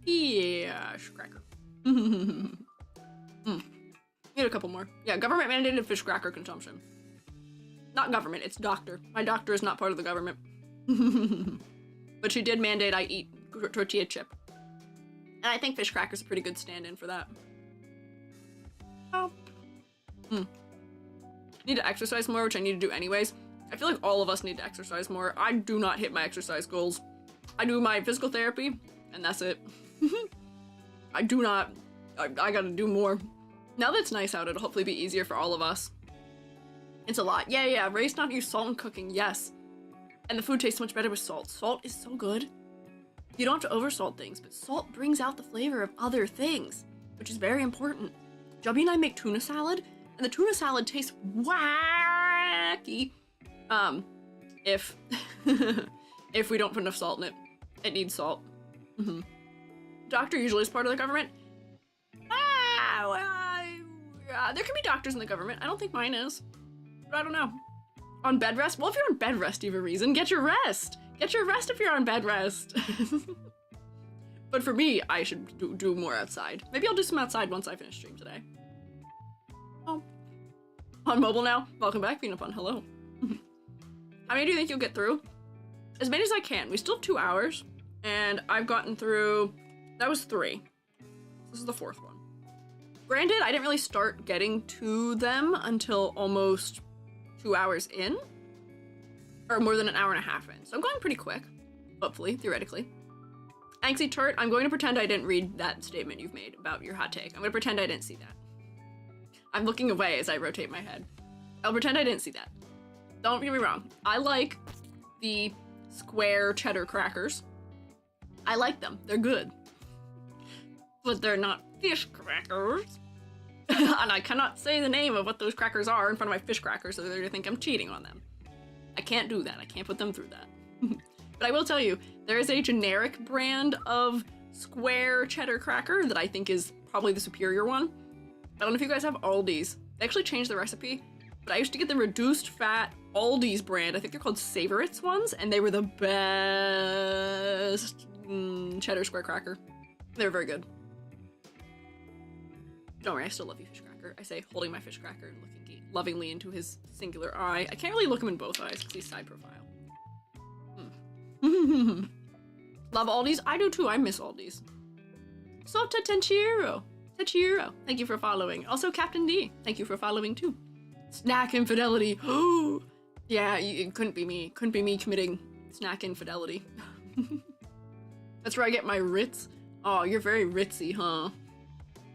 Fish cracker. Need a couple more. Yeah, government mandated fish cracker consumption. Not government, it's doctor. My doctor is not part of the government. But she did mandate I eat tortilla chip. And I think fish cracker's a pretty good stand-in for that. Need to exercise more, which I need to do anyways. I feel like all of us need to exercise more. I do not hit my exercise goals. I do my physical therapy, and that's it. I gotta do more. Now that it's nice out, it'll hopefully be easier for all of us. It's a lot. Yeah, raised not to use salt in cooking, yes. And the food tastes much better with salt. Salt is so good. You don't have to oversalt things, but salt brings out the flavor of other things, which is very important. Jubby and I make tuna salad, and the tuna salad tastes wacky. If if we don't put enough salt in it. It needs salt. Doctor usually is part of the government. There can be doctors in the government. I don't think mine is. But I don't know. On bed rest? Well, if you're on bed rest, you have a reason. Get your rest. Get your rest if you're on bed rest. But for me, I should do more outside. Maybe I'll do some outside once I finish stream today. Oh. On mobile now? Welcome back, Peanut Bun. Hello. How many do you think you'll get through? As many as I can. We still have 2 hours. And I've gotten through... That was 3. This is the 4th one. Granted, I didn't really start getting to them until almost 2 hours in. Or more than an hour and a half in. So I'm going pretty quick. Hopefully, theoretically. Anxie Turt, I'm going to pretend I didn't read that statement you've made about your hot take. I'm going to pretend I didn't see that. I'm looking away as I rotate my head. I'll pretend I didn't see that. Don't get me wrong. I like the square cheddar crackers. I like them. They're good. But they're not fish crackers. And I cannot say the name of what those crackers are in front of my fish crackers, so they're going to think I'm cheating on them. I can't do that. I can't put them through that. But I will tell you, there is a generic brand of square cheddar cracker that I think is probably the superior one. I don't know if you guys have Aldi's. They actually changed the recipe, but I used to get the reduced fat Aldi's brand. I think they're called Savorites ones, and they were the best cheddar square cracker. They were very good. Don't worry, I still love you, fish cracker. I say, holding my fish cracker and looking lovingly into his singular eye. I can't really look him in both eyes because he's side profile. Love Aldi's? I do too. I miss Aldi's. Sota Tenchiro. Tenchiro. Thank you for following. Also, Captain D. Thank you for following too. Snack infidelity. Oh, yeah, it couldn't be me. Couldn't be me committing snack infidelity. That's where I get my Ritz. Oh, you're very Ritzy, huh?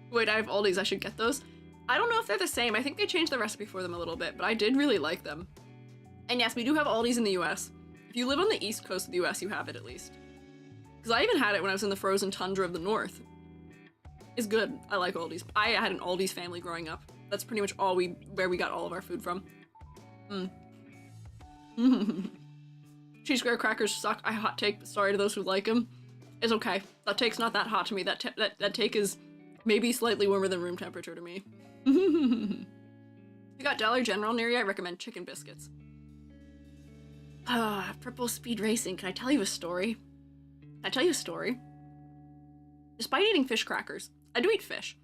Wait, I have Aldi's. I should get those. I don't know if they're the same. I think they changed the recipe for them a little bit, but I did really like them. And yes, we do have Aldi's in the US. If you live on the east coast of the US, you have it at least. Because I even had it when I was in the frozen tundra of the north. It's good. I like Aldi's. I had an Aldi's family growing up. That's pretty much where we got all of our food from. Cheese square crackers suck. I hot take, but sorry to those who like them. It's okay. That take's not that hot to me. That take is maybe slightly warmer than room temperature to me. If you got Dollar General near you, I recommend chicken biscuits. Purple Speed Racing. Can I tell you a story? Can I tell you a story? Despite eating fish crackers, I do eat fish.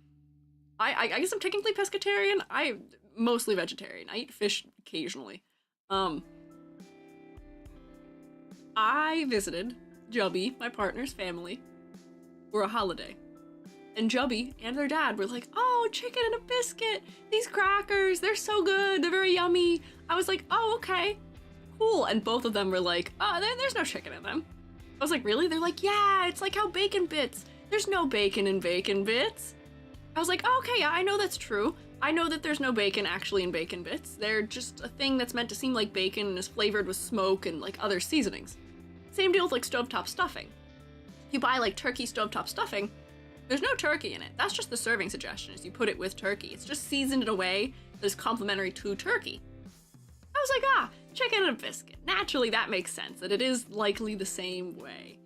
I guess I'm technically pescatarian. I'm mostly vegetarian. I eat fish occasionally. I visited Jubby, my partner's family, for a holiday. And Jubby and their dad were like, oh, chicken and a biscuit. These crackers, they're so good. They're very yummy. I was like, oh, okay, cool. And both of them were like, oh, there's no chicken in them. I was like, really? They're like, yeah, it's like how bacon bits. There's no bacon in bacon bits. I was like, oh, okay, yeah, I know that's true. I know that there's no bacon actually in bacon bits. They're just a thing that's meant to seem like bacon and is flavored with smoke and like other seasonings. Same deal with like stovetop stuffing. If you buy like turkey stovetop stuffing, there's no turkey in it. That's just the serving suggestion, is you put it with turkey. It's just seasoned in a way that is complementary to turkey. I was like, chicken and a biscuit. Naturally, that makes sense, that it is likely the same way.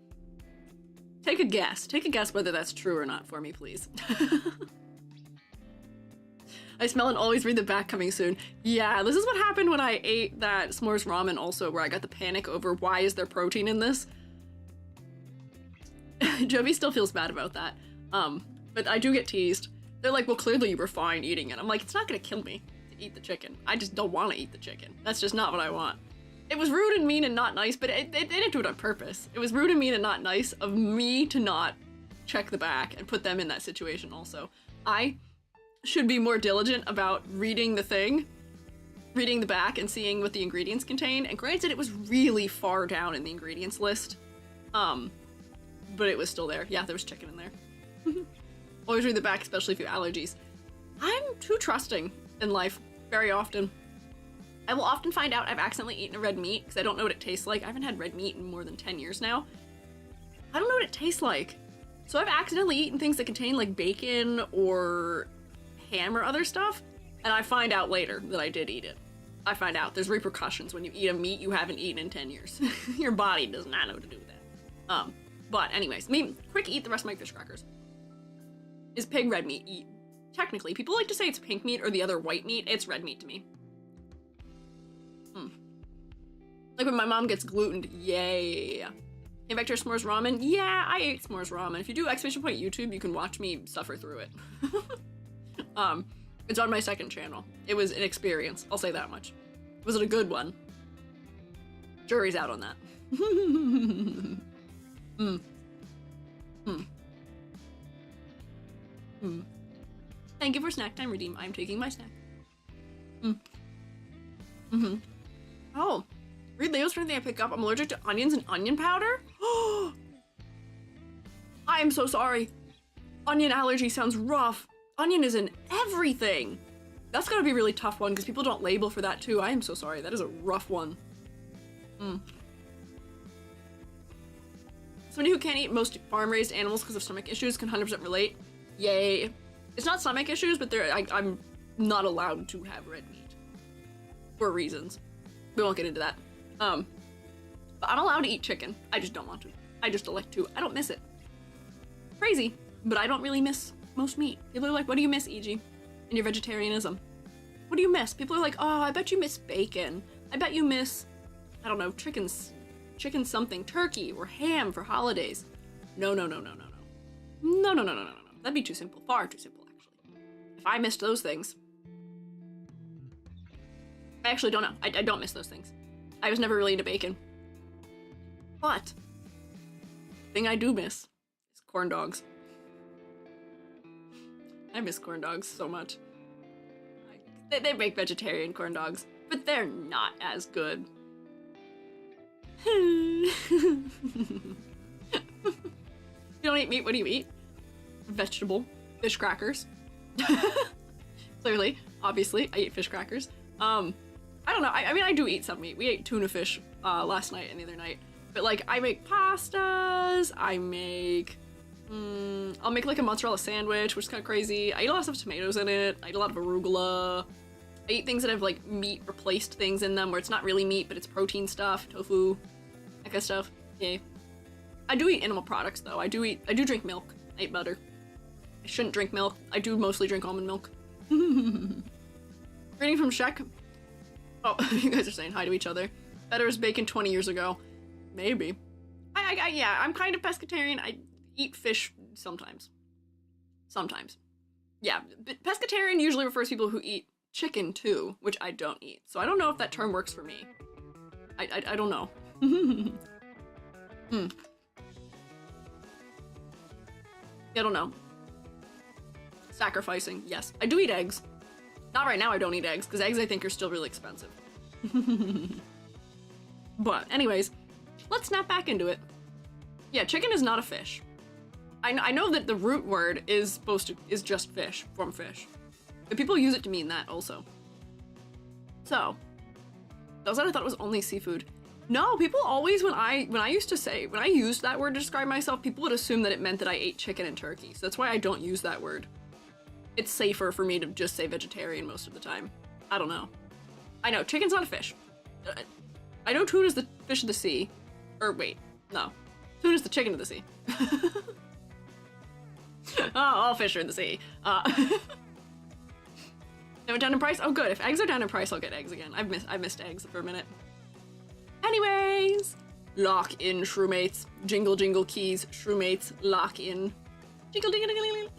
Take a guess. Take a guess whether that's true or not for me, please. I smell and always read the back coming soon. Yeah, this is what happened when I ate that s'mores ramen also, where I got the panic over why is there protein in this? Jovi still feels bad about that. But I do get teased. They're like, well, clearly you were fine eating it. I'm like, it's not gonna kill me to eat the chicken. I just don't want to eat the chicken. That's just not what I want. It was rude and mean and not nice, but they didn't do it on purpose. It was rude and mean and not nice of me to not check the back and put them in that situation also. I should be more diligent about reading the back and seeing what the ingredients contain. And granted, it was really far down in the ingredients list. But it was still there. Yeah, there was chicken in there. Always read the back, especially if you have allergies. I'm too trusting in life very often. I will often find out I've accidentally eaten a red meat because I don't know what it tastes like. I haven't had red meat in more than 10 years now. I don't know what it tastes like. So I've accidentally eaten things that contain like bacon or ham or other stuff, and I find out later that I did eat it. I find out there's repercussions when you eat a meat you haven't eaten in 10 years. Your body does not know what to do with that. But anyways, quick eat the rest of my fish crackers. Is pig red meat? Technically, people like to say it's pink meat or the other white meat. It's red meat to me. Like when my mom gets gluten, yay. Came back to your s'mores ramen? Yeah, I ate s'mores ramen. If you do exclamation point YouTube, you can watch me suffer through it. It's on my second channel. It was an experience, I'll say that much. Was it a good one? Jury's out on that. Thank you for snack time redeem. I'm taking my snack. Oh, read Leo's for anything I pick up. I'm allergic to onions and onion powder. I am so sorry. Onion allergy sounds rough. Onion is in everything. That's gotta be a really tough one because people don't label for that too. I am so sorry. That is a rough one. Somebody who can't eat most farm-raised animals because of stomach issues can 100% relate. Yay. It's not stomach issues, but I'm not allowed to have red meat. For reasons. We won't get into that. But I'm allowed to eat chicken. I just don't want to. I just elect to. I don't miss it. Crazy, but I don't really miss most meat. People are like, what do you miss, E.G., in your vegetarianism? What do you miss? People are like, oh, I bet you miss bacon. I bet you miss, I don't know, chicken something, turkey or ham for holidays. No. No. That'd be too simple. Far too simple, actually. If I missed those things, I actually don't know. I don't miss those things. I was never really into bacon. But the thing I do miss is corn dogs. I miss corn dogs so much. They make vegetarian corn dogs, but they're not as good. You don't eat meat, what do you eat? Vegetable. Fish crackers. Clearly, obviously, I eat fish crackers. I don't know. I mean, I do eat some meat. We ate tuna fish last night and the other night. But like, I make pastas. I make. I'll make like a mozzarella sandwich, which is kind of crazy. I eat a lot of stuff with tomatoes in it. I eat a lot of arugula. I eat things that have like meat replaced things in them, where it's not really meat, but it's protein stuff, tofu, that kind of stuff. Yay. I do eat animal products though. I do drink milk. I eat butter. I shouldn't drink milk. I do mostly drink almond milk. Reading from Shek. Oh, you guys are saying hi to each other. Better as bacon 20 years ago. Maybe. Yeah, I'm kind of pescatarian. I eat fish sometimes. Sometimes. Yeah, but pescatarian usually refers to people who eat chicken too, which I don't eat. So I don't know if that term works for me. I don't know. I don't know. Sacrificing, yes. I do eat eggs. Not right now, I don't eat eggs, because eggs I think are still really expensive. But anyways, let's snap back into it. Yeah, chicken is not a fish. I know that the root word is just fish, from fish. But people use it to mean that also. So, those that I thought it was only seafood. No, people always, when I used that word to describe myself, people would assume that it meant that I ate chicken and turkey. So that's why I don't use that word. It's safer for me to just say vegetarian most of the time. I don't know. I know, chicken's not a fish. I know tuna's the fish of the sea. Or wait, no. Tuna's the chicken of the sea. Oh, all fish are in the sea. They went down in price? Oh good, if eggs are down in price, I'll get eggs again. I've missed eggs for a minute. Anyways, lock in shroommates. Jingle jingle keys, shroommates, lock in. Jingle jingle jingle jingle.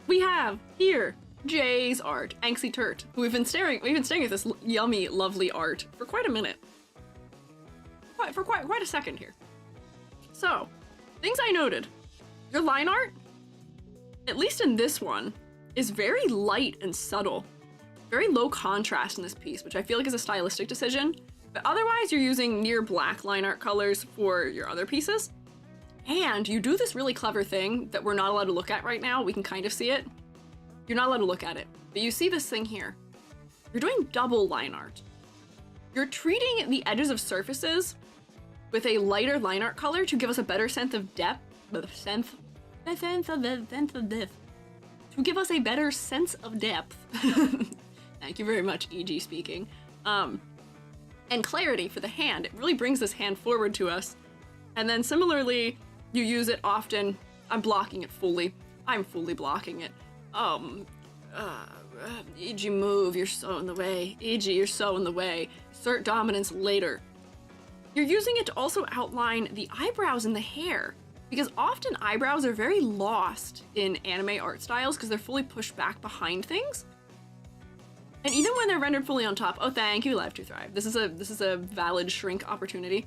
We have here Jay's art, Anxie Turt, who we've been staring at this yummy, lovely art for quite a minute. For quite a second here. So, things I noted. Your line art, at least in this one, is very light and subtle. Very low contrast in this piece, which I feel like is a stylistic decision. But otherwise, you're using near black line art colors for your other pieces. And you do this really clever thing that we're not allowed to look at right now. We can kind of see it. You're not allowed to look at it. But you see this thing here. You're doing double line art. You're treating the edges of surfaces with a lighter line art color to give us a better sense of depth. To give us a better sense of depth. Thank you very much, E.G. speaking. And clarity for the hand. It really brings this hand forward to us. And then similarly, you use it often. I'm blocking it fully. I'm fully blocking it. E.G. move, you're so in the way. E.G. you're so in the way. Assert dominance later. You're using it to also outline the eyebrows and the hair. Because often eyebrows are very lost in anime art styles because they're fully pushed back behind things. And even when they're rendered fully on top, oh thank you, Live to Thrive. This is a valid shrink opportunity.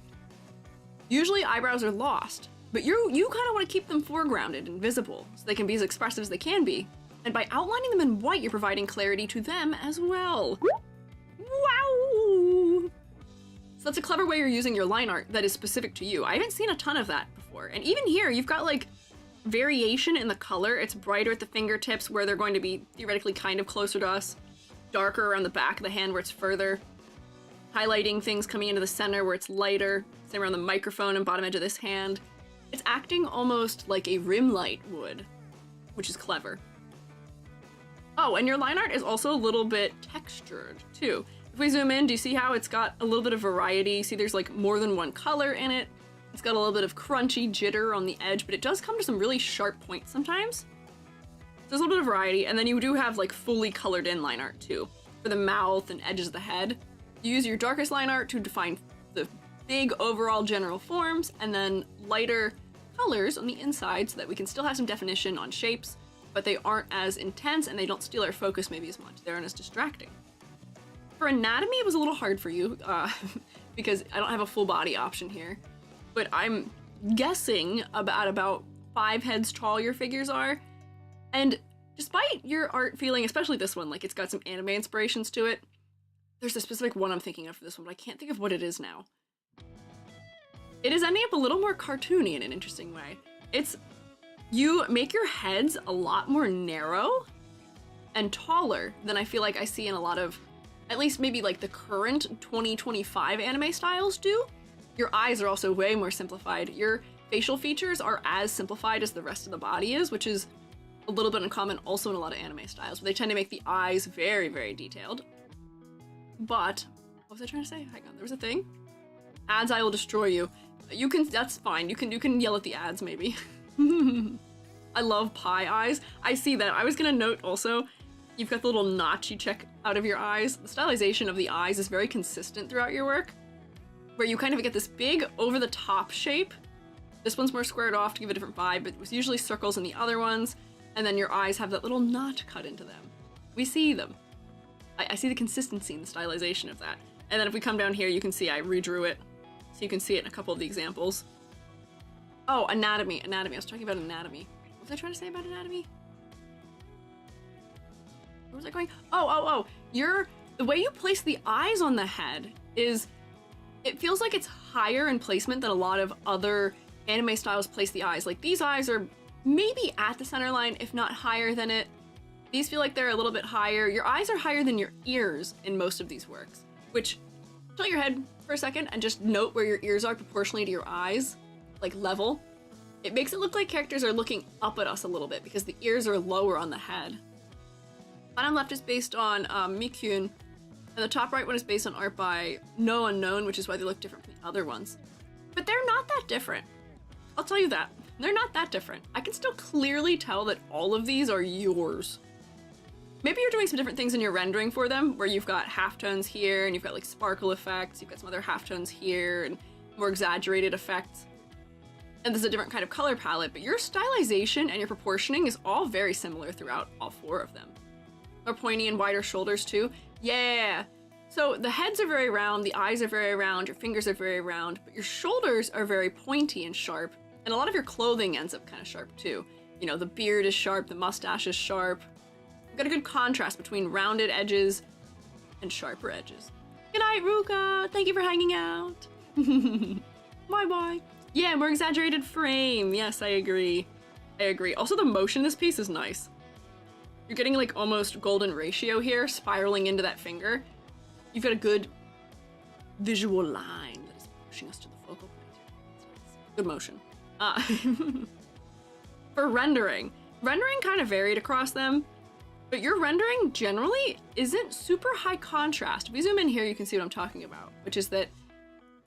Usually eyebrows are lost, but you kind of want to keep them foregrounded and visible so they can be as expressive as they can be. And by outlining them in white, you're providing clarity to them as well. Wow! So that's a clever way you're using your line art that is specific to you. I haven't seen a ton of that before. And even here, you've got like variation in the color. It's brighter at the fingertips where they're going to be theoretically kind of closer to us. Darker around the back of the hand where it's further. Highlighting things coming into the center where it's lighter. Same around the microphone and bottom edge of this hand. It's acting almost like a rim light would, which is clever. Oh, and your line art is also a little bit textured too. If we zoom in, do you see how it's got a little bit of variety? See, there's like more than one color in it. It's got a little bit of crunchy jitter on the edge, but it does come to some really sharp points sometimes. So there's a little bit of variety, and then you do have like fully colored in line art too. For the mouth and edges of the head. You use your darkest line art to define the big overall general forms, and then lighter colors on the inside so that we can still have some definition on shapes, but they aren't as intense and they don't steal our focus maybe as much. They aren't as distracting. For anatomy, it was a little hard for you because I don't have a full body option here, but I'm guessing about 5 heads tall your figures are. And despite your art feeling, especially this one, like it's got some anime inspirations to it, there's a specific one I'm thinking of for this one, but I can't think of what it is now. It is ending up a little more cartoony in an interesting way. You make your heads a lot more narrow, and taller than I feel like I see in a lot of, at least maybe like the current 2025 anime styles do. Your eyes are also way more simplified. Your facial features are as simplified as the rest of the body is, which is a little bit uncommon also in a lot of anime styles, where they tend to make the eyes very, very detailed. But, what was I trying to say? Hang on, there was a thing. Ads, I will destroy you. You can, that's fine. You can yell at the ads, maybe. I love pie eyes. I see that. I was gonna note also, you've got the little notch you check out of your eyes. The stylization of the eyes is very consistent throughout your work, where you kind of get this big over-the-top shape. This one's more squared off to give a different vibe, but it was usually circles in the other ones, and then your eyes have that little knot cut into them. We see them. I see the consistency in the stylization of that. And then if we come down here, you can see I redrew it, so you can see it in a couple of the examples. Oh, anatomy. I was talking about anatomy. What was I trying to say about anatomy? Where was I going? Oh. The way you place the eyes on the head is, it feels like it's higher in placement than a lot of other anime styles place the eyes. Like, these eyes are maybe at the center line, if not higher than it. These feel like they're a little bit higher. Your eyes are higher than your ears in most of these works, which, tilt your head for a second and just note where your ears are proportionally to your eyes, like level. It makes it look like characters are looking up at us a little bit because the ears are lower on the head. Bottom left is based on Mikyun, and the top right one is based on art by No Unknown, which is why they look different from the other ones. But they're not that different. I'll tell you that. They're not that different. I can still clearly tell that all of these are yours. Maybe you're doing some different things in your rendering for them, where you've got halftones here, and you've got like sparkle effects, you've got some other halftones here, and more exaggerated effects. And there's a different kind of color palette, but your stylization and your proportioning is all very similar throughout all four of them. More pointy and wider shoulders too. Yeah! So the heads are very round, the eyes are very round, your fingers are very round, but your shoulders are very pointy and sharp, and a lot of your clothing ends up kind of sharp too. You know, the beard is sharp, the mustache is sharp. You've got a good contrast between rounded edges and sharper edges. Good night, Ruka! Thank you for hanging out! Bye-bye! Yeah, more exaggerated frame. Yes, I agree. Also, the motion in this piece is nice. You're getting like almost golden ratio here, spiraling into that finger. You've got a good visual line that is pushing us to the focal point. Good motion. For rendering kind of varied across them, but your rendering generally isn't super high contrast. If we zoom in here, you can see what I'm talking about, which is that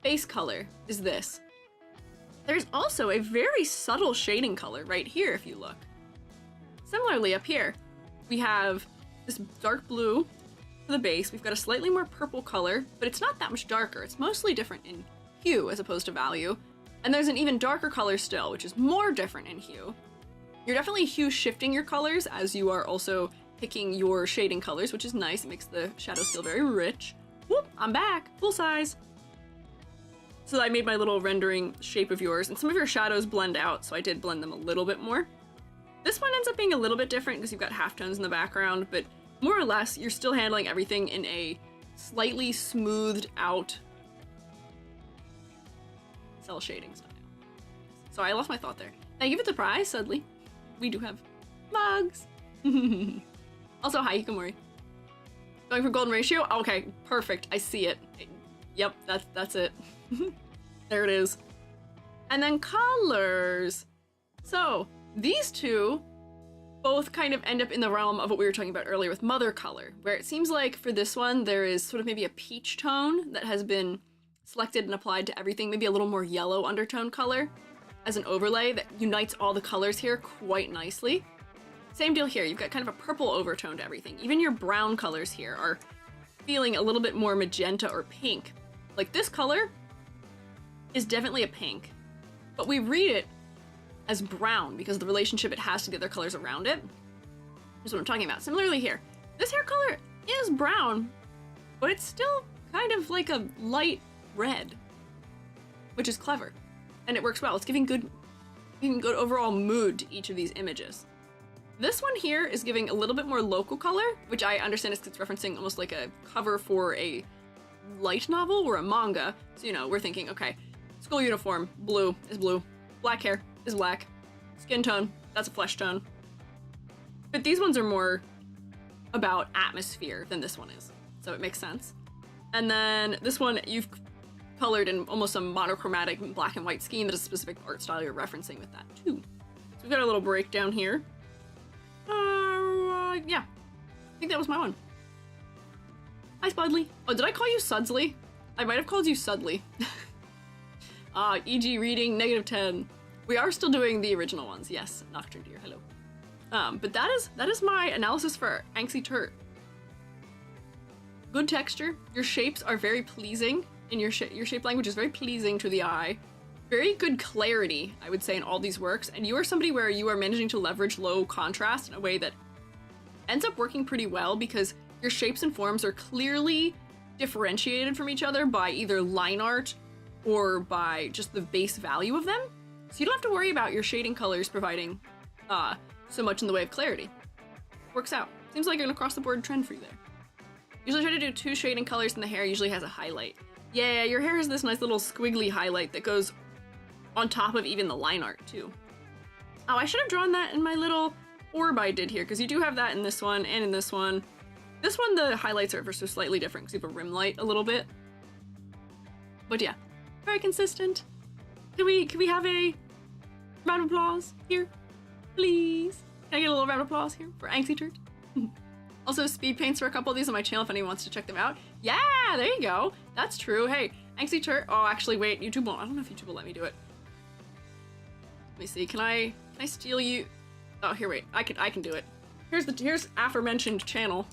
base color is this. There's also a very subtle shading color right here if you look. Similarly up here, we have this dark blue for the base. We've got a slightly more purple color, but it's not that much darker. It's mostly different in hue as opposed to value. And there's an even darker color still, which is more different in hue. You're definitely hue shifting your colors as you are also picking your shading colors, which is nice. It makes the shadows feel very rich. Whoop, I'm back, full size. So I made my little rendering shape of yours, and some of your shadows blend out, so I did blend them a little bit more. This one ends up being a little bit different because you've got halftones in the background, but more or less, you're still handling everything in a slightly smoothed out cell shading style. So I lost my thought there. Thank you for the prize, Sudley. We do have mugs. Also, hi, Hikamori. Going for golden ratio? Okay, perfect. I see it. Yep, that's it. There it is. And then colors. So these two both kind of end up in the realm of what we were talking about earlier with mother color, where it seems like for this one there is sort of maybe a peach tone that has been selected and applied to everything, maybe a little more yellow undertone color as an overlay that unites all the colors here quite nicely. Same deal here, you've got kind of a purple overtone to everything. Even your brown colors here are feeling a little bit more magenta or pink. Like this color is definitely a pink, but we read it as brown because of the relationship it has to the other colors around it. Is what I'm talking about. Similarly here, this hair color is brown, but it's still kind of like a light red, which is clever, and it works well. It's giving good overall mood to each of these images. This one here is giving a little bit more local color, which I understand is it's referencing almost like a cover for a light novel or a manga. So, you know, we're thinking, okay, school uniform, blue is blue, black hair is black, skin tone, that's a flesh tone. But these ones are more about atmosphere than this one is. So it makes sense. And then this one, you've colored in almost a monochromatic black and white scheme that is a specific art style you're referencing with that too. So we've got a little breakdown here. Yeah. I think that was my one. Hi, Spudley. Oh, did I call you Sudsley? I might have called you Sudley. E.g. reading, -10. We are still doing the original ones. Yes, Nocturne Deer, hello. But that is my analysis for Angsty Turt. Good texture. Your shapes are very pleasing, and your shape language is very pleasing to the eye. Very good clarity, I would say, in all these works, and you are somebody where you are managing to leverage low contrast in a way that ends up working pretty well because your shapes and forms are clearly differentiated from each other by either line art or by just the base value of them. So you don't have to worry about your shading colors providing so much in the way of clarity. Works out. Seems like an across-the-board trend for you there. Usually try to do 2 shading colors and the hair usually has a highlight. Yeah, your hair has this nice little squiggly highlight that goes on top of even the line art too. Oh, I should have drawn that in my little orb I did here, because you do have that in this one and in this one. This one, the highlights are ever so slightly different because you have a rim light a little bit. But yeah, very consistent. Can we have a round of applause here? Please? Can I get a little round of applause here for Angsty Turt? Also, speed paints for a couple of these on my channel if anyone wants to check them out. Yeah, there you go. That's true. Hey, Angsty Turt. Oh, actually, wait. YouTube won't. I don't know if YouTube will let me do it. Let me see. Can I steal you? Oh, here, wait. I can do it. Here's aforementioned channel.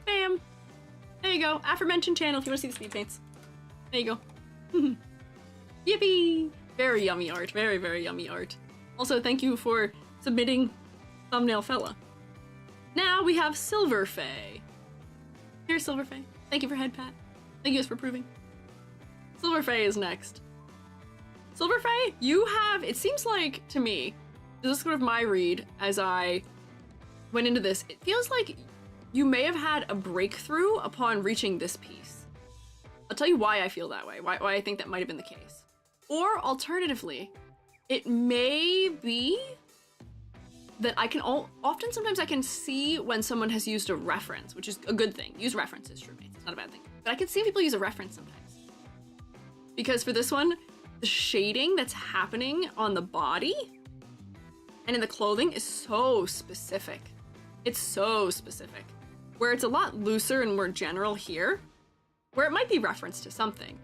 Bam. There you go. Aforementioned channel if you want to see the speed paints. There you go. Yippee! Very yummy art. Very, very yummy art. Also, thank you for submitting Thumbnail Fella. Now we have Silver Fae. Here's Silver Fae. Thank you for head pat. Thank you for proving. Silver Fae is next. Silver Fae, you have, it seems like to me, this is sort of my read as I went into this, it feels like you may have had a breakthrough upon reaching this piece. I'll tell you why I feel that way, why I think that might have been the case. Or alternatively, it may be that I can often sometimes I can see when someone has used a reference, which is a good thing. Use references, roommates. It's not a bad thing. But I can see people use a reference sometimes. Because for this one, the shading that's happening on the body and in the clothing is so specific. It's so specific. Where it's a lot looser and more general here, where it might be referenced to something.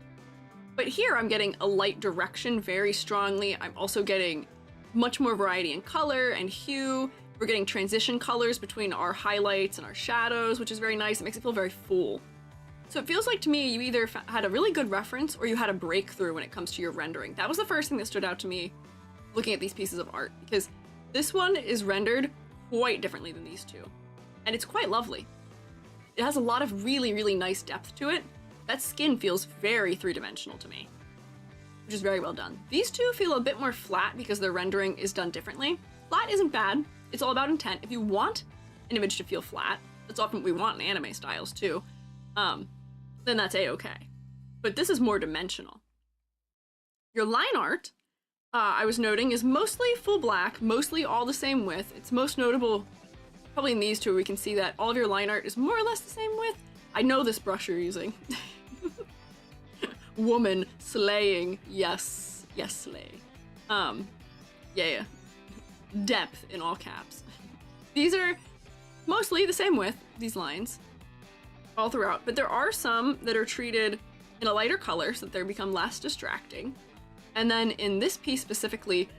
But here I'm getting a light direction very strongly. I'm also getting much more variety in color and hue. We're getting transition colors between our highlights and our shadows, which is very nice. It makes it feel very full. So it feels like to me you either had a really good reference or you had a breakthrough when it comes to your rendering. That was the first thing that stood out to me looking at these pieces of art, because this one is rendered quite differently than these two. And it's quite lovely. It has a lot of really, really nice depth to it. That skin feels very three-dimensional to me, which is very well done. These two feel a bit more flat because their rendering is done differently. Flat isn't bad. It's all about intent. If you want an image to feel flat, that's often what we want in anime styles too, then that's a-okay. But this is more dimensional. Your line art, I was noting, is mostly full black, mostly all the same width. It's most notable probably in these two where we can see that all of your line art is more or less the same width. I know this brush you're using. Woman slaying, yes, yes, slay. Yeah. Depth in all caps. These are mostly the same width, these lines, all throughout, but there are some that are treated in a lighter color so that they become less distracting. And then in this piece specifically,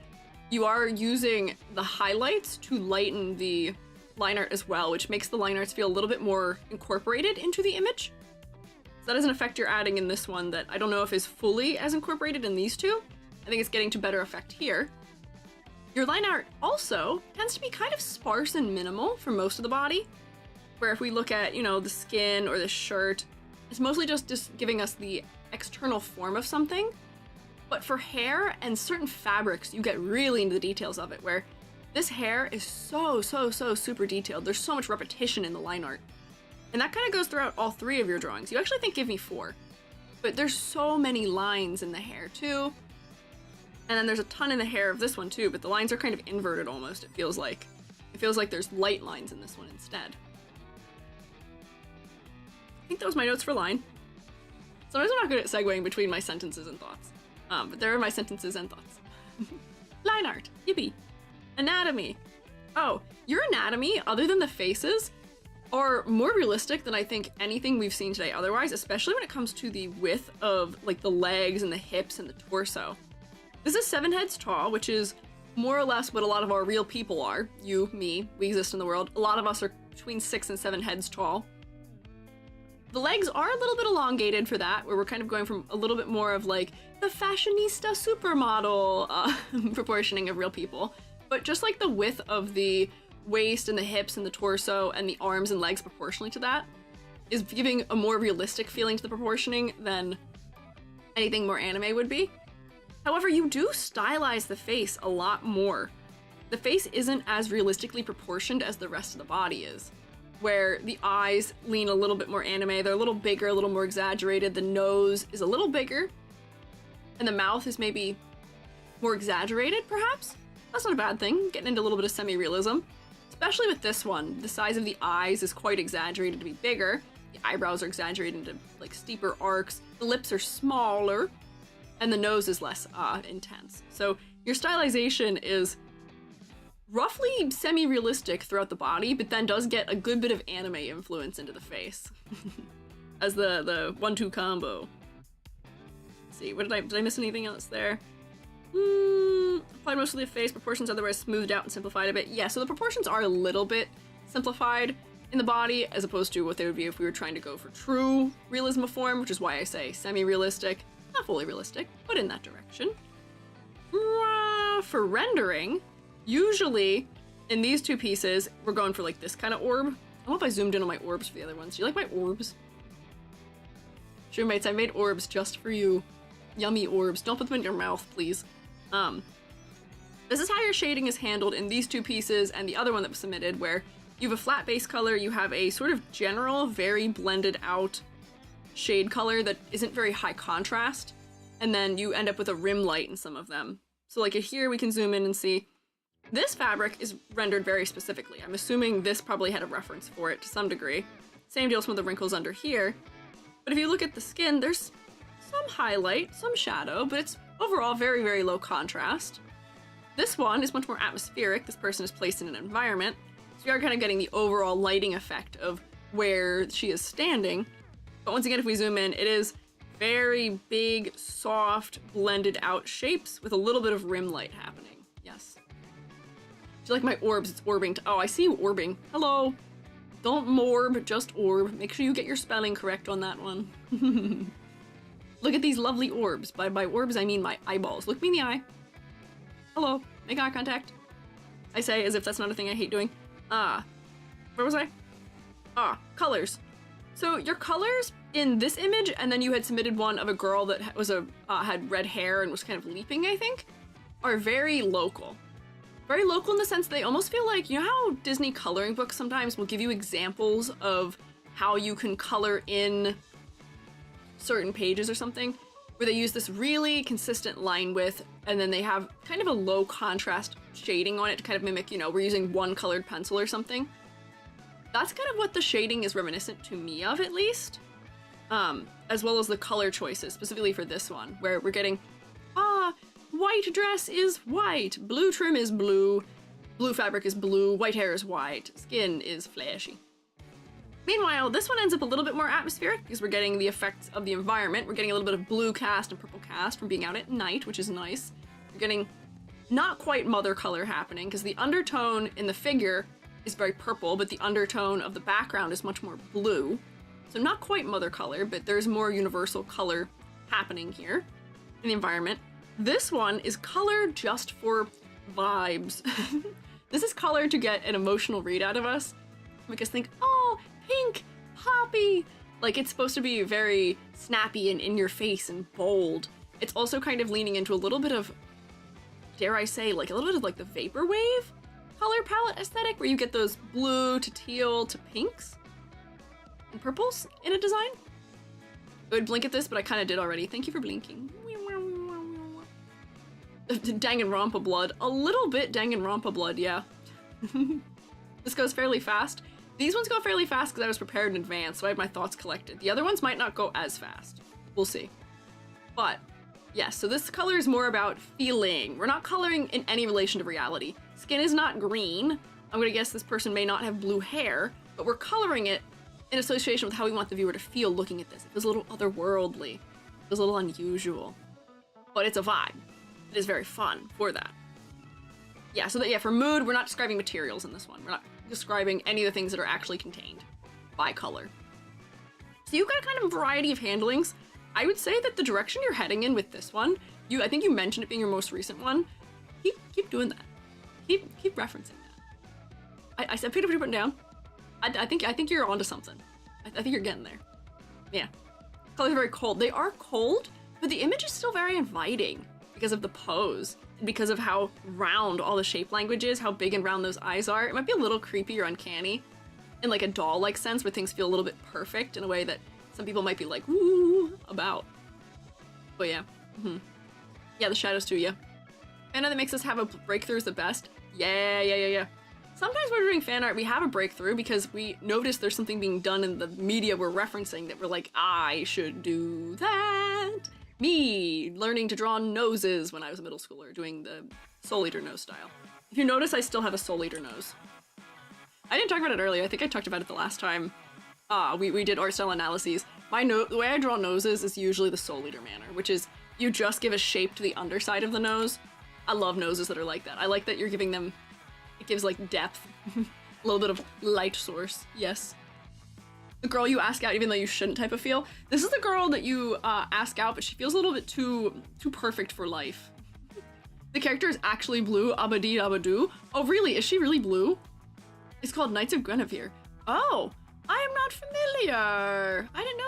you are using the highlights to lighten the line art as well, which makes the line arts feel a little bit more incorporated into the image. So that is an effect you're adding in this one that I don't know if is fully as incorporated in these two. I think it's getting to better effect here. Your line art also tends to be kind of sparse and minimal for most of the body, where if we look at, you know, the skin or the shirt, it's mostly just giving us the external form of something. But for hair and certain fabrics, you get really into the details of it, where this hair is so super detailed. There's so much repetition in the line art. And that kind of goes throughout all three of your drawings. You actually think give me 4. But there's so many lines in the hair too. And then there's a ton in the hair of this one too, but the lines are kind of inverted almost, it feels like. It feels like there's light lines in this one instead. I think that was my notes for line. Sometimes I'm not good at segueing between my sentences and thoughts. But there are my sentences and thoughts. Line art. Yippee. Anatomy. Oh, your anatomy, other than the faces, are more realistic than I think anything we've seen today otherwise, especially when it comes to the width of like the legs and the hips and the torso. This is 7 heads tall, which is more or less what a lot of our real people are. You, me, we exist in the world. A lot of us are between 6 and 7 heads tall. The legs are a little bit elongated for that, where we're kind of going from a little bit more of like the fashionista supermodel proportioning of real people. But just like the width of the waist and the hips and the torso and the arms and legs proportionally to that is giving a more realistic feeling to the proportioning than anything more anime would be. However, you do stylize the face a lot more. The face isn't as realistically proportioned as the rest of the body is, where the eyes lean a little bit more anime, they're a little bigger, a little more exaggerated, the nose is a little bigger, and the mouth is maybe more exaggerated, perhaps? That's not a bad thing, getting into a little bit of semi-realism. Especially with this one, the size of the eyes is quite exaggerated to be bigger, the eyebrows are exaggerated into like steeper arcs, the lips are smaller, and the nose is less intense. So your stylization is roughly semi-realistic throughout the body, but then does get a good bit of anime influence into the face. As the 1-2 combo. Let's see, did I miss anything else there? Applied mostly to the face, proportions otherwise smoothed out and simplified a bit. Yeah, so the proportions are a little bit simplified in the body, as opposed to what they would be if we were trying to go for true realism of form, which is why I say semi-realistic. Not fully realistic, but in that direction. For rendering, usually in these two pieces, we're going for like this kind of orb. I don't know if I zoomed in on my orbs for the other ones. Do you like my orbs? Sure, mates, I made orbs just for you. Yummy orbs. Don't put them in your mouth, please. This is how your shading is handled in these two pieces and the other one that was submitted, where you have a flat base color, you have a sort of general, very blended out shade color that isn't very high contrast, and then you end up with a rim light in some of them. So like here we can zoom in and see this fabric is rendered very specifically. I'm assuming this probably had a reference for it to some degree. Same deal with the wrinkles under here. But if you look at the skin, there's some highlight, some shadow, but it's overall very, very low contrast. This one is much more atmospheric. This person is placed in an environment, so you are kind of getting the overall lighting effect of where she is standing. But once again, if we zoom in, it is very big, soft, blended out shapes with a little bit of rim light happening. Yes. Do you like my orbs? It's orbing. Oh, I see you orbing. Hello. Don't morb, just orb. Make sure you get your spelling correct on that one. Look at these lovely orbs. By orbs, I mean my eyeballs. Look me in the eye. Hello. Make eye contact. I say as if that's not a thing I hate doing. Where was I? Colors. So your colors in this image, and then you had submitted one of a girl that was had red hair and was kind of leaping, I think, are very local. Very local in the sense they almost feel like, you know how Disney coloring books sometimes will give you examples of how you can color in certain pages or something, where they use this really consistent line width, and then they have kind of a low contrast shading on it to kind of mimic, you know, we're using one colored pencil or something. That's kind of what the shading is reminiscent to me of, at least. As well as the color choices, specifically for this one, where we're getting, white dress is white, blue trim is blue, blue fabric is blue, white hair is white, skin is flashy. Meanwhile, this one ends up a little bit more atmospheric because we're getting the effects of the environment. We're getting a little bit of blue cast and purple cast from being out at night, which is nice. We're getting not quite mother color happening because the undertone in the figure is very purple, but the undertone of the background is much more blue. So not quite mother color, but there's more universal color happening here in the environment. This one is color just for vibes. This is color to get an emotional read out of us. Make us think, oh, pink, poppy. Like, it's supposed to be very snappy and in your face and bold. It's also kind of leaning into a little bit of, dare I say, like a little bit of like the vaporwave color palette aesthetic, where you get those blue to teal to pinks and purples in a design. I would blink at this, but I kind of did already. Thank you for blinking. Danganronpa blood. A little bit Danganronpa blood, yeah. This goes fairly fast. These ones go fairly fast because I was prepared in advance, so I had my thoughts collected. The other ones might not go as fast. We'll see. But, yes, so this color is more about feeling. We're not coloring in any relation to reality. Skin is not green. I'm gonna guess this person may not have blue hair, but we're coloring it in association with how we want the viewer to feel looking at this. It feels a little otherworldly. It feels a little unusual. But it's a vibe. It is very fun for that. Yeah, so that, yeah, for mood, we're not describing materials in this one. We're not describing any of the things that are actually contained by color. So you've got kind of a variety of handlings. I would say that the direction you're heading in with this one, I think you mentioned it being your most recent one. Keep doing that. Keep referencing that. I picked up what you're putting down. I think you're onto something. I think you're getting there. Yeah. Colors are very cold. They are cold, but the image is still very inviting because of the pose, and because of how round all the shape language is, how big and round those eyes are. It might be a little creepy or uncanny in like a doll-like sense where things feel a little bit perfect in a way that some people might be like, woo, about. But yeah. Yeah, the shadows too, yeah. And that makes us have a breakthrough is the best. Yeah. Sometimes when we're doing fan art, we have a breakthrough because we notice there's something being done in the media we're referencing that we're like, I should do that. Me learning to draw noses when I was a middle schooler, doing the Soul Eater nose style. If you notice, I still have a Soul Eater nose. I didn't talk about it earlier. I think I talked about it the last time we did art style analyses. The way I draw noses is usually the Soul Eater manner, which is you just give a shape to the underside of the nose. I love noses that are like that. I like that you're giving them, it gives like depth, a little bit of light source, yes. The girl you ask out even though you shouldn't type of feel. This is the girl that you ask out, but she feels a little bit too perfect for life. The character is actually blue, Abadi Abadu. Oh really, is she really blue? It's called Knights of Guinevere. Oh, I am not familiar. I didn't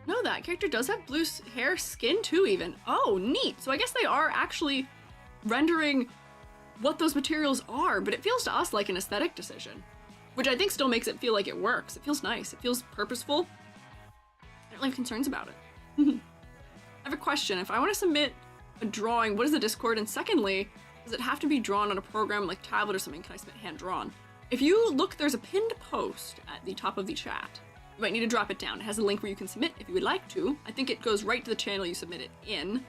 know that. Character does have blue hair, skin too even. Oh, neat. So I guess they are actually rendering what those materials are, but it feels to us like an aesthetic decision, which I think still makes it feel like it works. It feels nice. It feels purposeful. I don't have concerns about it. I have a question. If I want to submit a drawing, what is the Discord? And secondly, does it have to be drawn on a program like tablet or something? Can I submit hand-drawn? If you look, there's a pinned post at the top of the chat. You might need to drop it down. It has a link where you can submit if you would like to. I think it goes right to the channel you submit it in.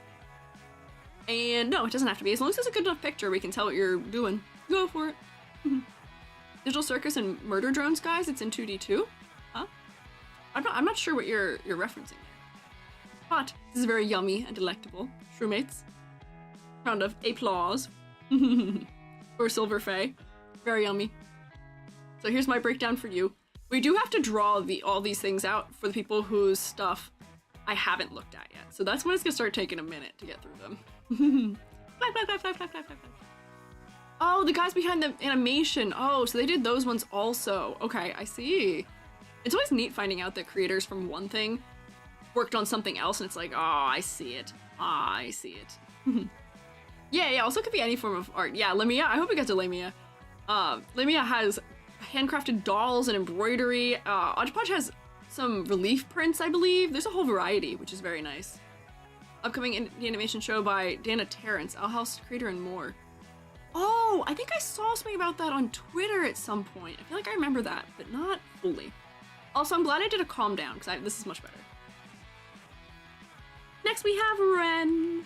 And no, it doesn't have to be. As long as there's a good enough picture, we can tell what you're doing. Go for it. Digital Circus and Murder Drones, guys. It's in 2D too. Huh? I'm not sure what you're referencing there. But this is very yummy and delectable. Shroommates. Round of applause. Or Silver Fae. Very yummy. So here's my breakdown for you. We do have to draw all these things out for the people whose stuff I haven't looked at yet. So that's when it's gonna start taking a minute to get through them. Oh, the guys behind the animation. Oh, so they did those ones also. Okay, I see. It's always neat finding out that creators from one thing worked on something else, and it's like, oh, I see it. I see it. Yeah, also could be any form of art. Yeah, Lamia, I hope we got to Lamia. Lamia has handcrafted dolls and embroidery. Hodgepodge has some relief prints, I believe. There's a whole variety, which is very nice. Upcoming the animation show by Dana Terrence, Owl House creator, and more. Oh, I think I saw something about that on Twitter at some point. I feel like I remember that, but not fully. Also, I'm glad I did a calm down, because this is much better. Next we have Ren.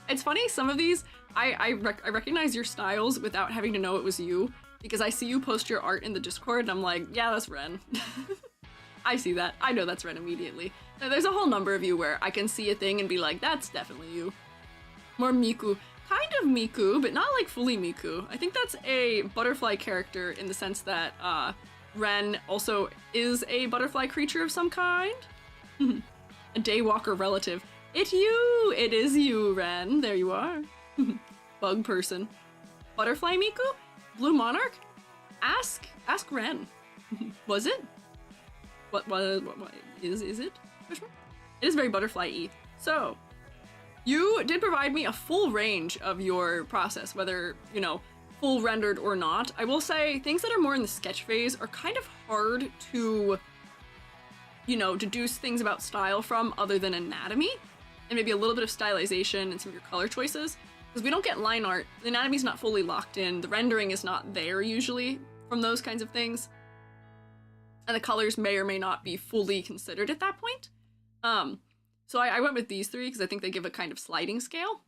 It's funny, some of these, I recognize your styles without having to know it was you, because I see you post your art in the Discord, and I'm like, yeah, that's Ren. I see that. I know that's Ren immediately. There's a whole number of you where I can see a thing and be like, that's definitely you. More Miku. Kind of Miku, but not like fully Miku. I think that's a butterfly character in the sense that Ren also is a butterfly creature of some kind. A daywalker relative. It's you! It is you, Ren. There you are. Bug person. Butterfly Miku? Blue Monarch? Ask Ren. Was it? What is it? It is very butterfly-y. So, you did provide me a full range of your process, whether, you know, full rendered or not. I will say, things that are more in the sketch phase are kind of hard to, you know, deduce things about style from other than anatomy, and maybe a little bit of stylization and some of your color choices. Because we don't get line art, the anatomy's not fully locked in, the rendering is not there usually from those kinds of things. And the colors may or may not be fully considered at that point. So I went with these three because I think they give a kind of sliding scale.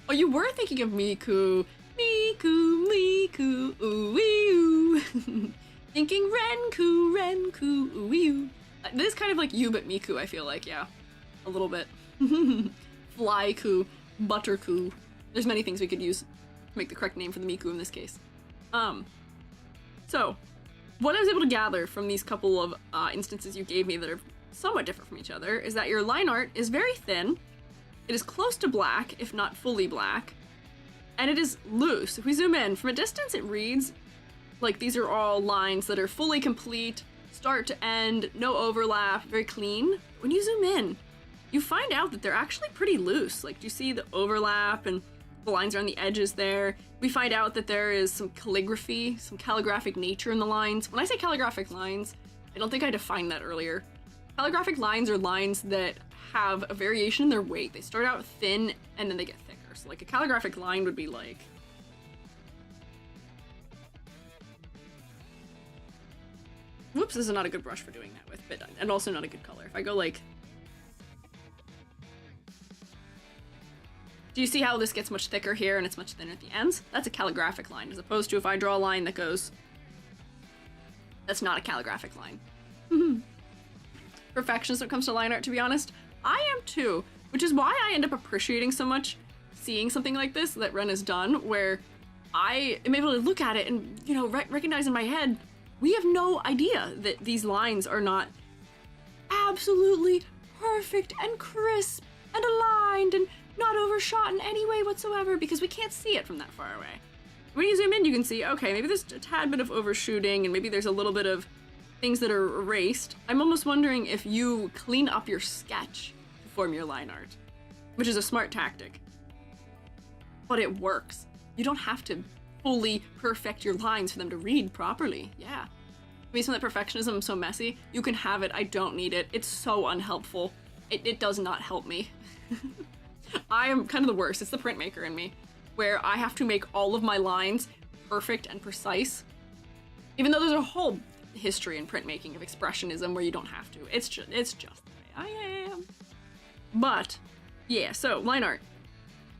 Oh, you were thinking of Miku. Miku, Miku, ooh, ooh. Thinking Renku, Renku, ooh, ooh. This is kind of like you, but Miku, I feel like, yeah. A little bit. Flyku, Butterku. There's many things we could use to make the correct name for the Miku in this case. So, what I was able to gather from these couple of instances you gave me that are somewhat different from each other is that your line art is very thin, it is close to black, if not fully black, and it is loose. If we zoom in, from a distance it reads like these are all lines that are fully complete, start to end, no overlap, very clean. When you zoom in, you find out that they're actually pretty loose. Like, do you see the overlap and the lines around the edges there? We find out that there is some calligraphy, some calligraphic nature in the lines. When I say calligraphic lines, I don't think I defined that earlier. Calligraphic lines are lines that have a variation in their weight. They start out thin and then they get thicker. So like a calligraphic line would be like... Whoops, this is not a good brush for doing that with, but and also not a good color. If I go like... Do you see how this gets much thicker here and it's much thinner at the ends? That's a calligraphic line, as opposed to if I draw a line that goes... That's not a calligraphic line. Perfectionist when it comes to line art, to be honest. I am too, which is why I end up appreciating so much seeing something like this that Ren has done, where I am able to look at it and, you know, recognize in my head, we have no idea that these lines are not absolutely perfect and crisp and aligned and not overshot in any way whatsoever, because we can't see it from that far away. When you zoom in, you can see, okay, maybe there's a tad bit of overshooting and maybe there's a little bit of things that are erased. I'm almost wondering if you clean up your sketch to form your line art, which is a smart tactic. But it works. You don't have to fully perfect your lines for them to read properly. Yeah. I mean, some of that perfectionism is so messy. You can have it. I don't need it. It's so unhelpful. It does not help me. I am kind of the worst. It's the printmaker in me, where I have to make all of my lines perfect and precise. Even though there's a whole history in printmaking of expressionism where you don't have to. It's just the way I am. But, yeah, so line art.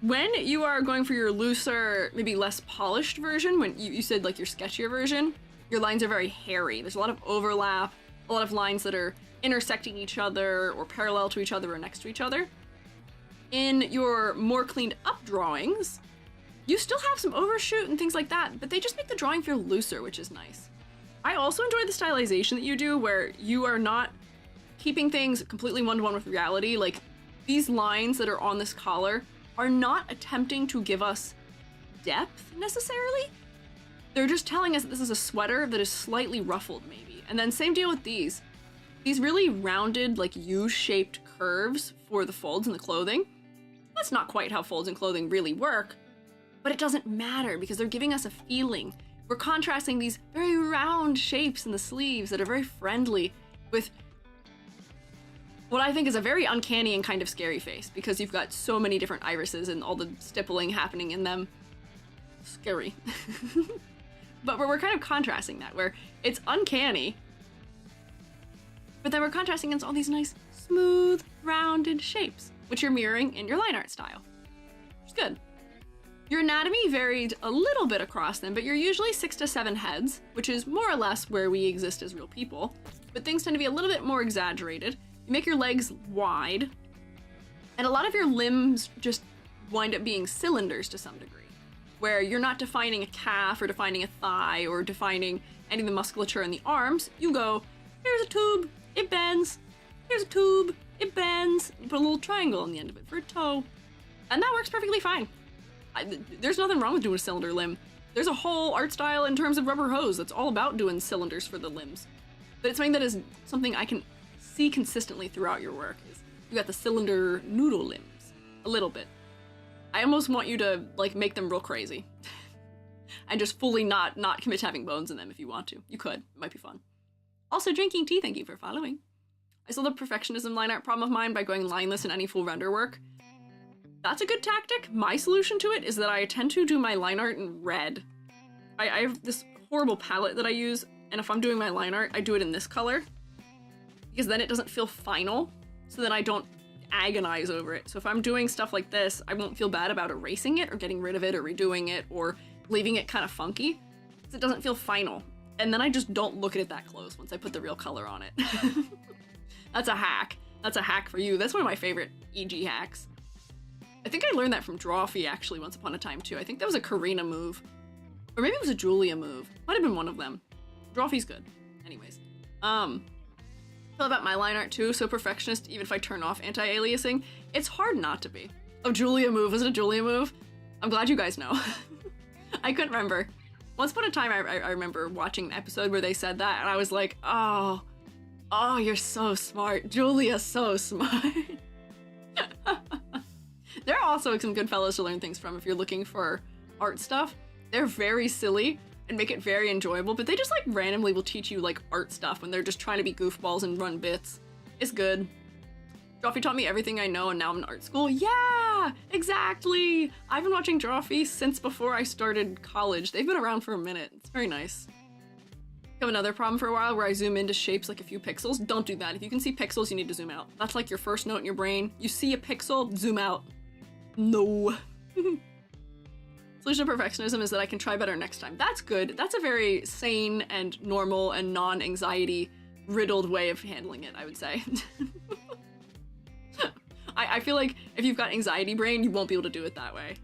When you are going for your looser, maybe less polished version, when you said like your sketchier version, your lines are very hairy. There's a lot of overlap, a lot of lines that are intersecting each other or parallel to each other or next to each other. In your more cleaned up drawings, you still have some overshoot and things like that, but they just make the drawing feel looser, which is nice. I also enjoy the stylization that you do, where you are not keeping things completely one-to-one with reality. Like, these lines that are on this collar are not attempting to give us depth, necessarily. They're just telling us that this is a sweater that is slightly ruffled, maybe. And then same deal with these. These really rounded, like, U-shaped curves for the folds in the clothing. That's not quite how folds in clothing really work, but it doesn't matter because they're giving us a feeling. We're contrasting these very round shapes in the sleeves that are very friendly with what I think is a very uncanny and kind of scary face, because you've got so many different irises and all the stippling happening in them. Scary. But we're kind of contrasting that, where it's uncanny, but then we're contrasting against all these nice, smooth, rounded shapes, which you're mirroring in your line art style, which is good. Your anatomy varied a little bit across them, but you're usually 6 to 7 heads, which is more or less where we exist as real people, but things tend to be a little bit more exaggerated. You make your legs wide, and a lot of your limbs just wind up being cylinders to some degree, where you're not defining a calf or defining a thigh or defining any of the musculature in the arms. You go, here's a tube, it bends, here's a tube, it bends, you put a little triangle on the end of it for a toe, and that works perfectly fine. There's nothing wrong with doing a cylinder limb. There's a whole art style in terms of rubber hose that's all about doing cylinders for the limbs. But it's something that is something I can see consistently throughout your work. Is you got the cylinder noodle limbs, a little bit. I almost want you to like make them real crazy. And just fully not commit to having bones in them if you want to. You could, it might be fun. Also, drinking tea, thank you for following. I solved the perfectionism line art problem of mine by going lineless in any full render work. That's a good tactic. My solution to it is that I tend to do my line art in red. I have this horrible palette that I use, and if I'm doing my line art, I do it in this color, because then it doesn't feel final, so then I don't agonize over it. So if I'm doing stuff like this, I won't feel bad about erasing it or getting rid of it or redoing it or leaving it kind of funky, because it doesn't feel final. And then I just don't look at it that close once I put the real color on it. That's a hack. That's a hack for you. That's one of my favorite EG hacks. I think I learned that from Drawfee actually once upon a time too. I think that was a Karina move. Or maybe it was a Julia move. Might have been one of them. Drawfee's good. Anyways. I feel about my line art too, so perfectionist even if I turn off anti-aliasing. It's hard not to be. Oh, Julia move. Was it a Julia move? I'm glad you guys know. I couldn't remember. Once upon a time, I remember watching an episode where they said that, and I was like, oh, you're so smart. Julia's so smart. There are also some good fellows to learn things from if you're looking for art stuff. They're very silly and make it very enjoyable, but they just like randomly will teach you like art stuff when they're just trying to be goofballs and run bits. It's good. Drawfee taught me everything I know, and now I'm in art school. Yeah, exactly. I've been watching Drawfee since before I started college. They've been around for a minute. It's very nice. I have another problem for a while where I zoom into shapes like a few pixels. Don't do that. If you can see pixels, you need to zoom out. That's like your first note in your brain. You see a pixel, zoom out. No. Solution to perfectionism is that I can try better next time. That's good. That's a very sane and normal and non-anxiety riddled way of handling it, I would say. I feel like if you've got anxiety brain, you won't be able to do it that way.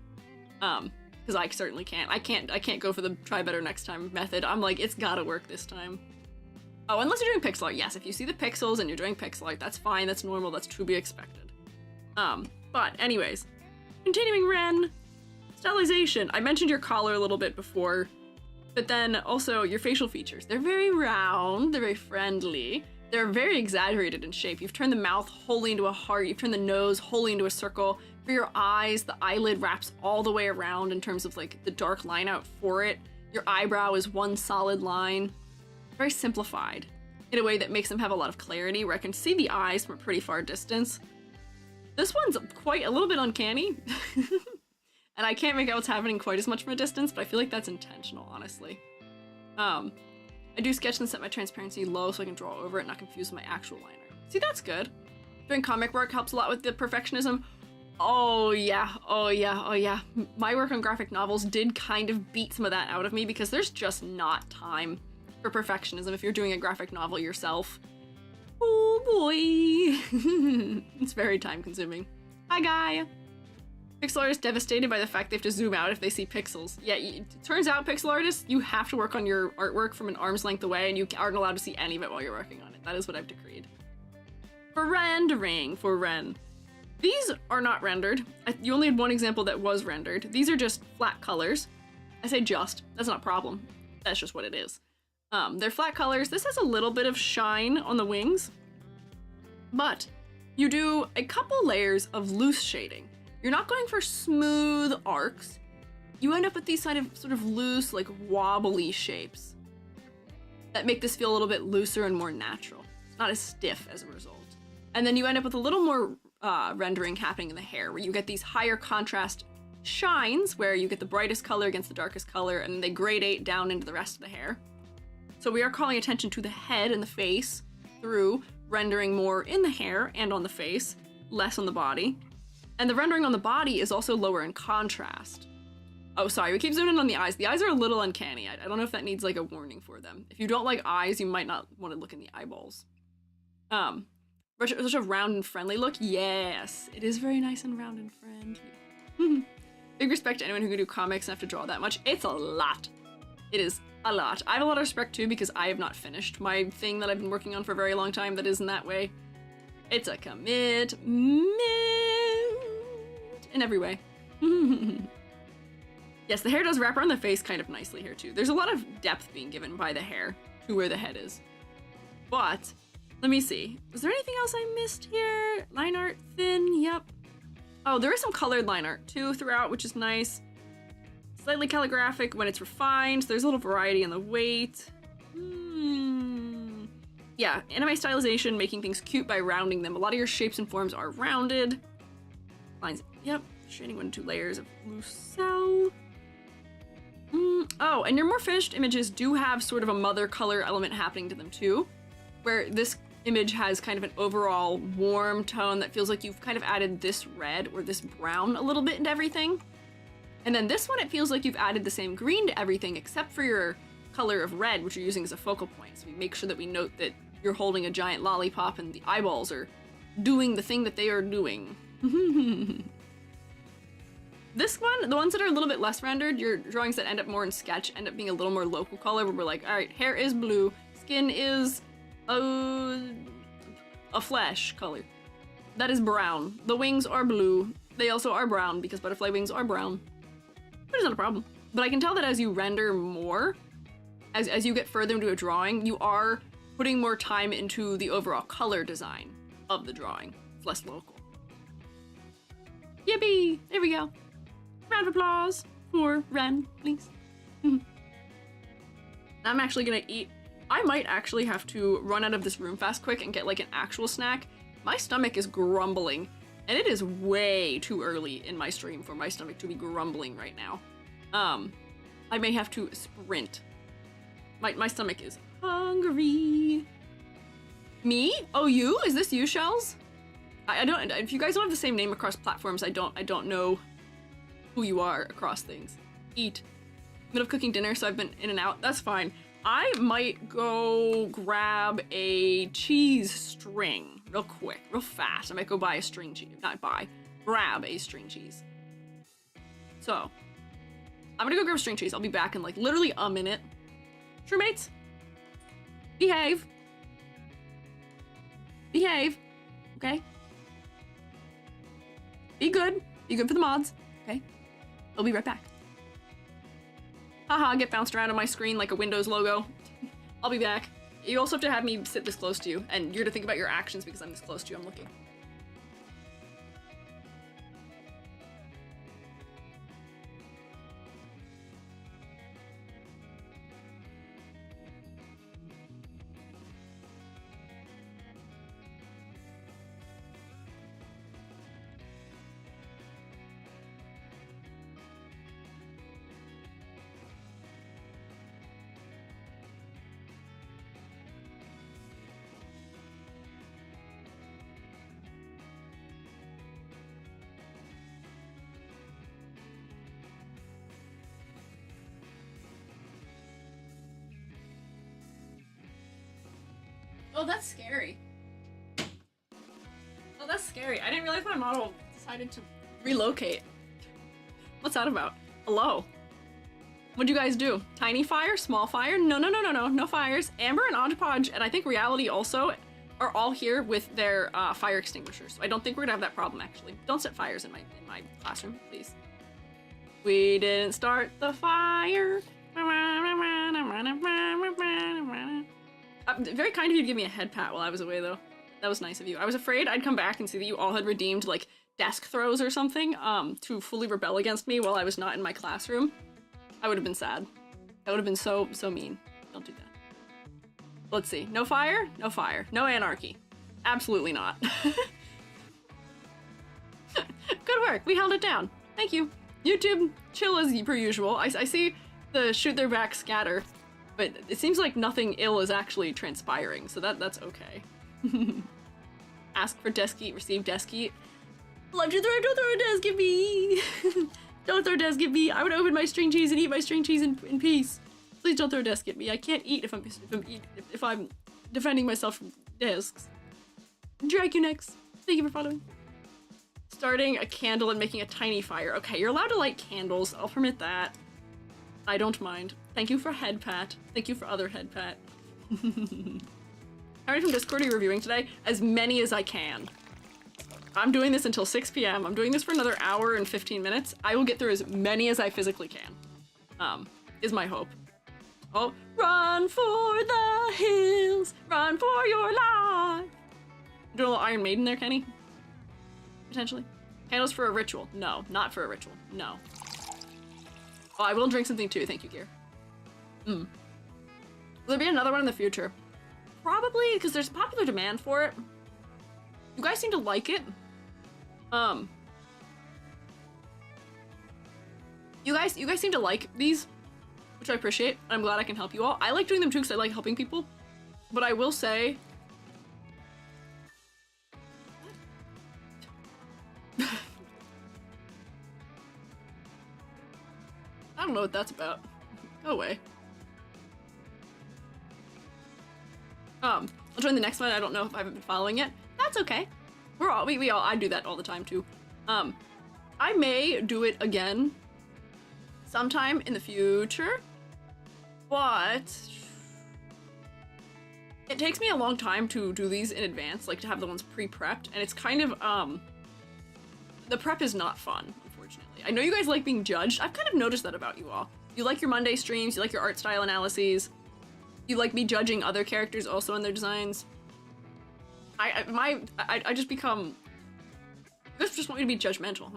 Because I certainly can't. I can't go for the try better next time method. I'm like, it's gotta work this time. Oh, unless you're doing pixel art. Yes, if you see the pixels and you're doing pixel art, that's fine, that's normal, that's to be expected. But anyways, continuing Ren, stylization. I mentioned your collar a little bit before, but then also your facial features. They're very round, they're very friendly. They're very exaggerated in shape. You've turned the mouth wholly into a heart. You've turned the nose wholly into a circle. For your eyes, the eyelid wraps all the way around in terms of like the dark line out for it. Your eyebrow is one solid line. Very simplified in a way that makes them have a lot of clarity, where I can see the eyes from a pretty far distance. This one's quite a little bit uncanny. And I can't make out what's happening quite as much from a distance, but I feel like that's intentional, honestly. I do sketch and set my transparency low so I can draw over it and not confuse my actual liner. See, that's good. Doing comic work helps a lot with the perfectionism. Oh yeah, oh yeah, oh yeah. My work on graphic novels did kind of beat some of that out of me because there's just not time for perfectionism if you're doing a graphic novel yourself. Oh boy. It's very time consuming. Hi, guy. Pixel artists devastated by the fact they have to zoom out if they see pixels. Yeah, it turns out, pixel artists, you have to work on your artwork from an arm's length away, and you aren't allowed to see any of it while you're working on it. That is what I've decreed. For rendering, for Ren. These are not rendered. You only had one example that was rendered. These are just flat colors. I say just, that's not a problem. That's just what it is. They're flat colors. This has a little bit of shine on the wings, but you do a couple layers of loose shading. You're not going for smooth arcs. You end up with these sort of loose, like wobbly shapes that make this feel a little bit looser and more natural. It's not as stiff as a result. And then you end up with a little more rendering happening in the hair, where you get these higher contrast shines, where you get the brightest color against the darkest color, and they gradate down into the rest of the hair. So we are calling attention to the head and the face through rendering more in the hair and on the face, less on the body. And the rendering on the body is also lower in contrast. Oh, sorry, we keep zooming in on the eyes. The eyes are a little uncanny. I don't know if that needs like a warning for them. If you don't like eyes, you might not want to look in the eyeballs. Such a round and friendly look. Yes, it is very nice and round and friendly. Big respect to anyone who can do comics and have to draw that much. It's a lot. It is a lot. I have a lot of respect too because I have not finished my thing that I've been working on for a very long time that isn't that way. It's a commitment in every way. Yes, the hair does wrap around the face kind of nicely here too. There's a lot of depth being given by the hair to where the head is. But, let me see. Was there anything else I missed here? Line art thin, yep. Oh, there is some colored line art too throughout, which is nice. Slightly calligraphic when it's refined. So there's a little variety in the weight. Yeah, anime stylization, making things cute by rounding them. A lot of your shapes and forms are rounded. Lines. Yep, shading 1 to 2 layers of Lucelle. Oh, and your more finished images do have sort of a mother color element happening to them too, where this image has kind of an overall warm tone that feels like you've kind of added this red or this brown a little bit into everything. And then this one, it feels like you've added the same green to everything except for your color of red, which you're using as a focal point. So we make sure that we note that you're holding a giant lollipop and the eyeballs are doing the thing that they are doing. This one, the ones that are a little bit less rendered, your drawings that end up more in sketch end up being a little more local color, where we're like, all right, hair is blue, skin is a flesh color. That is brown. The wings are blue. They also are brown because butterfly wings are brown. Which is not a problem. But I can tell that as you render more, as you get further into a drawing, you are putting more time into the overall color design of the drawing. It's less local. Yippee! There we go. Round of applause for Ren, please. I'm actually gonna eat. I might actually have to run out of this room fast quick and get like an actual snack. My stomach is grumbling, and it is way too early in my stream for my stomach to be grumbling right now. I may have to sprint. My stomach is hungry. Me? Oh, you? Is this you, Shells? I don't. If you guys don't have the same name across platforms, I don't know who you are across things. Eat. Middle of cooking dinner, so I've been in and out. That's fine. I might go grab a cheese string real quick, real fast. I might go buy a string cheese. Not buy. Grab a string cheese. So, I'm gonna go grab string cheese. I'll be back in like literally a minute. True mates? Behave. Behave. Okay? Be good. Be good for the mods. Okay? I'll be right back. Haha, get bounced around on my screen like a Windows logo. I'll be back. You also have to have me sit this close to you, and you're to think about your actions because I'm this close to you. I'm looking. Oh, that's scary. Oh, that's scary. I didn't realize my model decided to relocate. What's that about? Hello. What'd you guys do? Tiny fire? Small fire? No fires. Amber and Odgepodge, and I think Reality also, are all here with their fire extinguishers. So I don't think we're gonna have that problem, actually. Don't set fires in my classroom, please. We didn't start the fire. Very kind of you to give me a head pat while I was away, though. That was nice of you. I was afraid I'd come back and see that you all had redeemed, like, desk throws or something, to fully rebel against me while I was not in my classroom. I would have been sad. That would have been so mean. Don't do that. Let's see. No fire? No fire. No anarchy. Absolutely not. Good work. We held it down. Thank you. YouTube, chill as per usual. I see the shoot their back scatter. But it seems like nothing ill is actually transpiring, so that's okay. Ask for desk eat, receive desk eat. Love to throw, don't throw a desk at me! Don't throw a desk at me! I would open my string cheese and eat my string cheese in peace. Please don't throw a desk at me. I can't eat if I'm defending myself from desks. Drag you next. Thank you for following. Starting a candle and making a tiny fire. Okay, you're allowed to light candles. I'll permit that. I don't mind. Thank you for head pat. Thank you for other head pat. How many from Discord are you reviewing today? As many as I can. I'm doing this until 6 p.m. I'm doing this for another hour and 15 minutes. I will get through as many as I physically can. Is my hope. Oh, run for the hills, run for your life. Do a little Iron Maiden there, Kenny? Potentially. Candles for a ritual. No, not for a ritual. No. Oh, I will drink something too. Thank you, Gear. Will there be another one in the future? Probably, because there's popular demand for it. You guys seem to like it. You guys seem to like these, which I appreciate. I'm glad I can help you all. I like doing them too because I like helping people. But I will say... I don't know what that's about. Go away. I'll join the next one. I don't know if I haven't been following it. That's okay. I do that all the time too. I may do it again sometime in the future, but it takes me a long time to do these in advance, like to have the ones pre-prepped, and it's kind of, the prep is not fun, unfortunately. I know you guys like being judged. I've kind of noticed that about you all. You like your Monday streams, you like your art style analyses, you like me judging other characters also in their designs. I just become... You guys just want me to be judgmental,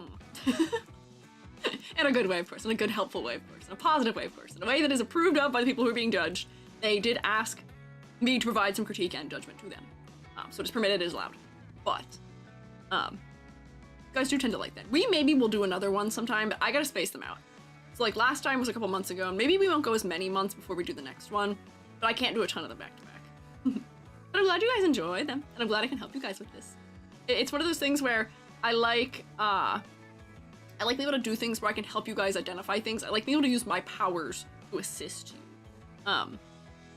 In a good way, of course, in a good, helpful way, of course, in a positive way, of course, in a way that is approved of by the people who are being judged. They did ask me to provide some critique and judgment to them. So it is permitted, it is allowed. But, you guys do tend to like that. We maybe will do another one sometime, but I gotta space them out. So like last time was a couple months ago, and maybe we won't go as many months before we do the next one, but I can't do a ton of them back to back. But I'm glad you guys enjoy them, and I'm glad I can help you guys with this. It's one of those things where I like being able to do things where I can help you guys identify things. I like being able to use my powers to assist you.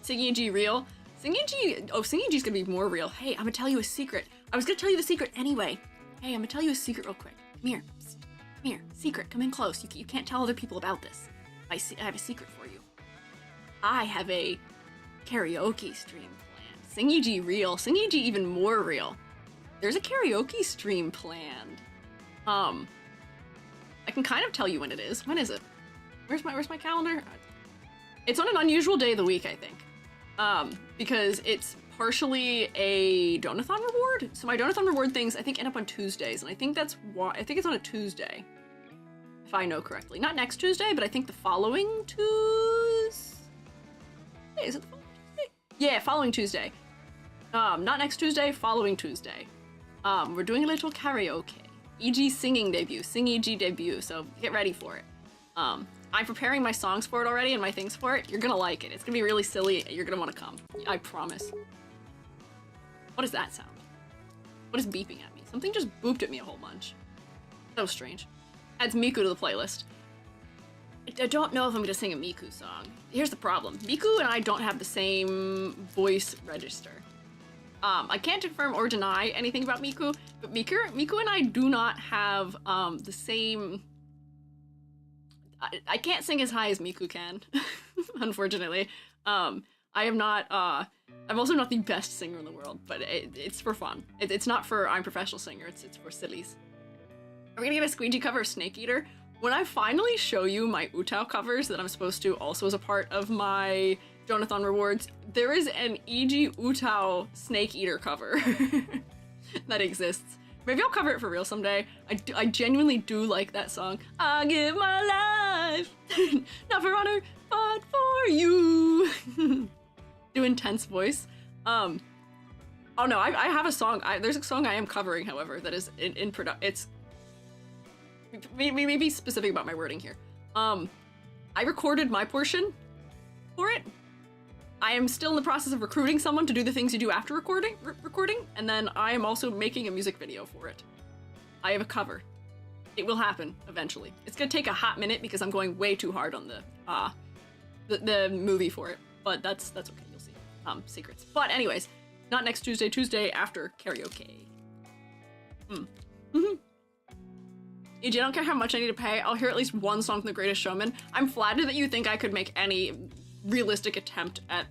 Squiiji real. Squiiji's gonna be more real. Hey, I'm gonna tell you a secret. I was gonna tell you the secret anyway. Hey, I'm gonna tell you a secret real quick. Come here. Psst. Come here. Secret. Come in close. You can't tell other people about this. I have a secret for you. I have a karaoke stream planned. Squiiji real. Squiiji even more real. There's a karaoke stream planned. I can kind of tell you when it is. When is it? Where's my calendar? It's on an unusual day of the week, I think. Because it's partially a donathon reward. So my donathon reward things, I think, end up on Tuesdays, and I think that's why. I think it's on a Tuesday, if I know correctly. Not next Tuesday, but I think the following Tuesday. Is it the following Tuesday? Yeah, following Tuesday. Not next Tuesday, following Tuesday. We're doing a little karaoke. EG singing debut, Squiiji debut, so get ready for it. I'm preparing my songs for it already and my things for it. You're gonna like it. It's gonna be really silly. You're gonna want to come. I promise. What does that sound? What is beeping at me? Something just booped at me a whole bunch. That was strange. Adds Miku to the playlist. I don't know if I'm gonna sing a Miku song. Here's the problem. Miku and I don't have the same voice register. I can't confirm or deny anything about Miku, but Miku and I do not have the same... I can't sing as high as Miku can, unfortunately. I am not, I'm also not the best singer in the world, but it's for fun. It's not for I'm a professional singer, it's for sillies. Are we gonna get a Squiiji cover of Snake Eater? When I finally show you my Utao covers that I'm supposed to also as a part of my Donathon rewards, there is an EG Utao Snake Eater cover that exists. Maybe I'll cover it for real someday. I genuinely do like that song. I give my life, not for honor, but for you. Do intense voice. Oh no, I have a song. There's a song I am covering, however, that is in production. It's maybe specific about my wording here. I recorded my portion for it. I am still in the process of recruiting someone to do the things you do after recording, and then I am also making a music video for it. I have a cover. It will happen eventually. It's gonna take a hot minute because I'm going way too hard on the movie for it, but that's okay. You'll see. Secrets. But anyways, not next Tuesday. Tuesday after karaoke. EJ, I don't care how much I need to pay. I'll hear at least one song from The Greatest Showman. I'm flattered that you think I could make any realistic attempt at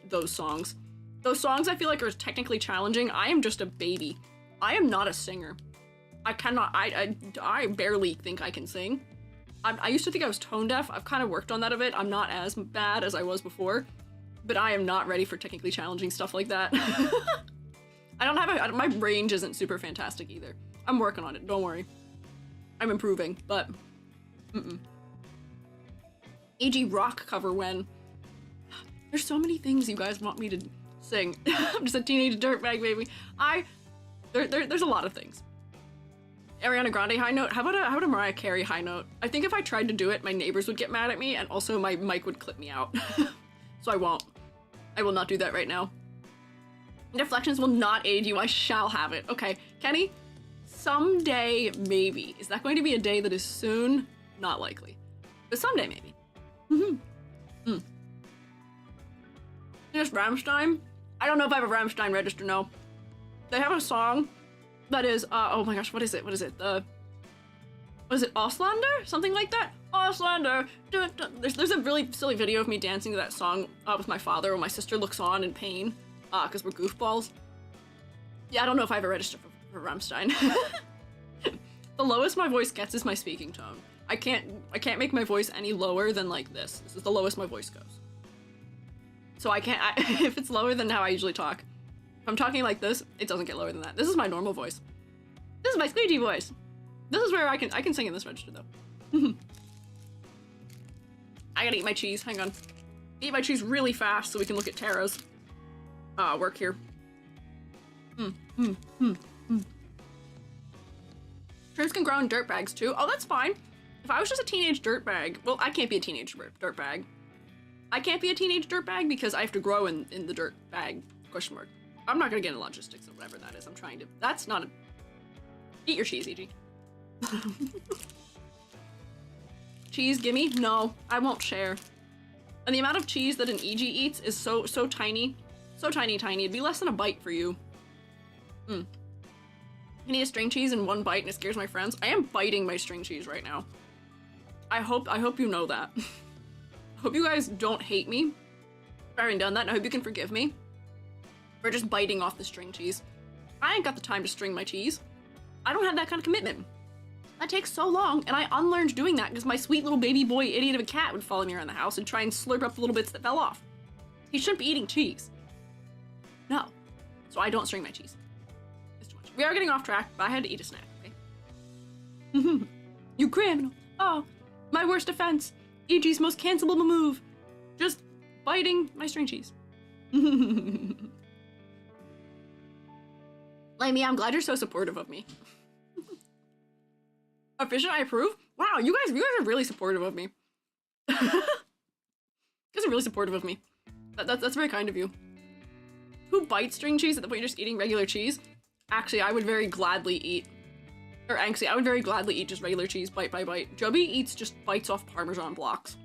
those songs. Those songs I feel like are technically challenging. I am just a baby. I am not a singer. I barely think I can sing. I used to think I was tone deaf. I've kind of worked on that a bit. I'm not as bad as I was before, but I am not ready for technically challenging stuff like that. I don't have my range isn't super fantastic either. I'm working on it, don't worry. I'm improving, but AG rock cover when there's so many things you guys want me to sing. I'm just a teenage dirtbag baby. There's a lot of things. Ariana Grande high note. How about a Mariah Carey high note? I think if I tried to do it, my neighbors would get mad at me, and also my mic would clip me out. So I won't. I will not do that right now. Deflections will not aid you. I shall have it. Okay, Kenny, someday maybe. Is that going to be a day that is soon? Not likely. But someday maybe. Just Rammstein? I don't know if I have a Rammstein register, no. They have a song that is, oh my gosh, what is it? What is it? What is it? Auslander? Something like that? Auslander! Dun, dun. There's a really silly video of me dancing to that song with my father when my sister looks on in pain, because we're goofballs. Yeah, I don't know if I have a register for Rammstein. The lowest my voice gets is my speaking tone. I can't make my voice any lower than like this. This is the lowest my voice goes. So if it's lower than how I usually talk. If I'm talking like this, it doesn't get lower than that. This is my normal voice. This is my Squiiji voice. This is where I can sing in this register though. I gotta eat my cheese, hang on. Eat my cheese really fast so we can look at Tara's work here. Trees can grow in dirt bags too. Oh, that's fine. If I was just a teenage dirt bag, well, I can't be a teenage dirt bag. I can't be a teenage dirt bag because I have to grow in the dirt bag, question mark. I'm not gonna get into logistics or whatever that is. I'm trying to, that's not a, eat your cheese, EG. Cheese, gimme? No, I won't share. And the amount of cheese that an EG eats is so tiny. So tiny. It'd be less than a bite for you. You need a string cheese in one bite and it scares my friends. I am biting my string cheese right now. I hope you know that. Hope you guys don't hate me for having done that, and I hope you can forgive me for just biting off the string cheese. I ain't got the time to string my cheese. I don't have that kind of commitment. That takes so long, and I unlearned doing that because my sweet little baby boy idiot of a cat would follow me around the house and try and slurp up the little bits that fell off. He shouldn't be eating cheese. No. So I don't string my cheese. It's too much. We are getting off track, but I had to eat a snack, okay? You criminal. Oh, my worst offense. EG's most cancelable move. Just biting my string cheese. Lamey, I'm glad you're so supportive of me. Efficient, I approve. Wow, you guys are really supportive of me. You guys are really supportive of me. That's very kind of you. Who bites string cheese at the point you're just eating regular cheese? Actually, I would very gladly eat. Or actually, I would very gladly eat just regular cheese, bite by bite. Joby eats just bites off Parmesan blocks.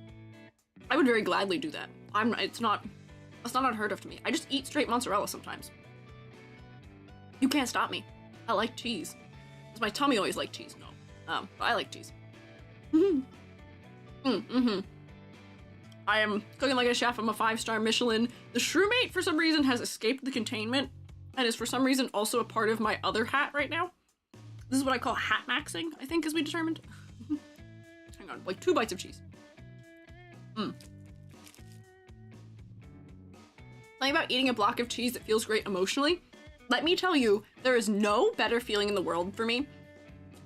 I would very gladly do that. That's not unheard of to me. I just eat straight mozzarella sometimes. You can't stop me. I like cheese. Because my tummy always liked cheese. No. But I like cheese. I am cooking like a chef. I'm a 5-star Michelin. The Shroomate, for some reason, has escaped the containment and is for some reason also a part of my other hat right now. This is what I call hat maxing, I think, as we determined. Hang on, like 2 bites of cheese. Something about eating a block of cheese that feels great emotionally. Let me tell you, there is no better feeling in the world for me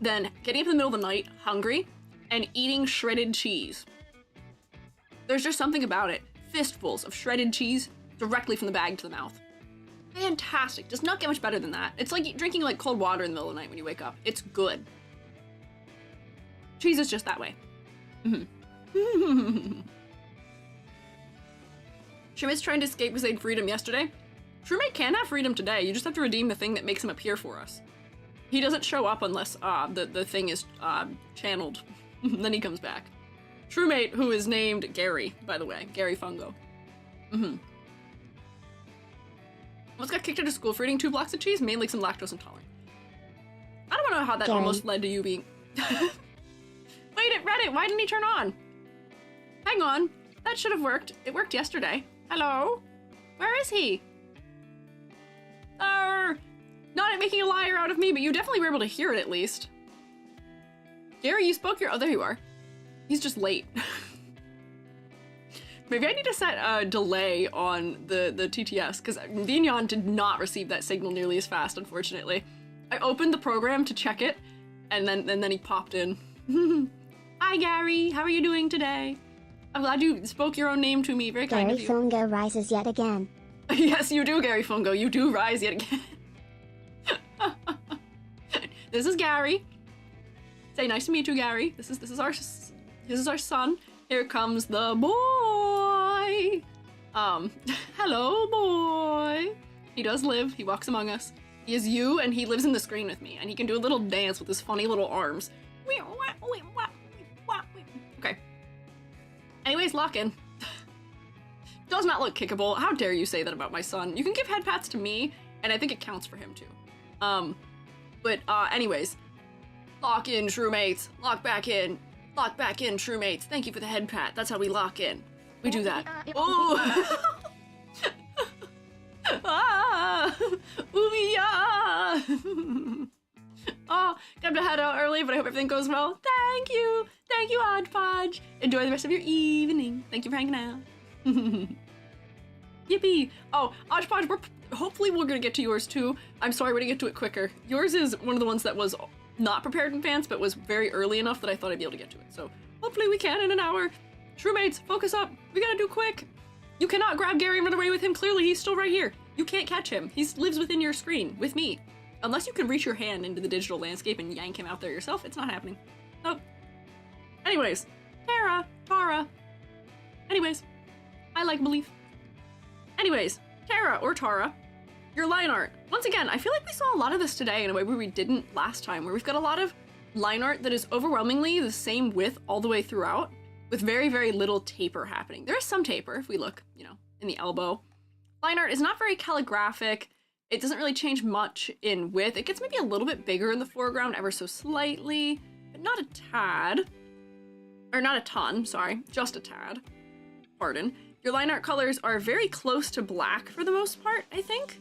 than getting up in the middle of the night, hungry, and eating shredded cheese. There's just something about it. Fistfuls of shredded cheese directly from the bag to the mouth. Fantastic. Does not get much better than that. It's like drinking like cold water in the middle of the night when you wake up. It's good. Cheese is just that way. Shroommate's trying to escape because they had freedom yesterday. Shroomate can have freedom today. You just have to redeem the thing that makes him appear for us. He doesn't show up unless the thing is channeled. Then he comes back. Shroomate, who is named Gary, by the way. Gary Fungo. Almost got kicked out of school for eating 2 blocks of cheese, mainly some lactose intolerant. I don't know how that almost led to you being... Wait, at Reddit, why didn't he turn on? Hang on, that should have worked. It worked yesterday. Hello? Where is he? Not making a liar out of me, but you definitely were able to hear it at least. Gary, you spoke your... Oh, there you are. He's just late. Maybe I need to set a delay on the TTS, because Vignon did not receive that signal nearly as fast, unfortunately. I opened the program to check it, and then he popped in. Hi, Gary. How are you doing today? I'm glad you spoke your own name to me. Very kind of you. Gary Fungo rises yet again. Yes, you do, Gary Fungo. You do rise yet again. This is Gary. Say nice to meet you, Gary. This is our son. Here comes the boy. Hello, boy. He does live. He walks among us. He is you, and he lives in the screen with me, and he can do a little dance with his funny little arms. Okay. Anyways, lock in. Does not look kickable. How dare you say that about my son? You can give head pats to me, and I think it counts for him too. Anyways, lock in, shroommates. Lock back in. Lock back in, shroommates. Thank you for the head pat. That's how we lock in. We do that. Oh! Ah! Ooh, yeah! Oh, got to head out early, but I hope everything goes well. Thank you! Thank you, Hodgepodge! Enjoy the rest of your evening. Thank you for hanging out. Yippee! Oh, Hodgepodge, hopefully we're gonna get to yours too. I'm sorry we're gonna get to it quicker. Yours is one of the ones that was not prepared in advance, but was very early enough that I thought I'd be able to get to it. So hopefully we can in an hour. Shroommates, focus up. We gotta do quick. You cannot grab Gary and run away with him. Clearly, he's still right here. You can't catch him. He lives within your screen, with me. Unless you can reach your hand into the digital landscape and yank him out there yourself, it's not happening. Nope. Anyways, Tara. Anyways, I like belief. Anyways, Tara or Tara, your line art. Once again, I feel like we saw a lot of this today in a way where we didn't last time, where we've got a lot of line art that is overwhelmingly the same width all the way throughout, with very, very little taper happening. There is some taper if we look, in the elbow. Line art is not very calligraphic. It doesn't really change much in width. It gets maybe a little bit bigger in the foreground, ever so slightly, but not a tad. Or not a ton, sorry, just a tad. Pardon. Your line art colors are very close to black for the most part, I think.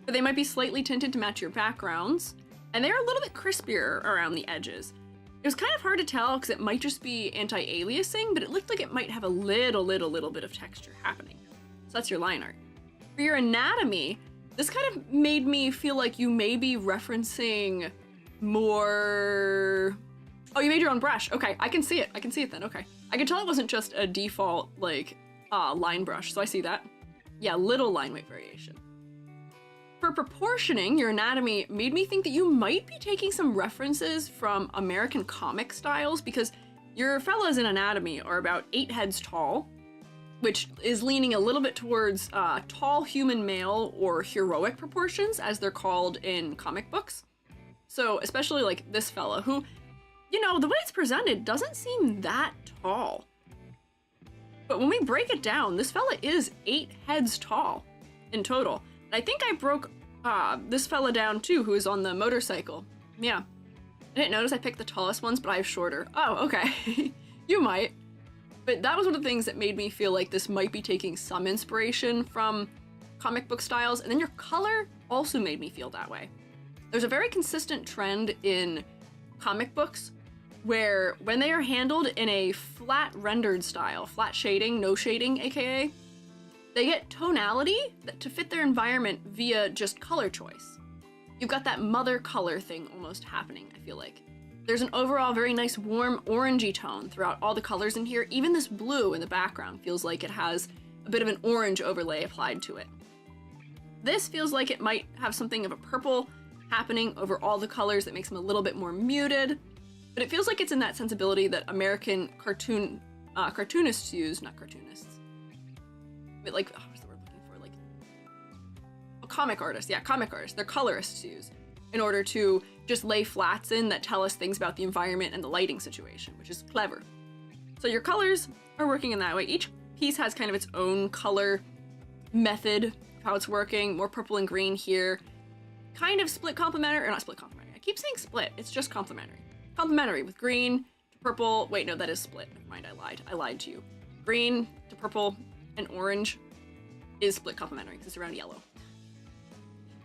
But they might be slightly tinted to match your backgrounds. And they're a little bit crispier around the edges. It was kind of hard to tell because it might just be anti-aliasing, but it looked like it might have a little bit of texture happening. So that's your line art. For your anatomy, this kind of made me feel like you may be referencing more... Oh, you made your own brush. Okay, I can see it. I can see it then, okay. I can tell it wasn't just a default, line brush, so I see that. Yeah, little line weight variation. For proportioning, your anatomy made me think that you might be taking some references from American comic styles, because your fellas in anatomy are about 8 heads tall, which is leaning a little bit towards tall human male or heroic proportions, as they're called in comic books. So especially like this fella, who, the way it's presented doesn't seem that tall. But when we break it down, this fella is 8 heads tall in total. And I think I broke this fella down too, who is on the motorcycle. Yeah. I didn't notice I picked the tallest ones, but I have shorter. Oh, okay. You might. But that was one of the things that made me feel like this might be taking some inspiration from comic book styles. And then your color also made me feel that way. There's a very consistent trend in comic books where when they are handled in a flat rendered style, flat shading, no shading, aka, they get tonality to fit their environment via just color choice. You've got that mother color thing almost happening, I feel like. There's an overall very nice warm orangey tone throughout all the colors in here. Even this blue in the background feels like it has a bit of an orange overlay applied to it. This feels like it might have something of a purple happening over all the colors that makes them a little bit more muted. But it feels like it's in that sensibility that American cartoonists use, not cartoonists. But what's the word I'm looking for? Comic artists. Yeah, comic artists. They're colorists use in order to just lay flats in that tell us things about the environment and the lighting situation, which is clever. So your colors are working in that way. Each piece has kind of its own color method of how it's working. More purple and green here. Kind of split complementary, or not split complementary. I keep saying split. It's just complementary. Complementary with green to purple. Wait, no, that is split. Never mind, I lied. I lied to you. Green to purple and orange is split complementary because it's around yellow.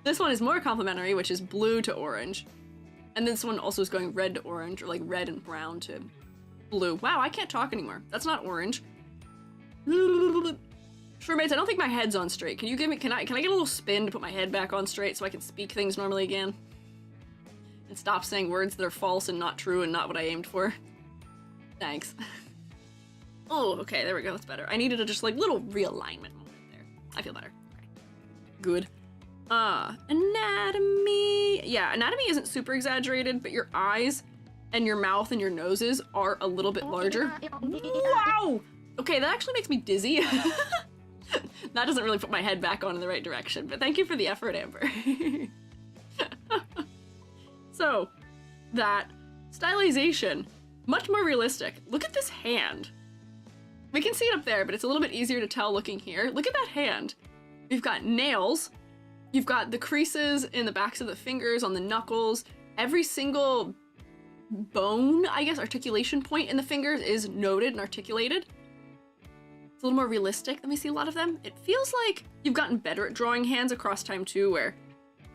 This one is more complementary, which is blue to orange. And this one also is going red to orange, or like red and brown to blue. Wow, I can't talk anymore. That's not orange. Shroommates, I don't think my head's on straight. Can I get a little spin to put my head back on straight so I can speak things normally again? And stop saying words that are false and not true and not what I aimed for. Thanks. Oh, okay, there we go, that's better. I needed a just little realignment moment there. I feel better. Okay. Good. Anatomy. Yeah, anatomy isn't super exaggerated, but your eyes and your mouth and your noses are a little bit larger. Wow! Okay, that actually makes me dizzy. That doesn't really put my head back on in the right direction, but thank you for the effort, Amber. So, that stylization, much more realistic. Look at this hand. We can see it up there, but it's a little bit easier to tell looking here. Look at that hand. We've got nails. You've got the creases in the backs of the fingers, on the knuckles. Every single bone, I guess, articulation point in the fingers is noted and articulated. It's a little more realistic. Let me see a lot of them. It feels like you've gotten better at drawing hands across time too, where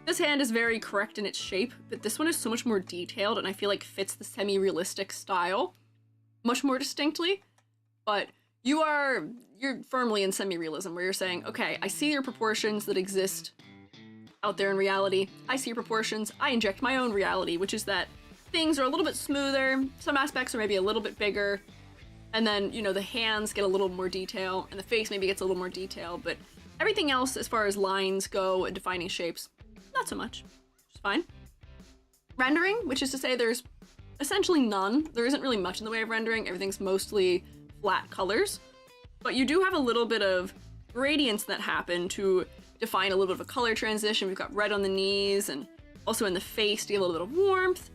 this hand is very correct in its shape, but this one is so much more detailed and I feel like fits the semi-realistic style much more distinctly. But you're firmly in semi-realism, where you're saying, okay, I see your proportions that exist out there in reality. I see your proportions. I inject my own reality, which is that things are a little bit smoother. Some aspects are maybe a little bit bigger. And then, you know, the hands get a little more detail and the face maybe gets a little more detail, but everything else as far as lines go and defining shapes, not so much, which is fine. Rendering, which is to say there's essentially none. There isn't really much in the way of rendering. Everything's mostly flat colors, but you do have a little bit of gradients that happen to define a little bit of a color transition. We've got red on the knees and also in the face to give a little bit of warmth.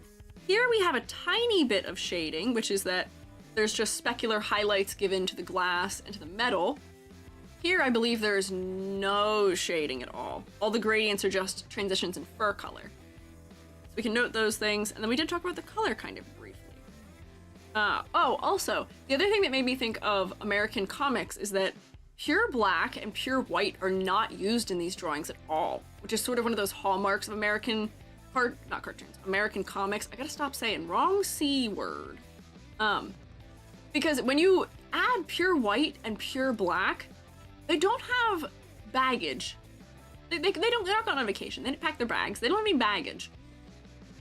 Here we have a tiny bit of shading, which is that there's just specular highlights given to the glass and to the metal. Here, I believe there's no shading at all. All the gradients are just transitions in fur color. So we can note those things. And then we did talk about the color kind of briefly. Oh, also, the other thing that made me think of American comics is that pure black and pure white are not used in these drawings at all, which is sort of one of those hallmarks of American American comics. I gotta stop saying wrong C word. Because when you add pure white and pure black, they don't have baggage. They're not going on vacation. They didn't pack their bags. They don't have any baggage.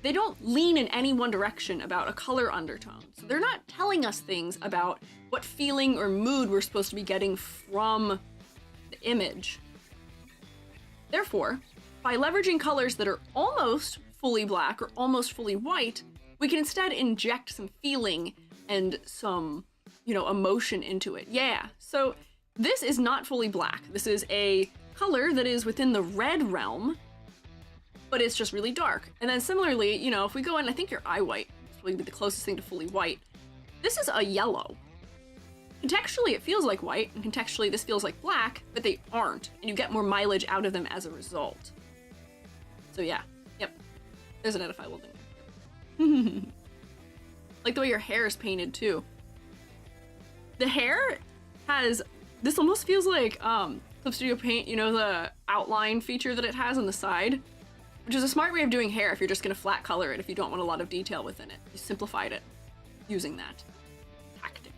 They don't lean in any one direction about a color undertone. So they're not telling us things about what feeling or mood we're supposed to be getting from the image. Therefore, by leveraging colors that are almost fully black or almost fully white, we can instead inject some feeling and some, you know, emotion into it. Yeah, so this is not fully black. This is a color that is within the red realm, but it's just really dark. And then similarly, you know, if we go in, I think your eye white is probably the closest thing to fully white. This is a yellow. Contextually, it feels like white, and contextually, this feels like black, but they aren't, and you get more mileage out of them as a result. So yeah, yep, there's an edifiable thing. Like the way your hair is painted too. The hair has, this almost feels like Clip Studio Paint, you know, the outline feature that it has on the side, which is a smart way of doing hair if you're just gonna flat color it, if you don't want a lot of detail within it. You simplified it using that tactic.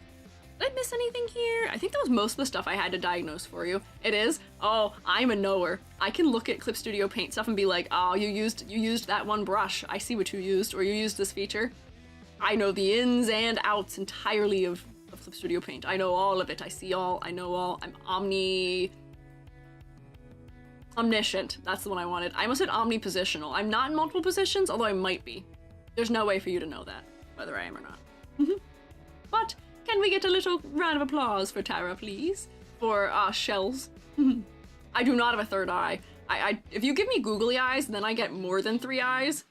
Did I miss anything here? I think that was most of the stuff I had to diagnose for you. It is? Oh, I'm a knower. I can look at Clip Studio Paint stuff and be like, oh, you used that one brush. I see what you used, or you used this feature. I know the ins and outs entirely of Clip Studio Paint. I know all of it. I see all. I know all. I'm omniscient. That's the one I wanted. I almost said omnipositional. I'm not in multiple positions, although I might be. There's no way for you to know that, whether I am or not. But can we get a little round of applause for Tara, please? For shells. I do not have a third eye. If you give me googly eyes, then I get more than 3 eyes.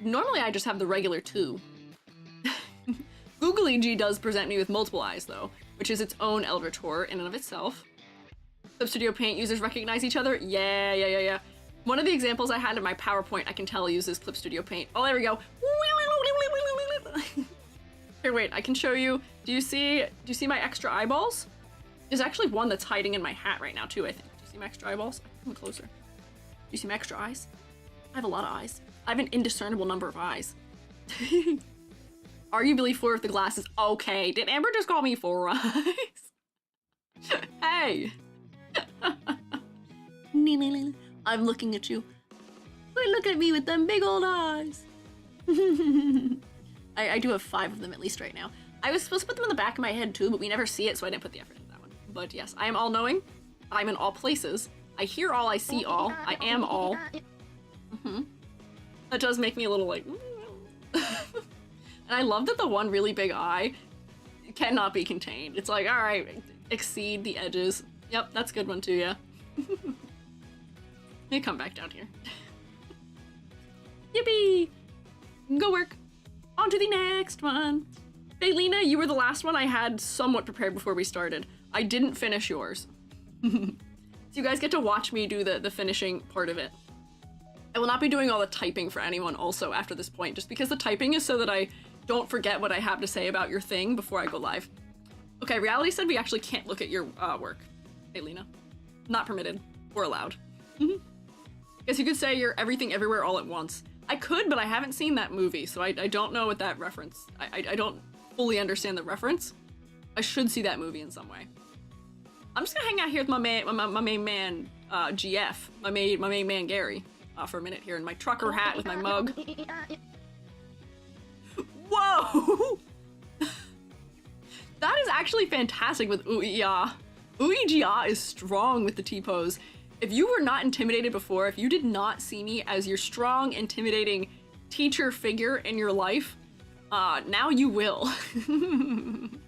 Normally I just have the regular 2. Googly G does present me with multiple eyes though, which is its own Eldritch horror in and of itself. Clip Studio Paint users recognize each other? Yeah. One of the examples I had in my PowerPoint I can tell uses Clip Studio Paint. Oh, there we go. Here, wait, I can show you. Do you see my extra eyeballs? There's actually one that's hiding in my hat right now too, I think. Do you see my extra eyeballs? Come closer. Do you see my extra eyes? I have a lot of eyes. I have an indiscernible number of eyes. Arguably 4 with the glasses. Okay, did Amber just call me 4 eyes? Hey! I'm looking at you. Look at me with them big old eyes. I do have 5 of them at least right now. I was supposed to put them in the back of my head too, but we never see it, so I didn't put the effort into that one. But yes, I am all-knowing. I'm in all places. I hear all, I see all. I am all. That does make me a little like... And I love that the one really big eye cannot be contained. It's like, all right, exceed the edges. Yep, that's a good one too, yeah. Let me come back down here. Yippee! Go work. On to the next one. Baylina, you were the last one I had somewhat prepared before we started. I didn't finish yours. So you guys get to watch me do the finishing part of it. I will not be doing all the typing for anyone also after this point, just because the typing is so that I don't forget what I have to say about your thing before I go live. Okay, reality said we actually can't look at your work. Hey, Lena. Not permitted or allowed. Guess you could say you're everything everywhere all at once. I could, but I haven't seen that movie, so I don't know what that reference. I don't fully understand the reference. I should see that movie in some way. I'm just gonna hang out here with my main man, GF, my main man Gary, for a minute here in my trucker hat with my mug. Whoa! That is actually fantastic with Uiya. Uiya is strong with the T-pose. If you were not intimidated before, if you did not see me as your strong, intimidating teacher figure in your life, now you will. Am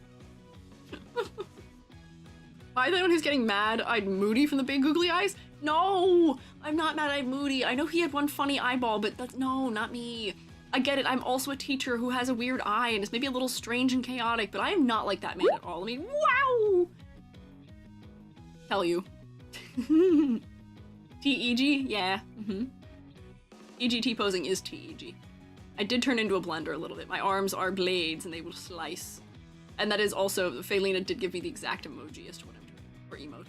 I the one who's getting mad-eyed Moody from the big googly eyes? No! I'm not mad-eyed Moody. I know he had one funny eyeball, but that's, no, not me. I get it, I'm also a teacher who has a weird eye and is maybe a little strange and chaotic, but I am not like that man at all. I mean, wow! Tell you. TEG? Yeah. EGT posing is TEG. I did turn into a blender a little bit. My arms are blades and they will slice. And that is also, Faylina did give me the exact emoji as to what I'm doing. Or emote.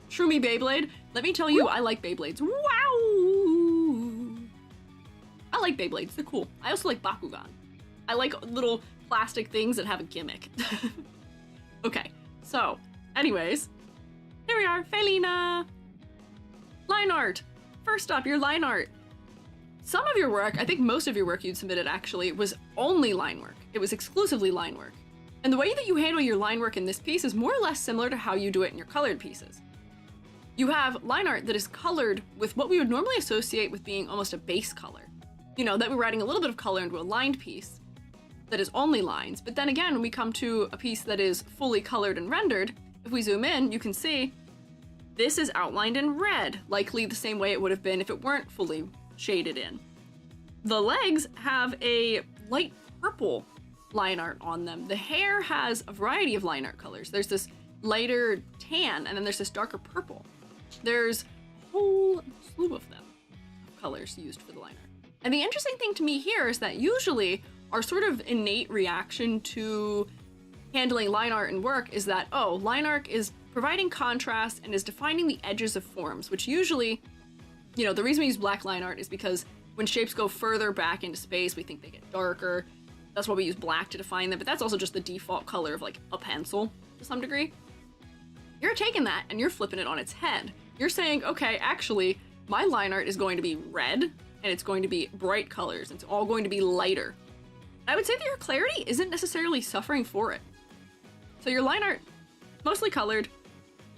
Shroomy Beyblade. Let me tell you, I like Beyblades. Wow! I like Beyblades, they're cool. I also like Bakugan. I like little plastic things that have a gimmick. Okay, so, anyways, here we are, Faylina! Line art! First up, your line art. Some of your work, I think most of your work you'd submitted actually, was only line work. It was exclusively line work. And the way that you handle your line work in this piece is more or less similar to how you do it in your colored pieces. You have line art that is colored with what we would normally associate with being almost a base color. You know, that we're adding a little bit of color into a lined piece that is only lines, but then again, when we come to a piece that is fully colored and rendered, if we zoom in, you can see this is outlined in red, likely the same way it would have been if it weren't fully shaded in. The legs have a light purple line art on them. The hair has a variety of line art colors. There's this lighter tan, and then there's this darker purple. There's a whole slew of them, of colors used for the line art. And the interesting thing to me here is that usually our sort of innate reaction to handling line art and work is that, oh, line art is providing contrast and is defining the edges of forms, which usually, you know, the reason we use black line art is because when shapes go further back into space, we think they get darker. That's why we use black to define them, but that's also just the default color of like a pencil to some degree. You're taking that and you're flipping it on its head. You're saying, okay, actually, my line art is going to be red, and it's going to be bright colors. It's all going to be lighter. I would say that your clarity isn't necessarily suffering for it. So your line art, mostly colored,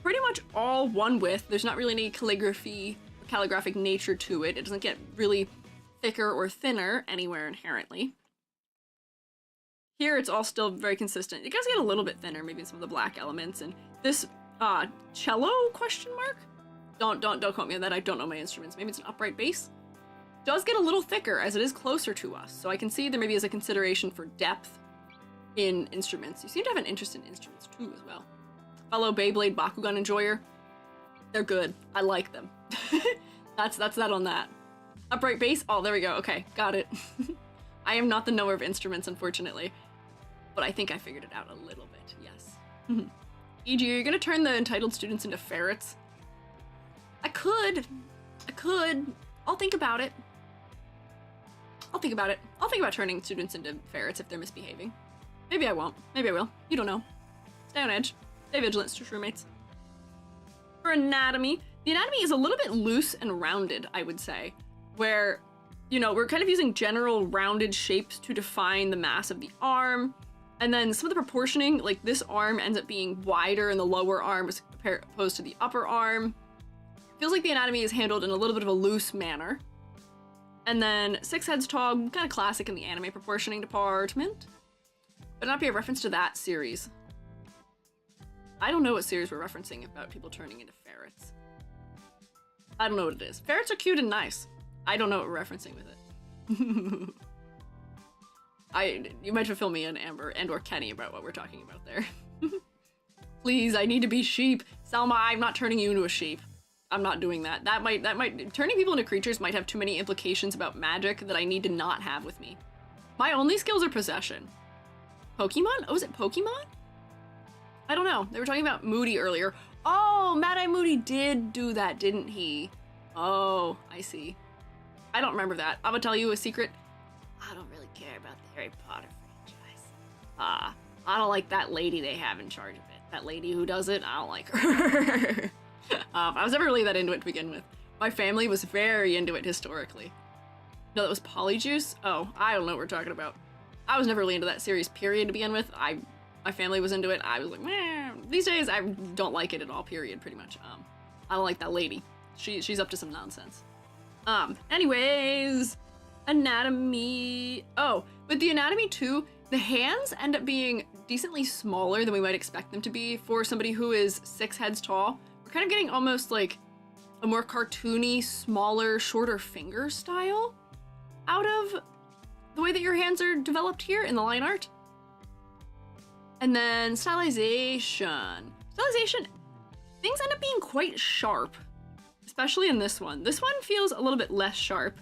pretty much all one width. There's not really any calligraphy or calligraphic nature to it. It doesn't get really thicker or thinner anywhere inherently. Here it's all still very consistent. It does get a little bit thinner, maybe in some of the black elements. And this cello question mark? Don't quote me on that. I don't know my instruments. Maybe it's an upright bass. Does get a little thicker as it is closer to us. So I can see there maybe is a consideration for depth in instruments. You seem to have an interest in instruments too as well. Fellow Beyblade Bakugan enjoyer. They're good. I like them. That's that on that. Upright bass? Oh, there we go. Okay, got it. I am not the knower of instruments, unfortunately. But I think I figured it out a little bit, yes. E.g., are you gonna turn the entitled students into ferrets? I could. I'll think about it. I'll think about turning students into ferrets if they're misbehaving. Maybe I won't. Maybe I will. You don't know. Stay on edge. Stay vigilant, roommates. For anatomy, the anatomy is a little bit loose and rounded, I would say, where, you know, we're kind of using general rounded shapes to define the mass of the arm, and then some of the proportioning, like this arm ends up being wider in the lower arm as opposed to the upper arm. Feels like the anatomy is handled in a little bit of a loose manner. And then 6 heads tall, kind of classic in the anime proportioning department. But not be a reference to that series. I don't know what series we're referencing about people turning into ferrets. I don't know what it is. Ferrets are cute and nice. I don't know what we're referencing with it. You might fulfill me and Amber and or Kenny about what we're talking about there. Please, I need to be sheep. Selma, I'm not turning you into a sheep. I'm not doing that. Turning people into creatures might have too many implications about magic that I need to not have with me. My only skills are possession. Pokemon? Oh, is it Pokemon? I don't know. They were talking about Moody earlier. Oh, Mad-Eye Moody did do that, didn't he? Oh, I see. I don't remember that. I'm gonna tell you a secret. I don't really care about the Harry Potter franchise. I don't like that lady they have in charge of it. That lady who does it, I don't like her. I was never really that into it to begin with. My family was very into it historically. No, that was Polyjuice? Oh, I don't know what we're talking about. I was never really into that series, period, to begin with. My family was into it. I was like, meh. These days, I don't like it at all, period, pretty much. I don't like that lady. She's up to some nonsense. Anyways, anatomy. Oh, with the anatomy too, the hands end up being decently smaller than we might expect them to be for somebody who is 6 heads tall. We're kind of getting almost like a more cartoony, smaller, shorter finger style out of the way that your hands are developed here in the line art. And then stylization. Stylization, things end up being quite sharp, especially in this one. This one feels a little bit less sharp.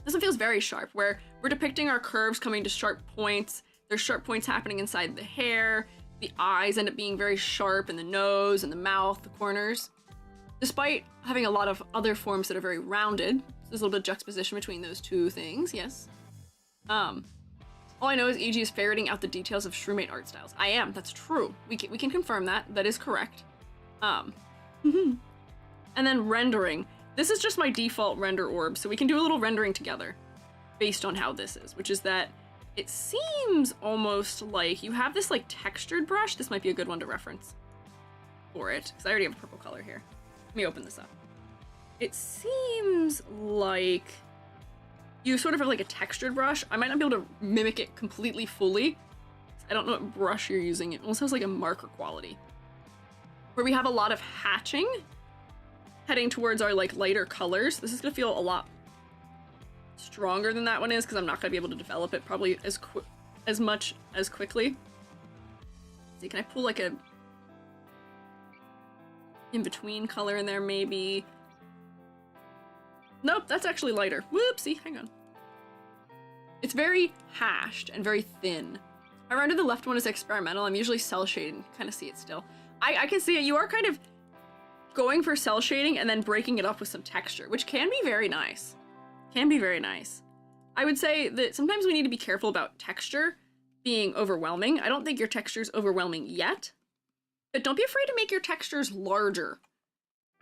This one feels very sharp, where we're depicting our curves coming to sharp points. There's sharp points happening inside the hair. The eyes end up being very sharp, and the nose and the mouth, the corners. Despite having a lot of other forms that are very rounded. So there's a little bit of juxtaposition between those two things, yes. All I know is EG is ferreting out the details of shroomate art styles. I am, that's true. We can confirm that. That is correct. And then rendering. This is just my default render orb, so we can do a little rendering together based on how this is, which is that it seems almost like you have this like textured brush. This might be a good one to reference for it, because I already have a purple color here. Let me open this up. It seems like you sort of have like a textured brush. I might not be able to mimic it completely fully. I don't know what brush you're using. It almost has like a marker quality. Where we have a lot of hatching heading towards our like lighter colors. This is gonna feel a lot stronger than that one is because I'm not gonna be able to develop it probably as much as quickly. Let's see, can I pull like a in-between color in there maybe? Nope, that's actually lighter. Whoopsie, hang on. It's very hashed and very thin. I rendered the left one as experimental. I'm usually cell shading. Kind of see it still. I can see it. You are kind of going for cell shading and then breaking it up with some texture, which can be very nice. Can be very nice. I would say that sometimes we need to be careful about texture being overwhelming. I don't think your texture's overwhelming yet, but don't be afraid to make your textures larger.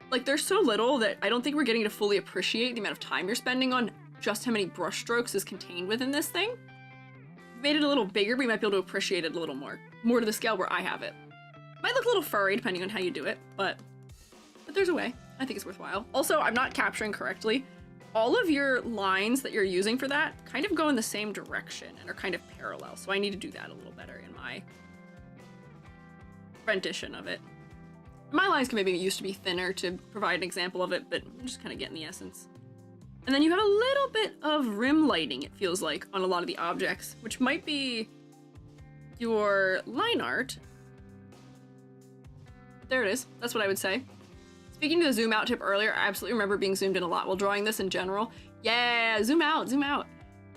Like, there's so little that I don't think we're getting to fully appreciate the amount of time you're spending on just how many brush strokes is contained within this thing. If we made it a little bigger, we might be able to appreciate it a little more. More to the scale where I have it. Might look a little furry depending on how you do it, but there's a way. I think it's worthwhile. Also, I'm not capturing correctly. All of your lines that you're using for that kind of go in the same direction and are kind of parallel, so I need to do that a little better in my rendition of it. My lines can maybe used to be thinner to provide an example of it, but I'm just kind of getting the essence. And then you have a little bit of rim lighting, it feels like, on a lot of the objects, which might be your line art. There it is. That's what I would say. Speaking to the zoom out tip earlier, I absolutely remember being zoomed in a lot while drawing this in general. Yeah, zoom out, zoom out.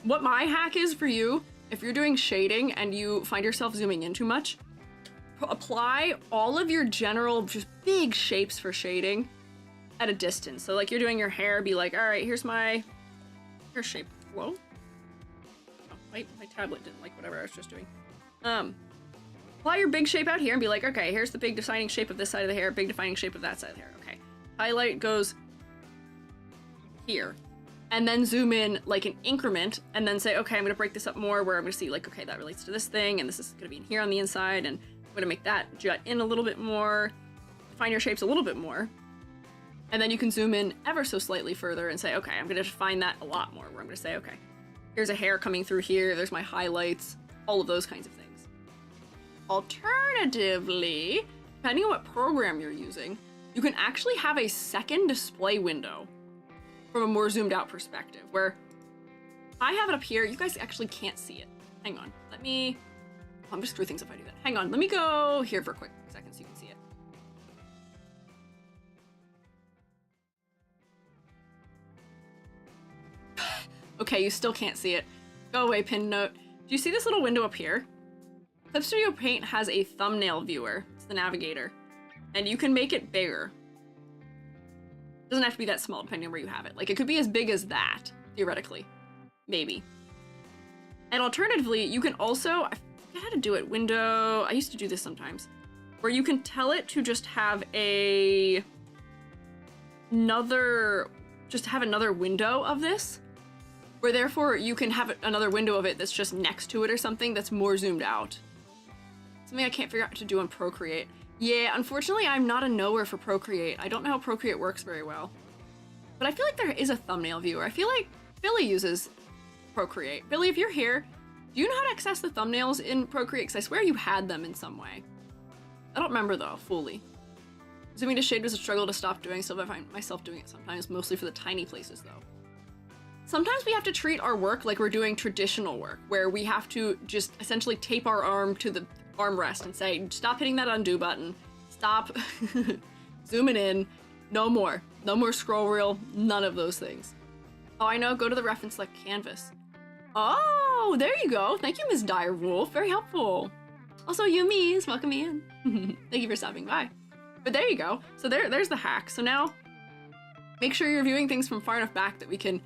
What my hack is for you, if you're doing shading and you find yourself zooming in too much, apply all of your general just big shapes for shading at a distance. So like you're doing your hair, be like, all right, here's my hair shape. Whoa. Oh, my tablet didn't like whatever I was just doing. Apply your big shape out here and be like, okay, here's the big defining shape of this side of the hair, big defining shape of that side of the hair. Okay. Highlight goes here. And then zoom in like an increment and then say, okay, I'm gonna break this up more where I'm gonna see like, okay, that relates to this thing and this is gonna be in here on the inside and I'm gonna make that jut in a little bit more, define your shapes a little bit more. And then you can zoom in ever so slightly further and say, okay, I'm gonna define that a lot more, where I'm gonna say, okay, here's a hair coming through here, there's my highlights, all of those kinds of things. Alternatively, depending on what program you're using, you can actually have a second display window from a more zoomed out perspective, where I have it up here. You guys actually can't see it. Hang on, I'm just screw things if I do that. Hang on, let me go here for a quick second so you can see it. Okay, you still can't see it. Go away, pinned note. Do you see this little window up here? Clip Studio Paint has a thumbnail viewer. It's the navigator. And you can make it bigger. It doesn't have to be that small depending on where you have it. Like, it could be as big as that, theoretically. Maybe. And alternatively, you can also, I forget how to do it, window, I used to do this sometimes, where you can tell it to just have another window of this, where therefore you can have another window of it that's just next to it or something that's more zoomed out. Something I can't figure out how to do on Procreate. Yeah, unfortunately I'm not a knower for Procreate. I don't know how Procreate works very well. But I feel like there is a thumbnail viewer. I feel like Billy uses Procreate. Billy, if you're here, do you know how to access the thumbnails in Procreate? Because I swear you had them in some way. I don't remember though, fully. Zooming to shade was a struggle to stop doing, so I find myself doing it sometimes, mostly for the tiny places though. Sometimes we have to treat our work like we're doing traditional work, where we have to just essentially tape our arm to the armrest and say, stop hitting that undo button, stop zooming in, no more scroll wheel, none of those things. Oh, I know, go to the reference select canvas. Oh, there you go. Thank you, Ms. Direwolf, very helpful. Also, Yumi's, welcome me in. Thank you for stopping by. But there you go. So there's the hack. So now, make sure you're viewing things from far enough back that we can,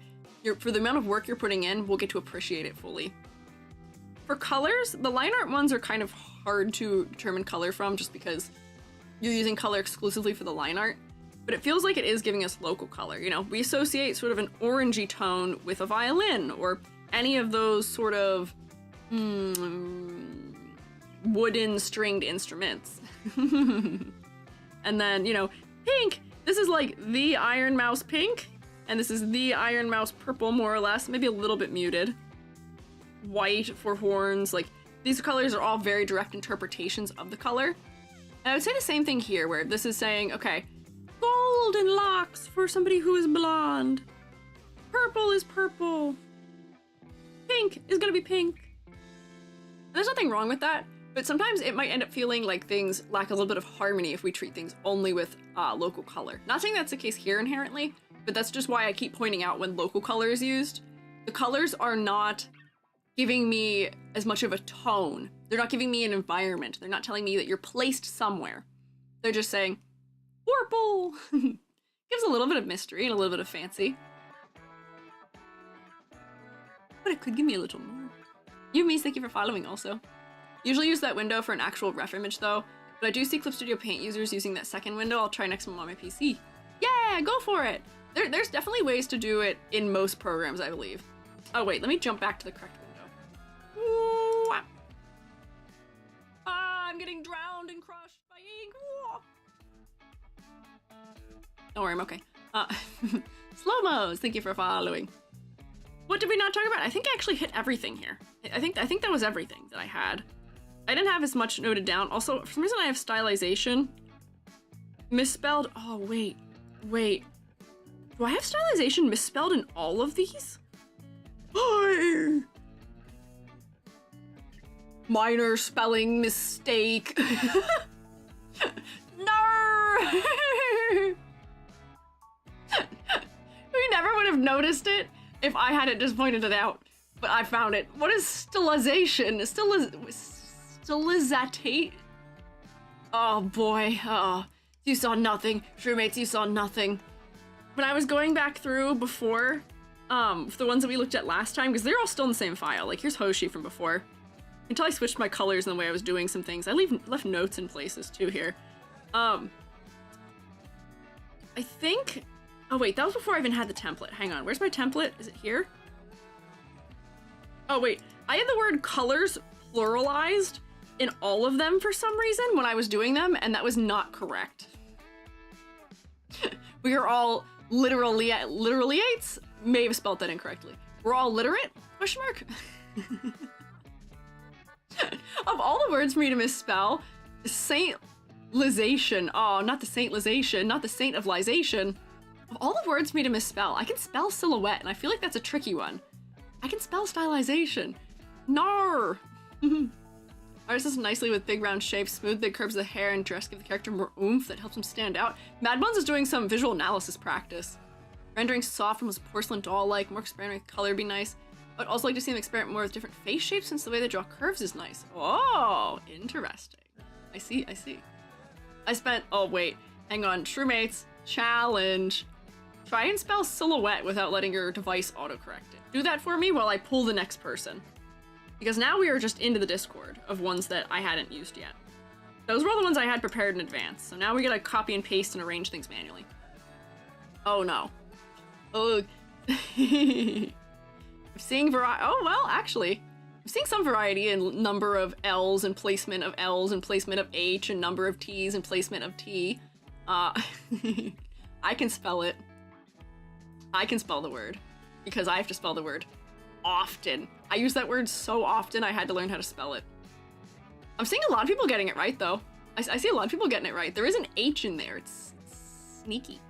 for the amount of work you're putting in, we'll get to appreciate it fully. For colors, the line art ones are kind of hard to determine color from just because you're using color exclusively for the line art, but it feels like it is giving us local color. You know, we associate sort of an orangey tone with a violin or any of those sort of wooden stringed instruments. And then, you know, pink, this is like the Iron Mouse pink, and this is the Iron Mouse purple, more or less, maybe a little bit muted. White for horns, like these colors are all very direct interpretations of the color. And I would say the same thing here, where this is saying, okay, golden locks for somebody who is blonde. Purple is purple. Pink is gonna be pink. And there's nothing wrong with that, but sometimes it might end up feeling like things lack a little bit of harmony if we treat things only with local color. Not saying that's the case here inherently, but that's just why I keep pointing out when local color is used. The colors are not giving me as much of a tone. They're not giving me an environment. They're not telling me that you're placed somewhere. They're just saying, purple. Gives a little bit of mystery and a little bit of fancy. But it could give me a little more. Yumis, thank you for following also. Usually use that window for an actual ref image though, but I do see Clip Studio Paint users using that second window. I'll try next time on my PC. Yeah, go for it. There's definitely ways to do it in most programs, I believe. Oh wait, let me jump back to the correct window. Ooh, I'm getting drowned and crushed by ink. Don't worry, I'm okay. Slow-mos, thank you for following. What did we not talk about? I think I actually hit everything here. I think that was everything that I had. I didn't have as much noted down. Also, for some reason I have stylization misspelled. Oh, wait. Do I have stylization misspelled in all of these? Minor spelling mistake. No! We never would have noticed it if I hadn't just pointed it out, but I found it. What is stylization? Stylizate? Oh boy, you saw nothing. Shroommates, you saw nothing. When I was going back through before, the ones that we looked at last time, because they're all still in the same file. Like, here's Hoshi from before. Until I switched my colors and the way I was doing some things. I left notes in places too here. I think, oh wait, that was before I even had the template. Hang on, where's my template? Is it here? Oh wait, I had the word colors pluralized in all of them for some reason when I was doing them, and that was not correct. We are all literally-ates? May have spelled that incorrectly. We're all literate? Question mark. Of all the words for me to misspell, Stylization. Oh, not the Stylization, not the saint of Lization. Of all the words for me to misspell, I can spell silhouette, and I feel like that's a tricky one. I can spell Stylization. Nar! Artists this nicely with big round shapes, smooth big curves of the hair, and dress give the character more oomph that helps him stand out. Mad Buns is doing some visual analysis practice. Rendering soft and was porcelain doll-like, more experimenting with color would be nice. I'd also like to see them experiment more with different face shapes since the way they draw curves is nice. Oh, interesting. I see. Oh wait, hang on, Shroommates, challenge. Try and spell silhouette without letting your device autocorrect it. Do that for me while I pull the next person. Because now we are just into the Discord of ones that I hadn't used yet. Those were all the ones I had prepared in advance, so now we gotta copy and paste and arrange things manually. Oh no. Oh. I'm seeing oh well, actually. I'm seeing some variety in number of L's and placement of L's and placement of H and number of T's and placement of T. I can spell it. I can spell the word. Because I have to spell the word often. I use that word so often I had to learn how to spell it. I'm seeing a lot of people getting it right though. I see a lot of people getting it right. There is an H in there. It's sneaky.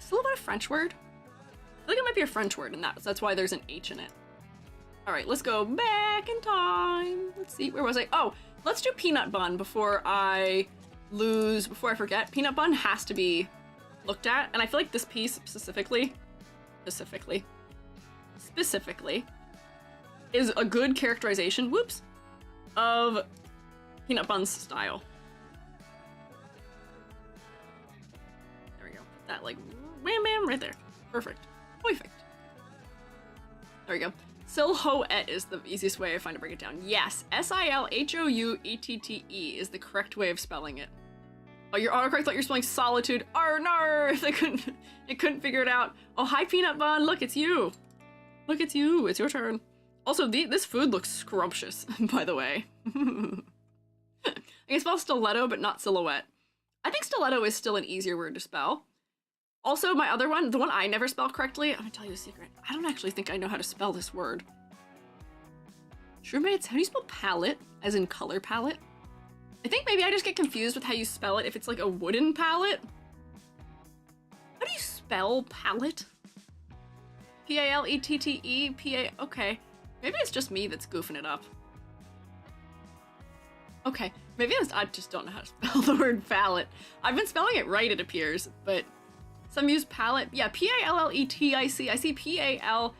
Still about a French word? I think it might be a French word, and that's why there's an H in it. All right, let's go back in time. Let's see, where was I? Oh, let's do peanut bun before I forget. Peanut bun has to be looked at, and I feel like this piece specifically, is a good characterization, whoops, of peanut bun's style. There we go. Put that like, wham bam, right there. Perfect. Perfect. There we go. Silhouette is the easiest way I find to break it down. Yes, S-I-L-H-O-U-E-T-T-E is the correct way of spelling it. Oh, your autocorrect thought you're spelling solitude. Arr, nar! They couldn't figure it out. Oh, hi, Peanut Bun. Look, it's you. Look, it's you. It's your turn. Also, this food looks scrumptious, by the way. I can spell stiletto, but not silhouette. I think stiletto is still an easier word to spell. Also, my other one, the one I never spell correctly, I'm gonna tell you a secret. I don't actually think I know how to spell this word. Shroommates, how do you spell palette? As in color palette? I think maybe I just get confused with how you spell it if it's like a wooden palette. How do you spell palette? P-A-L-E-T-T-E, P-A, okay. Maybe it's just me that's goofing it up. Okay, maybe I just don't know how to spell the word palette. I've been spelling it right, it appears, but some use palette. Yeah, P-A-L-L-E-T-I-C. I see P-A-L-L-E-T-T-E.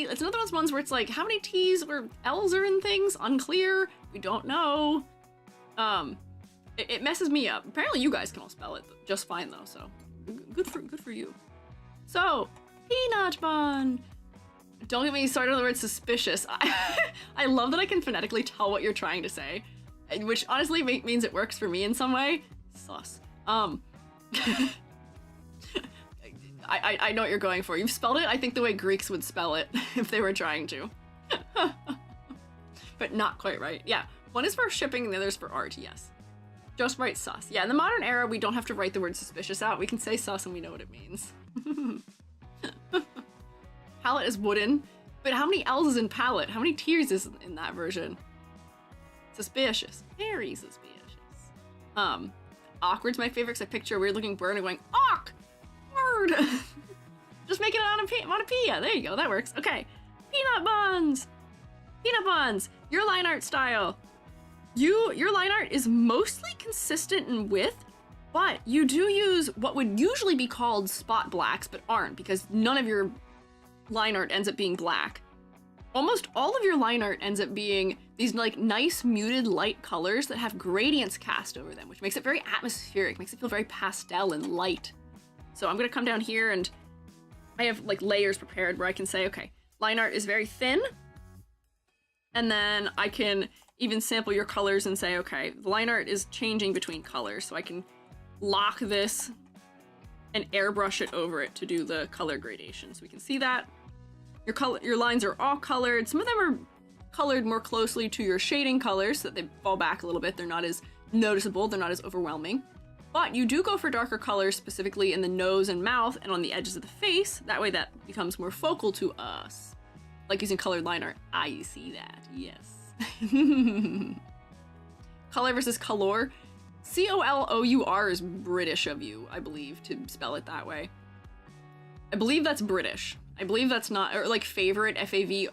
It's another one of those ones where it's like, how many T's or L's are in things? Unclear. We don't know. It messes me up. Apparently you guys can all spell it just fine though, so good for you. So, peanut bun. Don't get me started on the word suspicious. I love that I can phonetically tell what you're trying to say, which honestly means it works for me in some way. Sus. I know what you're going for. You've spelled it, I think, the way Greeks would spell it if they were trying to. But not quite right. Yeah, one is for shipping and the other is for art, yes. Just write sus. Yeah, in the modern era, we don't have to write the word suspicious out. We can say sus and we know what it means. Palette is wooden, but how many L's is in palette? How many T's is in that version? Suspicious. Very suspicious. Awkward's my favorite because I picture a weird looking bird and going, awkward! Just make it onomatopoeia. There you go, that works. Okay, peanut buns! Peanut buns! Your line art style. Your line art is mostly consistent in width, but you do use what would usually be called spot blacks, but aren't, because none of your line art ends up being black. Almost all of your line art ends up being these like nice muted light colors that have gradients cast over them, which makes it very atmospheric, makes it feel very pastel and light. So I'm gonna come down here and I have like layers prepared where I can say, okay, line art is very thin, and then I can even sample your colors and say, okay, the line art is changing between colors, so I can lock this and airbrush it over it to do the color gradation. So we can see that. Your lines are all colored. Some of them are colored more closely to your shading colors so that they fall back a little bit. They're not as noticeable, they're not as overwhelming. But you do go for darker colors, specifically in the nose and mouth and on the edges of the face. That way that becomes more focal to us. Like using colored line art. I see that, yes. Color versus color. C-O-L-O-U-R is British of you, I believe, to spell it that way. I believe that's British. I believe that's not, or like favorite, F-A-V-O-U-R-I-T-E.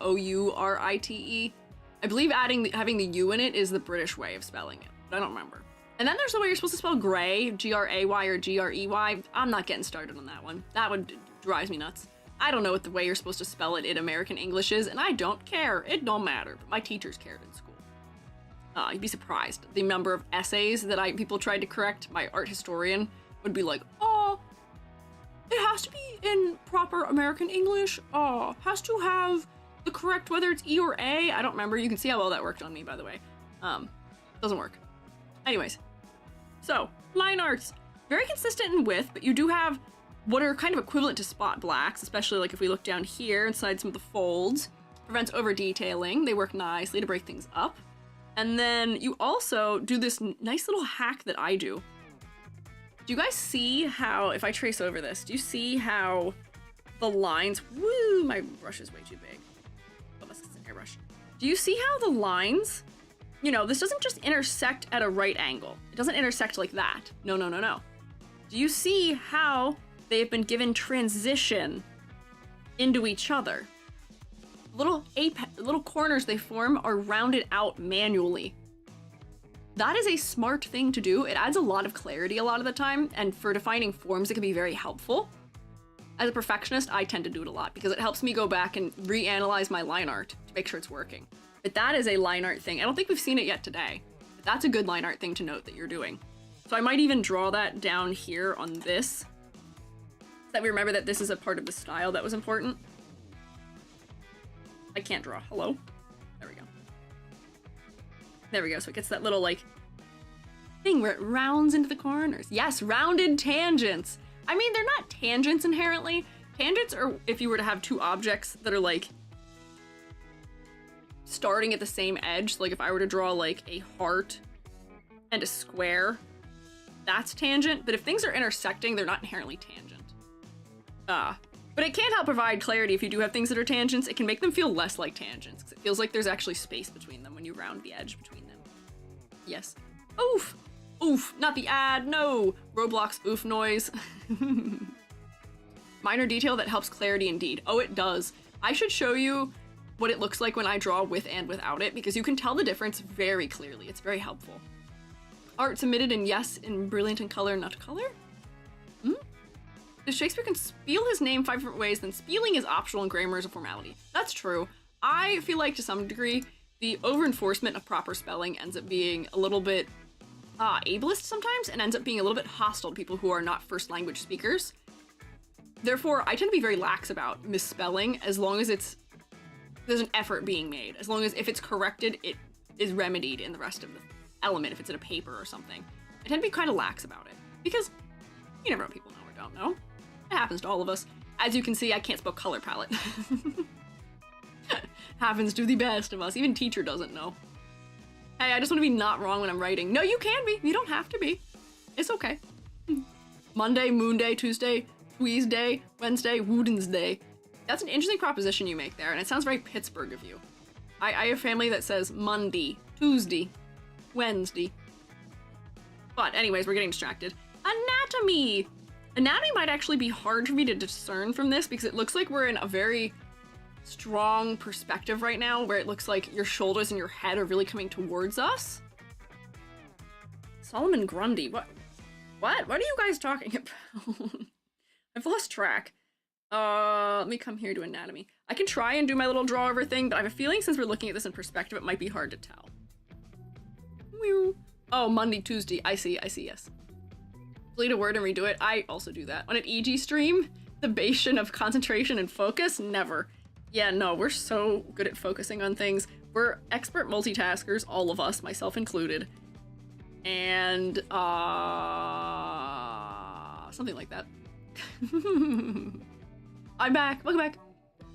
I believe having the U in it is the British way of spelling it, but I don't remember. And then there's the way you're supposed to spell gray, G-R-A-Y or G-R-E-Y. I'm not getting started on that one. That one drives me nuts. I don't know what the way you're supposed to spell it in American English is, and I don't care. It don't matter, but my teachers cared in school. You'd be surprised. The number of essays that people tried to correct, my art historian would be like, oh, it has to be in proper American English. Oh, has to have the correct, whether it's E or A. I don't remember. You can see how well that worked on me, by the way. Doesn't work. Anyways, so line arts, very consistent in width, but you do have what are kind of equivalent to spot blacks, especially like if we look down here inside some of the folds. Prevents over detailing. They work nicely to break things up. And then you also do this nice little hack that I do. Do you guys see how, if I trace over this, do you see how the lines, woo, my brush is way too big. Unless it's an airbrush. Do you see how the lines, you know, this doesn't just intersect at a right angle. It doesn't intersect like that. No, no, no, no. Do you see how they've been given transition into each other? Little corners they form are rounded out manually. That is a smart thing to do. It adds a lot of clarity a lot of the time, and for defining forms, it can be very helpful. As a perfectionist, I tend to do it a lot because it helps me go back and reanalyze my line art to make sure it's working. But that is a line art thing. I don't think we've seen it yet today, but that's a good line art thing to note that you're doing. So I might even draw that down here on this, so that we remember that this is a part of the style that was important. I can't draw. Hello? There we go. There we go. So it gets that little, like, thing where it rounds into the corners. Yes, rounded tangents. I mean, they're not tangents inherently. Tangents are if you were to have two objects that are, like, starting at the same edge. So, like, if I were to draw, like, a heart and a square, that's tangent. But if things are intersecting, they're not inherently tangent. But it can help provide clarity if you do have things that are tangents. It can make them feel less like tangents, because it feels like there's actually space between them when you round the edge between them. Yes. Oof! Oof! Not the ad, no! Roblox oof noise. Minor detail that helps clarity indeed. Oh, it does. I should show you what it looks like when I draw with and without it, because you can tell the difference very clearly. It's very helpful. Art submitted in yes, in brilliant in color, not color? If Shakespeare can spiel his name 5 different ways, then spelling is optional and grammar is a formality. That's true. I feel like to some degree, the over-enforcement of proper spelling ends up being a little bit ableist sometimes, and ends up being a little bit hostile to people who are not first language speakers. Therefore, I tend to be very lax about misspelling as long as there's an effort being made. As long as if it's corrected, it is remedied in the rest of the element, if it's in a paper or something. I tend to be kind of lax about it, because you never know what people know or don't know. It happens to all of us. As you can see, I can't spell color palette. Happens to the best of us. Even teacher doesn't know. Hey, I just want to be not wrong when I'm writing. No, you can be. You don't have to be. It's okay. Monday, Moon Day, Tuesday, Tweez Day, Wednesday, Woodens Day. That's an interesting proposition you make there, and it sounds very Pittsburgh of you. I have family that says Monday, Tuesday, Wednesday. But anyways, we're getting distracted. Anatomy! Anatomy might actually be hard for me to discern from this because it looks like we're in a very strong perspective right now where it looks like your shoulders and your head are really coming towards us. Solomon Grundy, what are you guys talking about? I've lost track. Let me come here to anatomy. I can try and do my little draw over thing, but I have a feeling since we're looking at this in perspective, it might be hard to tell. Oh, Monday, Tuesday. I see, yes. Delete a word and redo it. I also do that. On an EG stream, the bastion of concentration and focus, never. Yeah, no, we're so good at focusing on things. We're expert multitaskers, all of us, myself included. And, something like that. I'm back, welcome back.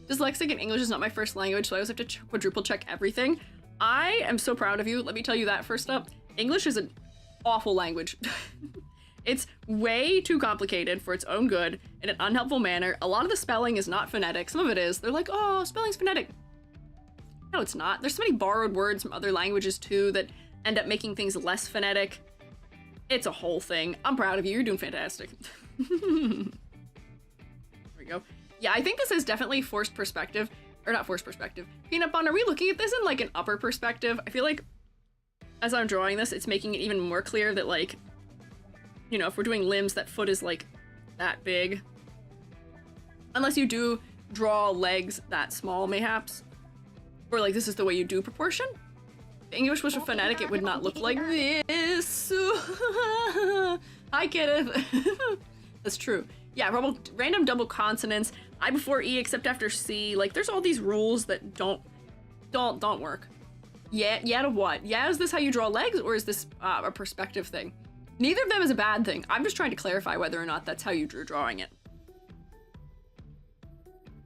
Dyslexic and English is not my first language, so I always have to quadruple check everything. I am so proud of you, let me tell you that first up. English is an awful language. It's way too complicated for its own good in an unhelpful manner. A lot of the spelling is not phonetic. Some of it is. They're like, oh, spelling's phonetic. No, it's not. There's so many borrowed words from other languages too that end up making things less phonetic. It's a whole thing. I'm proud of you. You're doing fantastic. There we go. Yeah, I think this is definitely forced perspective. Or not forced perspective. Peanut Bun, are we looking at this in like an upper perspective? I feel like as I'm drawing this, it's making it even more clear that like, you know, if we're doing limbs, that foot is like that big. Unless you do draw legs that small, mayhaps. Or like this is the way you do proportion. If English was a phonetic, it would not look like this. Hi, Kenneth. That's true. Yeah, random double consonants. I before E except after C. Like there's all these rules that don't work. Yeah to what? Yeah, is this how you draw legs or is this a perspective thing? Neither of them is a bad thing. I'm just trying to clarify whether or not that's how you drew drawing it.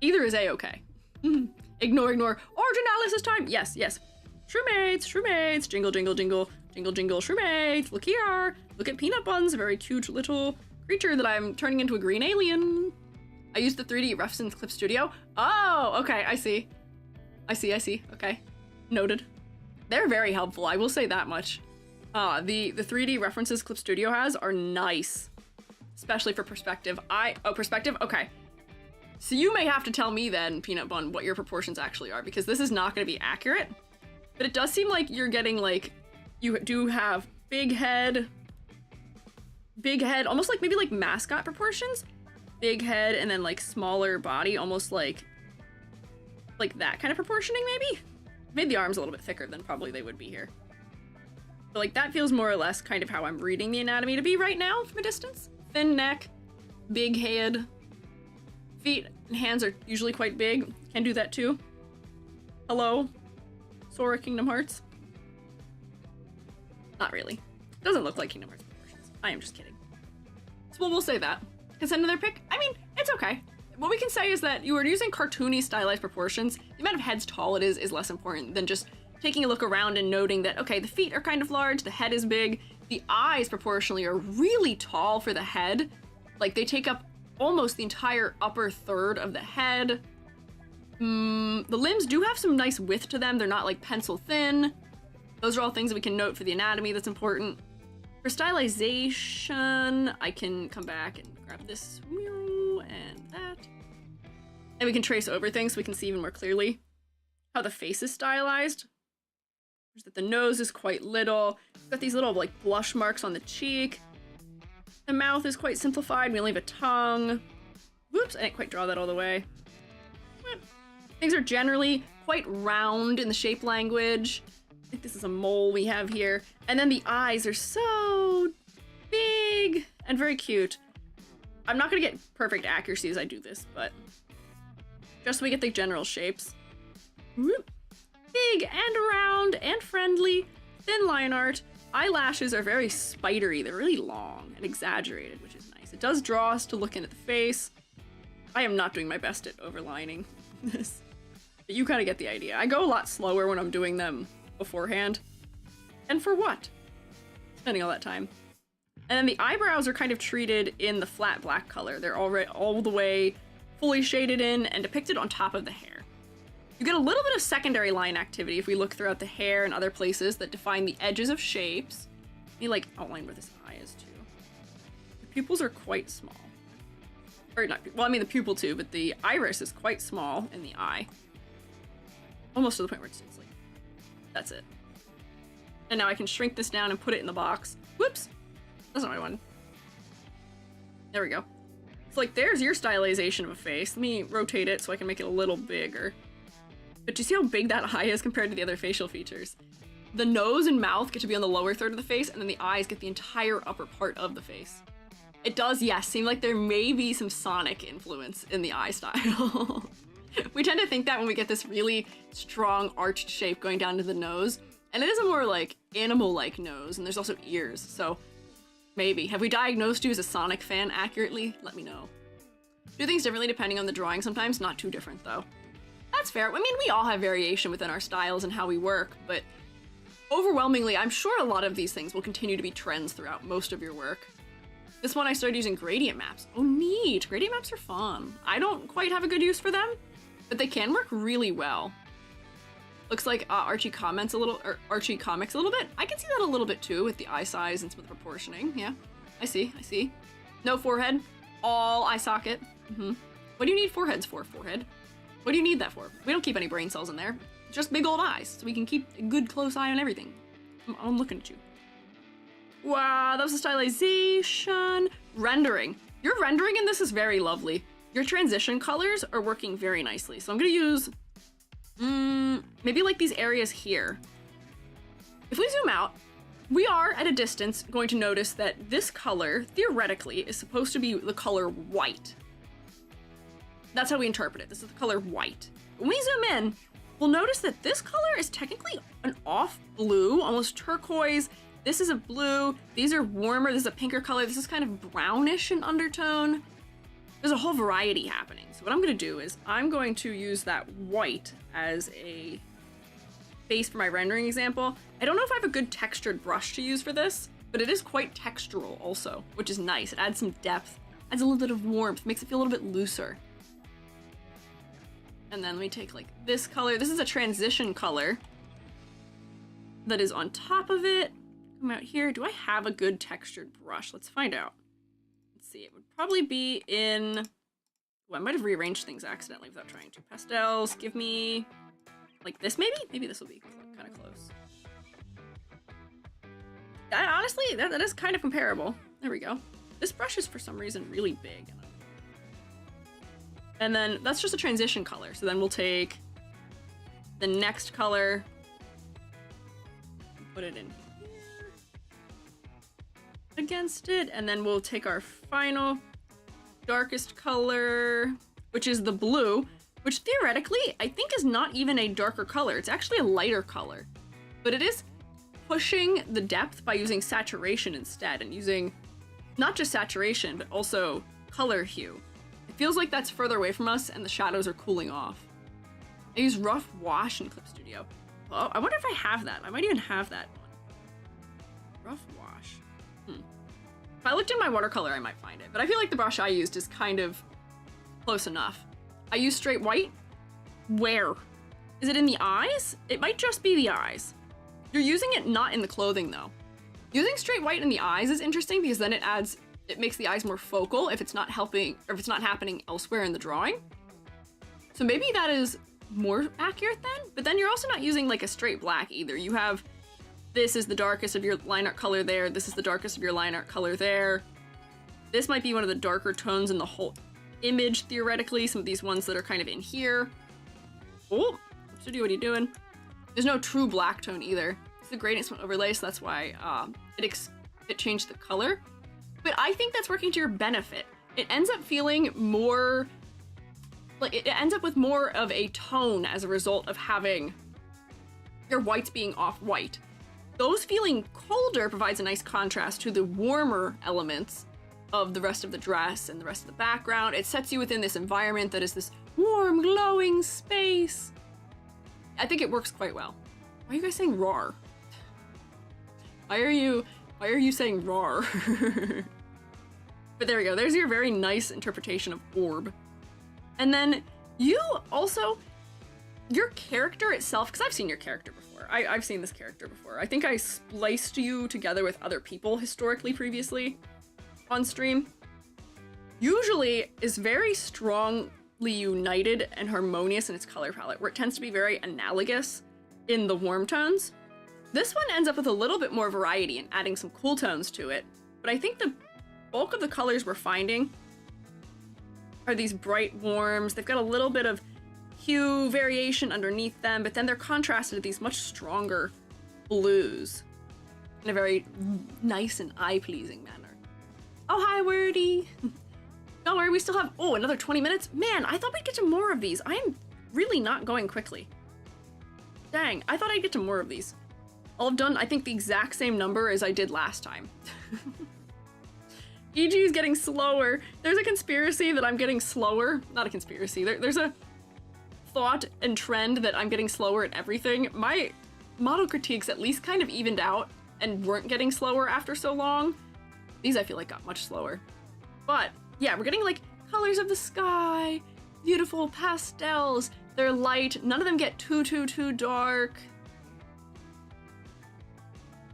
Either is a-okay. Ignore. Origin analysis time. Yes. Shroommates. Jingle, jingle, jingle. Jingle, jingle, shroommates. Look here. Look at Peanut Bun's a very cute little creature that I'm turning into a green alien. I used the 3D reference Clip Studio. Oh, okay, I see. Okay, noted. They're very helpful, I will say that much. The 3D references Clip Studio has are nice, especially for perspective. Perspective? Okay. So you may have to tell me then, Peanut Bun, what your proportions actually are, because this is not going to be accurate. But it does seem like you're getting like, you do have big head, almost like maybe like mascot proportions. Big head and then like smaller body, almost like that kind of proportioning maybe? Made the arms a little bit thicker than probably they would be here. But like that feels more or less kind of how I'm reading the anatomy to be right now from a distance. Thin neck, big head. Feet and hands are usually quite big. Can do that too. Hello, Sora Kingdom Hearts. Not really. Doesn't look like Kingdom Hearts proportions. I am just kidding. So we'll say that. Can send another pic? I mean, it's okay. What we can say is that you are using cartoony stylized proportions. The amount of heads tall it is less important than just taking a look around and noting that, okay, the feet are kind of large, the head is big, the eyes proportionally are really tall for the head. Like they take up almost the entire upper third of the head. The limbs do have some nice width to them. They're not like pencil thin. Those are all things that we can note for the anatomy that's important. For stylization, I can come back and grab this and that. And we can trace over things so we can see even more clearly how the face is stylized. There's that the nose is quite little. We've got these little like blush marks on the cheek. The mouth is quite simplified. We only have a tongue. Whoops, I didn't quite draw that all the way. Things are generally quite round in the shape language. I think this is a mole we have here. And then the eyes are so big and very cute. I'm not gonna get perfect accuracy as I do this, but just so we get the general shapes. Whoop. Big and round and friendly, thin line art. Eyelashes are very spidery. They're really long and exaggerated, which is nice. It does draw us to looking at the face. I am not doing my best at overlining this, but you kind of get the idea. I go a lot slower when I'm doing them beforehand. And for what? Spending all that time. And then the eyebrows are kind of treated in the flat black color. They're already all the way fully shaded in and depicted on top of the hair. You get a little bit of secondary line activity if we look throughout the hair and other places that define the edges of shapes. You like outline where this eye is too. The pupils are quite small. Or not, well, I mean the pupil too, but the iris is quite small in the eye. Almost to the point where it's like, that's it. And now I can shrink this down and put it in the box. Whoops, that's not what I wanted. There we go. So like there's your stylization of a face. Let me rotate it so I can make it a little bigger. But do you see how big that eye is compared to the other facial features? The nose and mouth get to be on the lower third of the face, and then the eyes get the entire upper part of the face. It does, yes, seem like there may be some Sonic influence in the eye style. We tend to think that when we get this really strong arched shape going down to the nose, and it is a more like animal-like nose, and there's also ears, so maybe. Have we diagnosed you as a Sonic fan accurately? Let me know. Do things differently depending on the drawing sometimes, not too different though. That's fair. I mean, we all have variation within our styles and how we work, but overwhelmingly, I'm sure a lot of these things will continue to be trends throughout most of your work. This one I started using gradient maps. Oh, neat. Gradient maps are fun. I don't quite have a good use for them, but they can work really well. Looks like Archie Comics a little bit. I can see that a little bit too with the eye size and some of the proportioning. Yeah, I see. No forehead, all eye socket. What do you need foreheads for, forehead? What do you need that for? We don't keep any brain cells in there. Just big old eyes, so we can keep a good close eye on everything. I'm looking at you. Wow, that was a stylization. Rendering. Your rendering in this is very lovely. Your transition colors are working very nicely. So I'm gonna use maybe like these areas here. If we zoom out, we are at a distance going to notice that this color, theoretically, is supposed to be the color white. That's how we interpret it. This is the color white. When we zoom in, we'll notice that this color is technically an off blue, almost turquoise. This is a blue. These are warmer. This is a pinker color. This is kind of brownish in undertone. There's a whole variety happening. So what I'm going to do is I'm going to use that white as a base for my rendering example. I don't know if I have a good textured brush to use for this, but it is quite textural also, which is nice. It adds some depth, adds a little bit of warmth, makes it feel a little bit looser. And then we take like this color. This is a transition color that is on top of it. Come out here. Do I have a good textured brush? Let's find out. Let's see. It would probably be in... Oh, I might have rearranged things accidentally without trying to. Pastels. Give me like this maybe? Maybe this will be kind of close. Honestly, that is kind of comparable. There we go. This brush is for some reason really big. And then that's just a transition color. So then we'll take the next color, put it in here against it, and then we'll take our final darkest color, which is the blue, which theoretically I think is not even a darker color. It's actually a lighter color, but it is pushing the depth by using saturation instead, and using not just saturation, but also color hue. Feels like that's further away from us and the shadows are cooling off. I use rough wash in Clip Studio. Oh, I wonder if I have that. I might even have that one. Rough wash. If I looked in my watercolor, I might find it, but I feel like the brush I used is kind of close enough. I use straight white. Where? Is it in the eyes? It might just be the eyes. You're using it not in the clothing though. Using straight white in the eyes is interesting because then it makes the eyes more focal if it's not helping, or if it's not happening elsewhere in the drawing. So maybe that is more accurate then, but then you're also not using like a straight black either. You have, this is the darkest of your line art color there, this is the darkest of your line art color there. This might be one of the darker tones in the whole image, theoretically, some of these ones that are kind of in here. Oh, Studio, what are you doing? There's no true black tone either. It's the gradient overlay, so that's why it changed the color. But I think that's working to your benefit. It ends up feeling more, like it ends up with more of a tone as a result of having your whites being off-white. Those feeling colder provides a nice contrast to the warmer elements of the rest of the dress and the rest of the background. It sets you within this environment that is this warm, glowing space. I think it works quite well. Why are you guys saying rawr? Why are you saying rawr? But there we go. There's your very nice interpretation of orb. And then you also, your character itself, because I've seen your character before. I've seen this character before. I think I spliced you together with other people historically previously on stream. Usually is very strongly united and harmonious in its color palette, where it tends to be very analogous in the warm tones. This one ends up with a little bit more variety and adding some cool tones to it, but I think the bulk of the colors we're finding are these bright warms. They've got a little bit of hue variation underneath them, but then they're contrasted to these much stronger blues in a very nice and eye-pleasing manner. Oh, hi, Wordy. Don't worry, we still have, another 20 minutes? Man, I thought we'd get to more of these. I'm really not going quickly. Dang, I thought I'd get to more of these. I'll have done, I think, the exact same number as I did last time. EG is getting slower. There's a conspiracy that I'm getting slower. Not a conspiracy. There's a thought and trend that I'm getting slower at everything. My model critiques at least kind of evened out and weren't getting slower after so long. These I feel like got much slower. But yeah, we're getting like colors of the sky, beautiful pastels. They're light. None of them get too dark.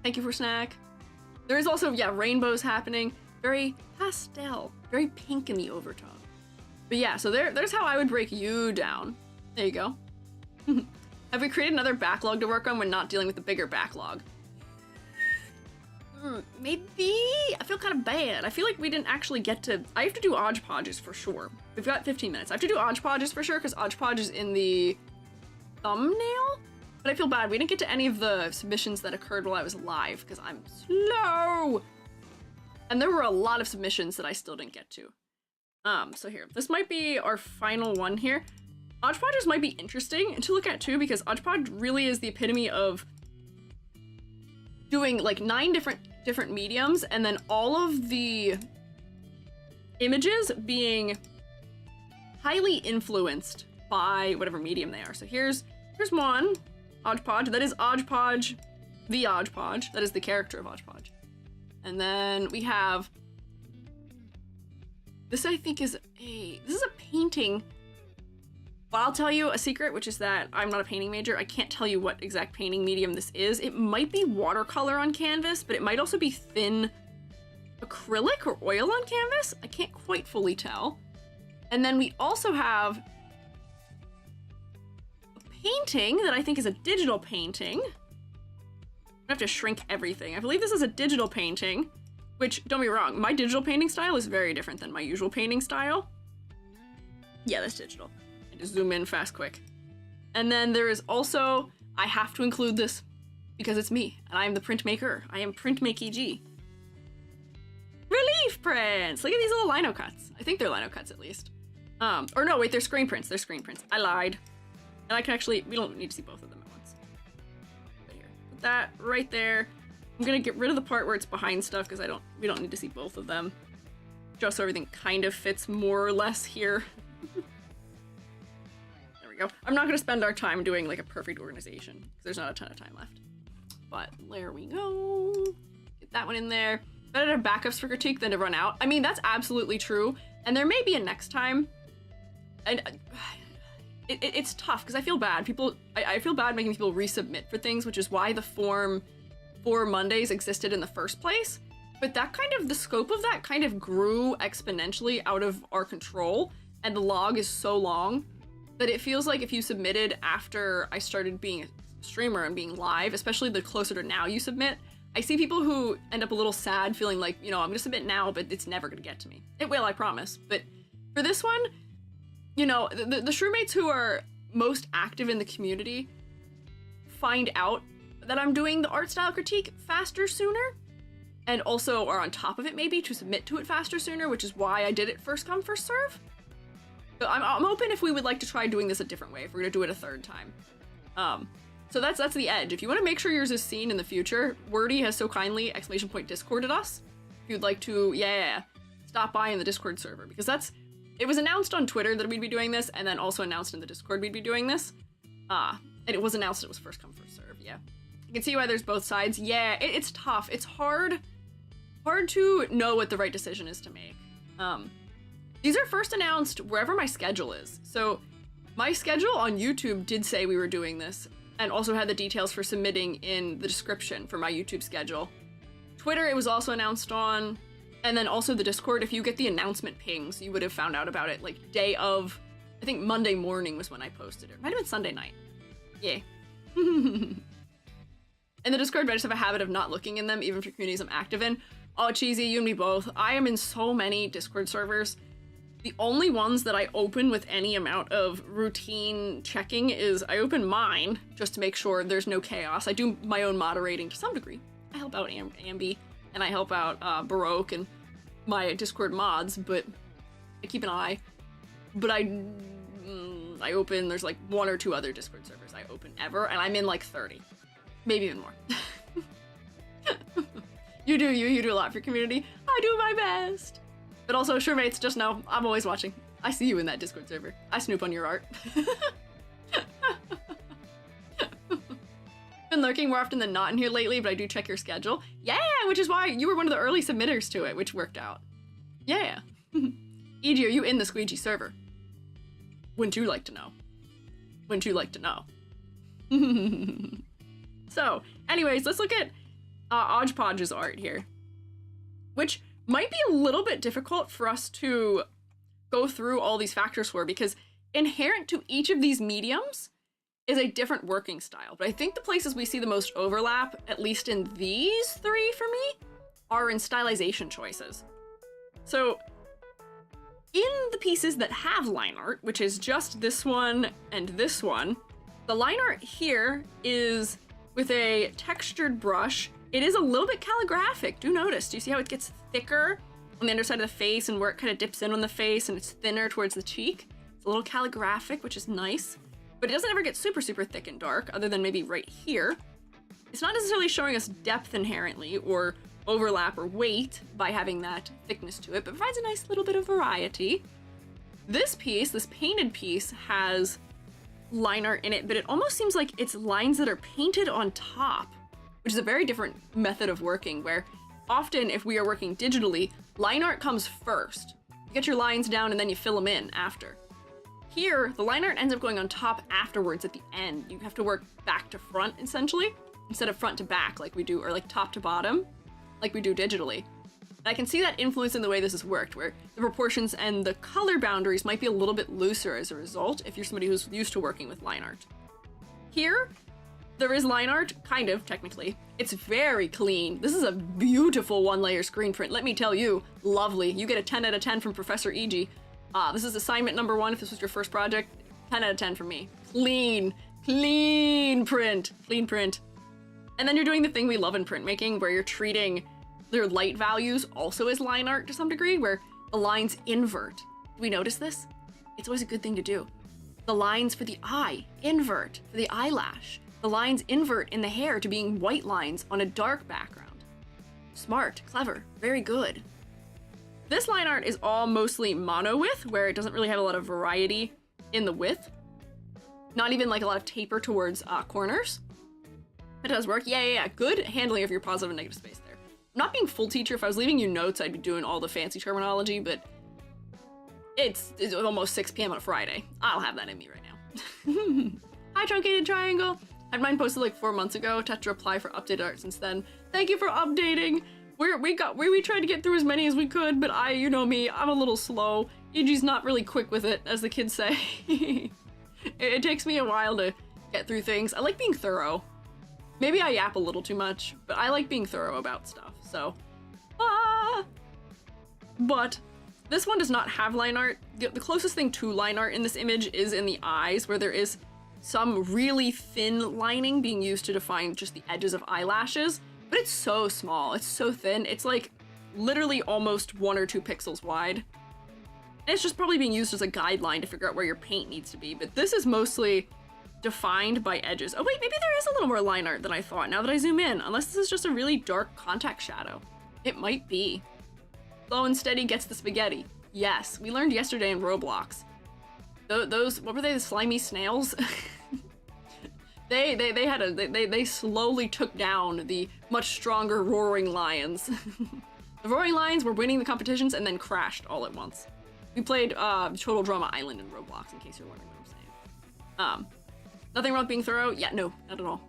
Thank you for snack. There is also, yeah, rainbows happening. Very pastel, very pink in the overtone. But yeah, so there's how I would break you down. There you go. Have we created another backlog to work on when not dealing with the bigger backlog? Maybe? I feel kind of bad. I feel like we didn't actually get to... I have to do hodgepodges for sure. We've got 15 minutes. I have to do hodgepodges for sure because hodgepodge is in the thumbnail. But I feel bad. We didn't get to any of the submissions that occurred while I was live because I'm slow. And there were a lot of submissions that I still didn't get to. So here, this might be our final one here. Hodgepodges might be interesting to look at too because hodgepodge really is the epitome of doing like 9 different mediums and then all of the images being highly influenced by whatever medium they are. So here's one hodgepodge. That is hodgepodge, the hodgepodge. That is the character of hodgepodge. And then we have this. I think is a painting. But I'll tell you a secret, which is that I'm not a painting major. I can't tell you what exact painting medium this is. It might be watercolor on canvas, but it might also be thin acrylic or oil on canvas. I can't quite fully tell. And then we also have a painting that I think is a digital painting. I have to shrink everything. I believe this is a digital painting, which, don't be wrong, my digital painting style is very different than my usual painting style. Yeah, that's digital. Zoom in fast quick. And then there is also, I have to include this because it's me and I am the printmaker. I am printmakey G. Relief prints. Look at these little lino cuts. I think they're lino cuts at least. Or no, wait, they're screen prints. They're screen prints. I lied. And I can actually, we don't need to see both of them at once. Right here. Put that right there. I'm gonna get rid of the part where it's behind stuff because we don't need to see both of them. Just so everything kind of fits more or less here. Go. I'm not going to spend our time doing like a perfect organization because there's not a ton of time left. But there we go. Get that one in there. Better to have backups for critique than to run out. I mean, that's absolutely true. And there may be a next time. And it's tough because I feel bad. I feel bad making people resubmit for things, which is why the form for Mondays existed in the first place. But that the scope of that kind of grew exponentially out of our control. And the log is so long that it feels like if you submitted after I started being a streamer and being live, especially the closer to now you submit, I see people who end up a little sad feeling like, I'm gonna submit now, but it's never gonna get to me. It will, I promise. But for this one, the shroommates who are most active in the community find out that I'm doing the art style critique faster sooner, and also are on top of it maybe to submit to it faster sooner, which is why I did it first come, first serve. I'm open if we would like to try doing this a different way, if we're gonna do it a third time. So that's the edge. If you want to make sure yours is seen in the future, Wordy has so kindly !Discorded us. If you'd like to, stop by in the Discord server, because it was announced on Twitter that we'd be doing this, and then also announced in the Discord we'd be doing this. And it was announced it was first come, first serve, yeah. You can see why there's both sides. Yeah, it's tough. It's hard to know what the right decision is to make. These are first announced wherever my schedule is. So my schedule on YouTube did say we were doing this and also had the details for submitting in the description for my YouTube schedule. Twitter, it was also announced on, and then also the Discord. If you get the announcement pings, you would have found out about it like day of, I think Monday morning was when I posted it. It might have been Sunday night. Yeah. In the Discord, I just have a habit of not looking in them, even for communities I'm active in. Oh, Cheesy, you and me both. I am in so many Discord servers. The only ones that I open with any amount of routine checking is I open mine just to make sure there's no chaos. I do my own moderating to some degree. I help out Ambi and I help out Baroque and my Discord mods, but I keep an eye. But I open, there's like 1 or 2 other Discord servers I open ever, and I'm in like 30. Maybe even more. You do a lot for your community. I do my best. But also, shroommates, just know, I'm always watching. I see you in that Discord server. I snoop on your art. Been lurking more often than not in here lately, but I do check your schedule. Yeah, which is why you were one of the early submitters to it, which worked out. Yeah. E.g., are you in the Squiiji server? Wouldn't you like to know? Wouldn't you like to know? So, anyways, let's look at Hodgepodge's art here, which might be a little bit difficult for us to go through all these factors for, because inherent to each of these mediums is a different working style. But I think the places we see the most overlap, at least in these three for me, are in stylization choices. So in the pieces that have line art, which is just this one and this one, the line art here is with a textured brush. It is a little bit calligraphic. Do notice, do you see how it gets thicker on the underside of the face and where it kind of dips in on the face and it's thinner towards the cheek? It's a little calligraphic, which is nice, but it doesn't ever get super, super thick and dark, other than maybe right here. It's not necessarily showing us depth inherently or overlap or weight by having that thickness to it, but provides a nice little bit of variety. This piece, this painted piece, has line art in it, but it almost seems like it's lines that are painted on top, which is a very different method of working, where often if we are working digitally, line art comes first. You get your lines down and then you fill them in after. Here, the line art ends up going on top afterwards at the end. You have to work back to front, essentially, instead of front to back like we do, or like top to bottom, like we do digitally. And I can see that influence in the way this has worked, where the proportions and the color boundaries might be a little bit looser as a result if you're somebody who's used to working with line art. Here, there is line art, kind of, technically. It's very clean. This is a beautiful one-layer screen print, let me tell you. Lovely. You get a 10 out of 10 from Professor E.G. This is assignment number 1 if this was your first project. 10 out of 10 from me. Clean, clean print, clean print. And then you're doing the thing we love in printmaking, where you're treating their light values also as line art to some degree, where the lines invert. Do we notice this? It's always a good thing to do. The lines for the eye invert for the eyelash. The lines invert in the hair to being white lines on a dark background. Smart, clever, very good. This line art is all mostly mono width, where it doesn't really have a lot of variety in the width. Not even like a lot of taper towards corners. It does work. Yeah. Good handling of your positive and negative space there. I'm not being full teacher. If I was leaving you notes, I'd be doing all the fancy terminology, but it's almost 6 p.m. on a Friday. I don't have that in me right now. Hi, Truncated Triangle. I had mine posted like 4 months ago. Had to apply for updated art since then. Thank you for updating. We tried to get through as many as we could, but you know me, I'm a little slow. EG's not really quick with it, as the kids say. It takes me a while to get through things. I like being thorough. Maybe I yap a little too much, but I like being thorough about stuff, so. But this one does not have line art. The closest thing to line art in this image is in the eyes, where there is some really thin lining being used to define just the edges of eyelashes. But it's so small, it's so thin, it's like literally almost 1 or 2 pixels wide. And it's just probably being used as a guideline to figure out where your paint needs to be, but this is mostly defined by edges. Oh wait, maybe there is a little more line art than I thought now that I zoom in, unless this is just a really dark contact shadow. It might be. Slow and steady gets the spaghetti. Yes, we learned yesterday in Roblox. Those, what were they, the slimy snails? They slowly took down the much stronger roaring lions. The roaring lions were winning the competitions and then crashed all at once. We played Total Drama Island in Roblox, in case you're wondering what I'm saying. Nothing wrong with being thorough? Yeah, no, not at all.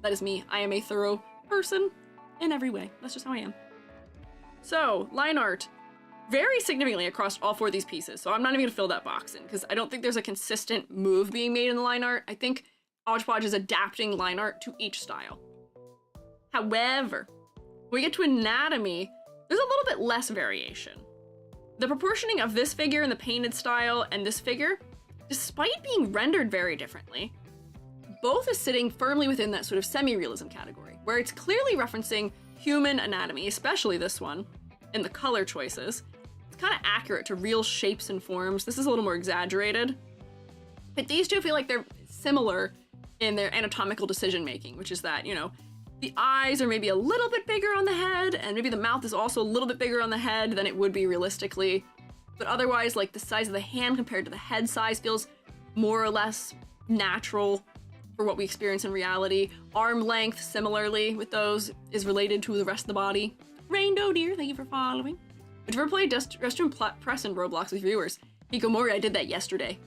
That is me. I am a thorough person in every way. That's just how I am. So, line art, very significantly across all 4 of these pieces. So I'm not even gonna fill that box in, because I don't think there's a consistent move being made in the line art. I think Hodgepodge is adapting line art to each style. However, when we get to anatomy, there's a little bit less variation. The proportioning of this figure in the painted style and this figure, despite being rendered very differently, both is sitting firmly within that sort of semi-realism category, where it's clearly referencing human anatomy, especially this one, in the color choices. It's kind of accurate to real shapes and forms. This is a little more exaggerated. But these two feel like they're similar in their anatomical decision making, which is that, you know, the eyes are maybe a little bit bigger on the head, and maybe the mouth is also a little bit bigger on the head than it would be realistically. But otherwise, like, the size of the hand compared to the head size feels more or less natural. for what we experience in reality. Arm length, similarly, with those, is related to the rest of the body. Rainbow dear, thank you for following. Would you ever play restroom press in Roblox with viewers? Hikomori, I did that yesterday.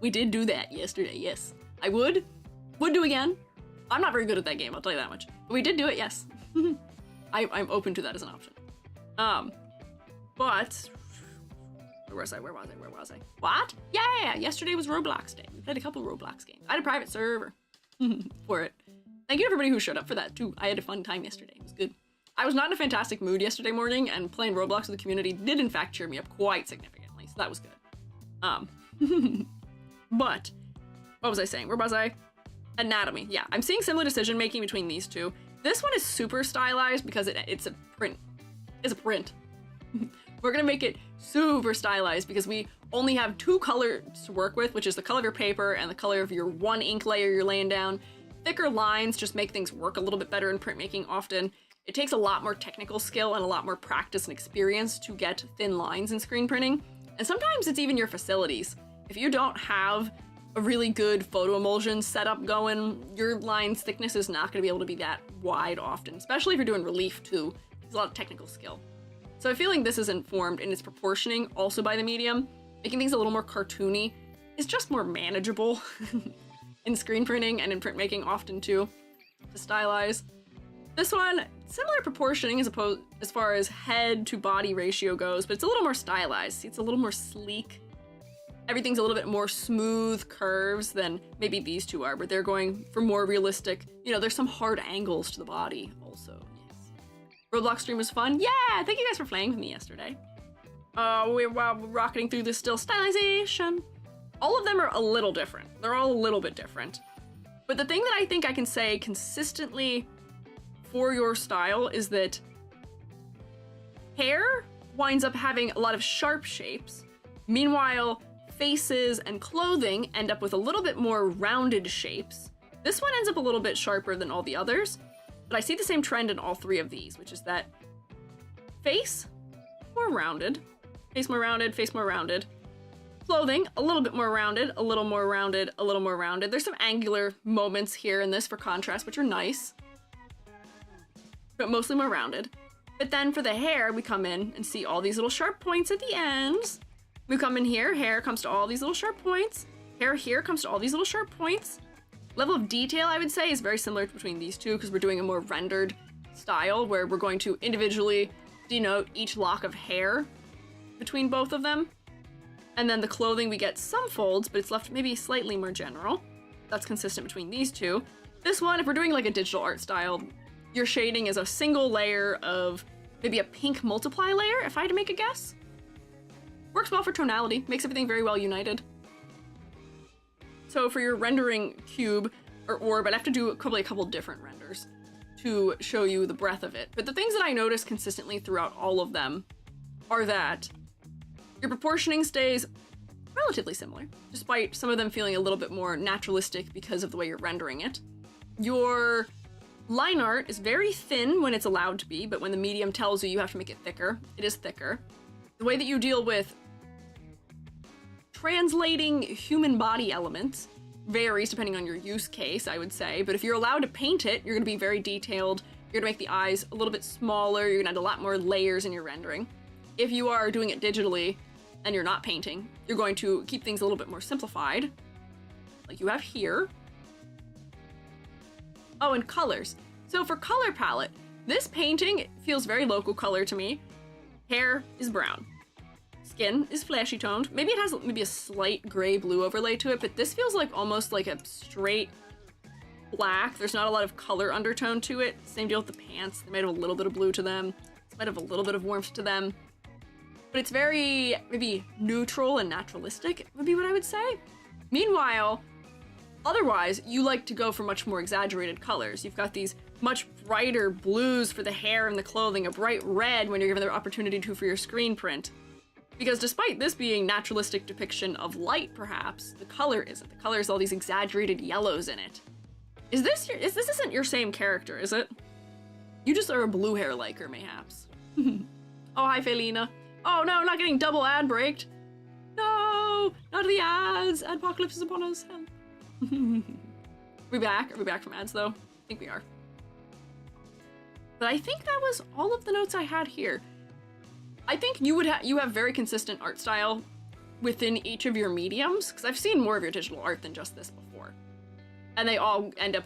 We did do that yesterday, yes. I would do again. I'm not very good at that game, I'll tell you that much. But we did do it, yes. I'm open to that as an option. But where was I? What? Yeah, yesterday was Roblox day. We played a couple Roblox games. I had a private server for it. Thank you to everybody who showed up for that too. I had a fun time yesterday. It was good. I was not in a fantastic mood yesterday morning, and playing Roblox with the community did in fact cheer me up quite significantly, so that was good. But what was I saying? Where was I? Anatomy. Yeah, I'm seeing similar decision making between these two. This one is super stylized because it's a print. It's a print. We're gonna make it super stylized because we only have 2 colors to work with, which is the color of your paper and the color of your 1 ink layer you're laying down. Thicker lines just make things work a little bit better in printmaking often. It takes a lot more technical skill and a lot more practice and experience to get thin lines in screen printing. And sometimes it's even your facilities. If you don't have a really good photo emulsion setup going, your line's thickness is not gonna be able to be that wide often, especially if you're doing relief too. There's a lot of technical skill. So I feel like this is informed in its proportioning also by the medium. Making things a little more cartoony is just more manageable in screen printing and in printmaking often too, to stylize. This one, similar proportioning as far as head to body ratio goes, but it's a little more stylized. See, it's a little more sleek. Everything's a little bit more smooth curves than maybe these two are, but they're going for more realistic, you know, there's some hard angles to the body also. Roblox stream was fun. Yeah, thank you guys for playing with me yesterday. We're rocketing through this still. Stylization. All of them are a little different. They're all a little bit different. But the thing that I think I can say consistently for your style is that hair winds up having a lot of sharp shapes. Meanwhile, faces and clothing end up with a little bit more rounded shapes. This one ends up a little bit sharper than all the others. But I see the same trend in all 3 of these, which is that face, more rounded, face more rounded, face more rounded. Clothing, a little bit more rounded, a little more rounded, a little more rounded. There's some angular moments here in this for contrast, which are nice, but mostly more rounded. But then for the hair, we come in and see all these little sharp points at the ends. We come in here, hair comes to all these little sharp points. Hair here comes to all these little sharp points. Level of detail, I would say, is very similar between these two because we're doing a more rendered style where we're going to individually denote each lock of hair between both of them. And then the clothing, we get some folds, but it's left maybe slightly more general. That's consistent between these two. This one, if we're doing like a digital art style, your shading is a single layer of maybe a pink multiply layer, if I had to make a guess. Works well for tonality, makes everything very well united. So for your rendering cube or orb, I'd have to do probably a couple different renders to show you the breadth of it. But the things that I notice consistently throughout all of them are that your proportioning stays relatively similar, despite some of them feeling a little bit more naturalistic because of the way you're rendering it. Your line art is very thin when it's allowed to be, but when the medium tells you you have to make it thicker, it is thicker. The way that you deal with translating human body elements varies depending on your use case, I would say, but if you're allowed to paint it, you're gonna be very detailed, you're gonna make the eyes a little bit smaller, you're gonna add a lot more layers in your rendering. If you are doing it digitally and you're not painting, you're going to keep things a little bit more simplified, like you have here. Oh, and colors. So for color palette, this painting feels very local color to me. Hair is brown. Skin is flashy toned. Maybe it has maybe a slight gray blue overlay to it, but this feels like almost like a straight black. There's not a lot of color undertone to it. Same deal with the pants. They might have a little bit of blue to them. It might have a little bit of warmth to them. But it's very maybe neutral and naturalistic would be what I would say. Meanwhile, otherwise, you like to go for much more exaggerated colors. You've got these much brighter blues for the hair and the clothing, a bright red when you're given the opportunity to for your screen print. Because despite this being naturalistic depiction of light, perhaps, the color isn't. The color is all these exaggerated yellows in it. This isn't your same character, is it? You just are a blue hair liker, mayhaps. Oh, hi, Felina. Oh no, not getting double ad braked. No, not the ads. Adpocalypse is upon us. Help. We're we back? Are we back from ads though? I think we are. But I think that was all of the notes I had here. I think you have very consistent art style within each of your mediums, because I've seen more of your digital art than just this before. And they all end up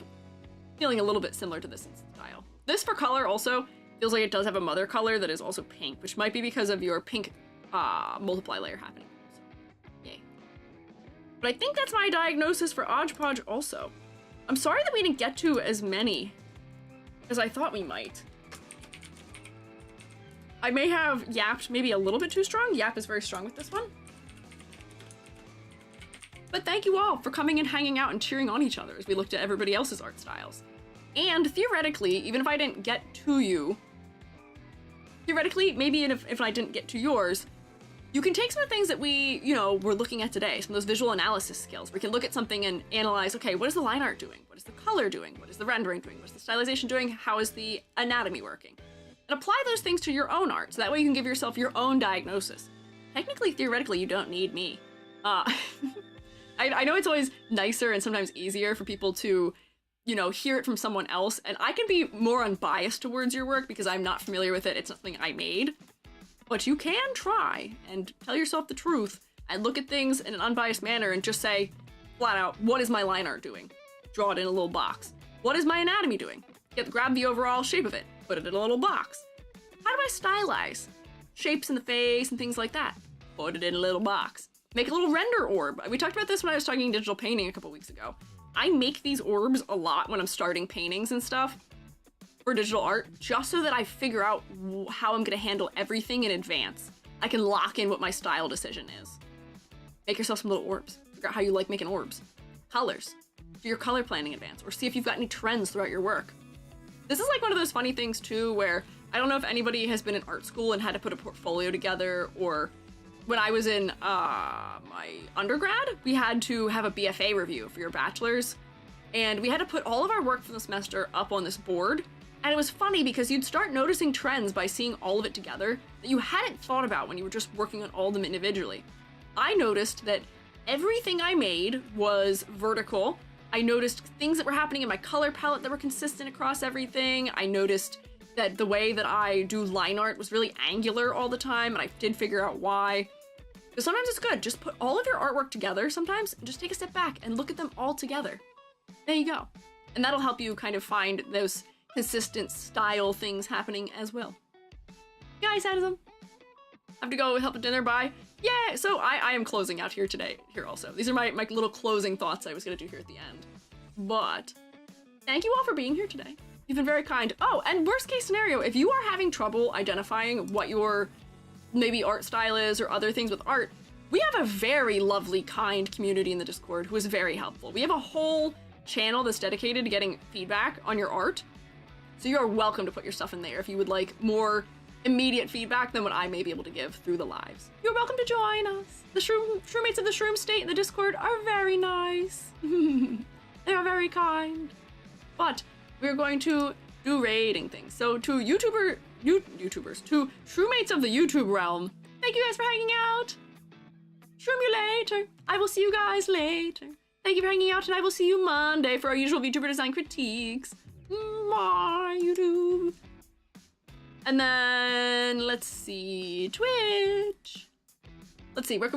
feeling a little bit similar to this in style. This for color also feels like it does have a mother color that is also pink, which might be because of your pink multiply layer happening. So, yay. But I think that's my diagnosis for Odge Podge also. I'm sorry that we didn't get to as many as I thought we might. I may have yapped maybe a little bit too strong. Yap is very strong with this one. But thank you all for coming and hanging out and cheering on each other as we looked at everybody else's art styles. And theoretically, even if I didn't get to you, maybe if I didn't get to yours, you can take some of the things that we, were looking at today, some of those visual analysis skills. We can look at something and analyze, okay, what is the line art doing? What is the color doing? What is the rendering doing? What is the stylization doing? How is the anatomy working? And apply those things to your own art, so that way you can give yourself your own diagnosis. Technically, theoretically, you don't need me. I know it's always nicer and sometimes easier for people to, hear it from someone else, and I can be more unbiased towards your work because I'm not familiar with it. It's something I made. But you can try and tell yourself the truth and look at things in an unbiased manner and just say, flat out, what is my line art doing? Draw it in a little box. What is my anatomy doing? Grab the overall shape of it, put it in a little box. How do I stylize? Shapes in the face and things like that. Put it in a little box. Make a little render orb. We talked about this when I was talking digital painting a couple weeks ago. I make these orbs a lot when I'm starting paintings and stuff for digital art, just so that I figure out how I'm gonna handle everything in advance. I can lock in what my style decision is. Make yourself some little orbs. Figure out how you like making orbs. Colors. Do your color planning in advance, or see if you've got any trends throughout your work. This is like one of those funny things too, where I don't know if anybody has been in art school and had to put a portfolio together, or when I was in my undergrad, we had to have a BFA review for your bachelor's, and we had to put all of our work from the semester up on this board. And it was funny because you'd start noticing trends by seeing all of it together that you hadn't thought about when you were just working on all of them individually. I noticed that everything I made was vertical. I noticed things that were happening in my color palette that were consistent across everything. I noticed that the way that I do line art was really angular all the time, and I did figure out why. So sometimes it's good, just put all of your artwork together sometimes, and just take a step back and look at them all together. There you go. And that'll help you kind of find those consistent style things happening as well. Yeah, sadism. Have to go help with dinner, bye. Yeah, so I am closing out here also. These are my little closing thoughts I was gonna do here at the end. But thank you all for being here today. You've been very kind. Oh, and worst case scenario, if you are having trouble identifying what your maybe art style is or other things with art, we have a very lovely, kind community in the Discord who is very helpful. We have a whole channel that's dedicated to getting feedback on your art. So you are welcome to put your stuff in there if you would like more immediate feedback than what I may be able to give through the lives. You're welcome to join us. The shroommates of the Shroom State in the Discord are very nice. They are very kind. But we're going to do rating things. So to YouTubers, to shroommates of the YouTube realm, thank you guys for hanging out. Shroom you later. I will see you guys later. Thank you for hanging out, and I will see you Monday for our usual VTuber design critiques. Bye, YouTube. And then, let's see, Twitch. Let's see, where can we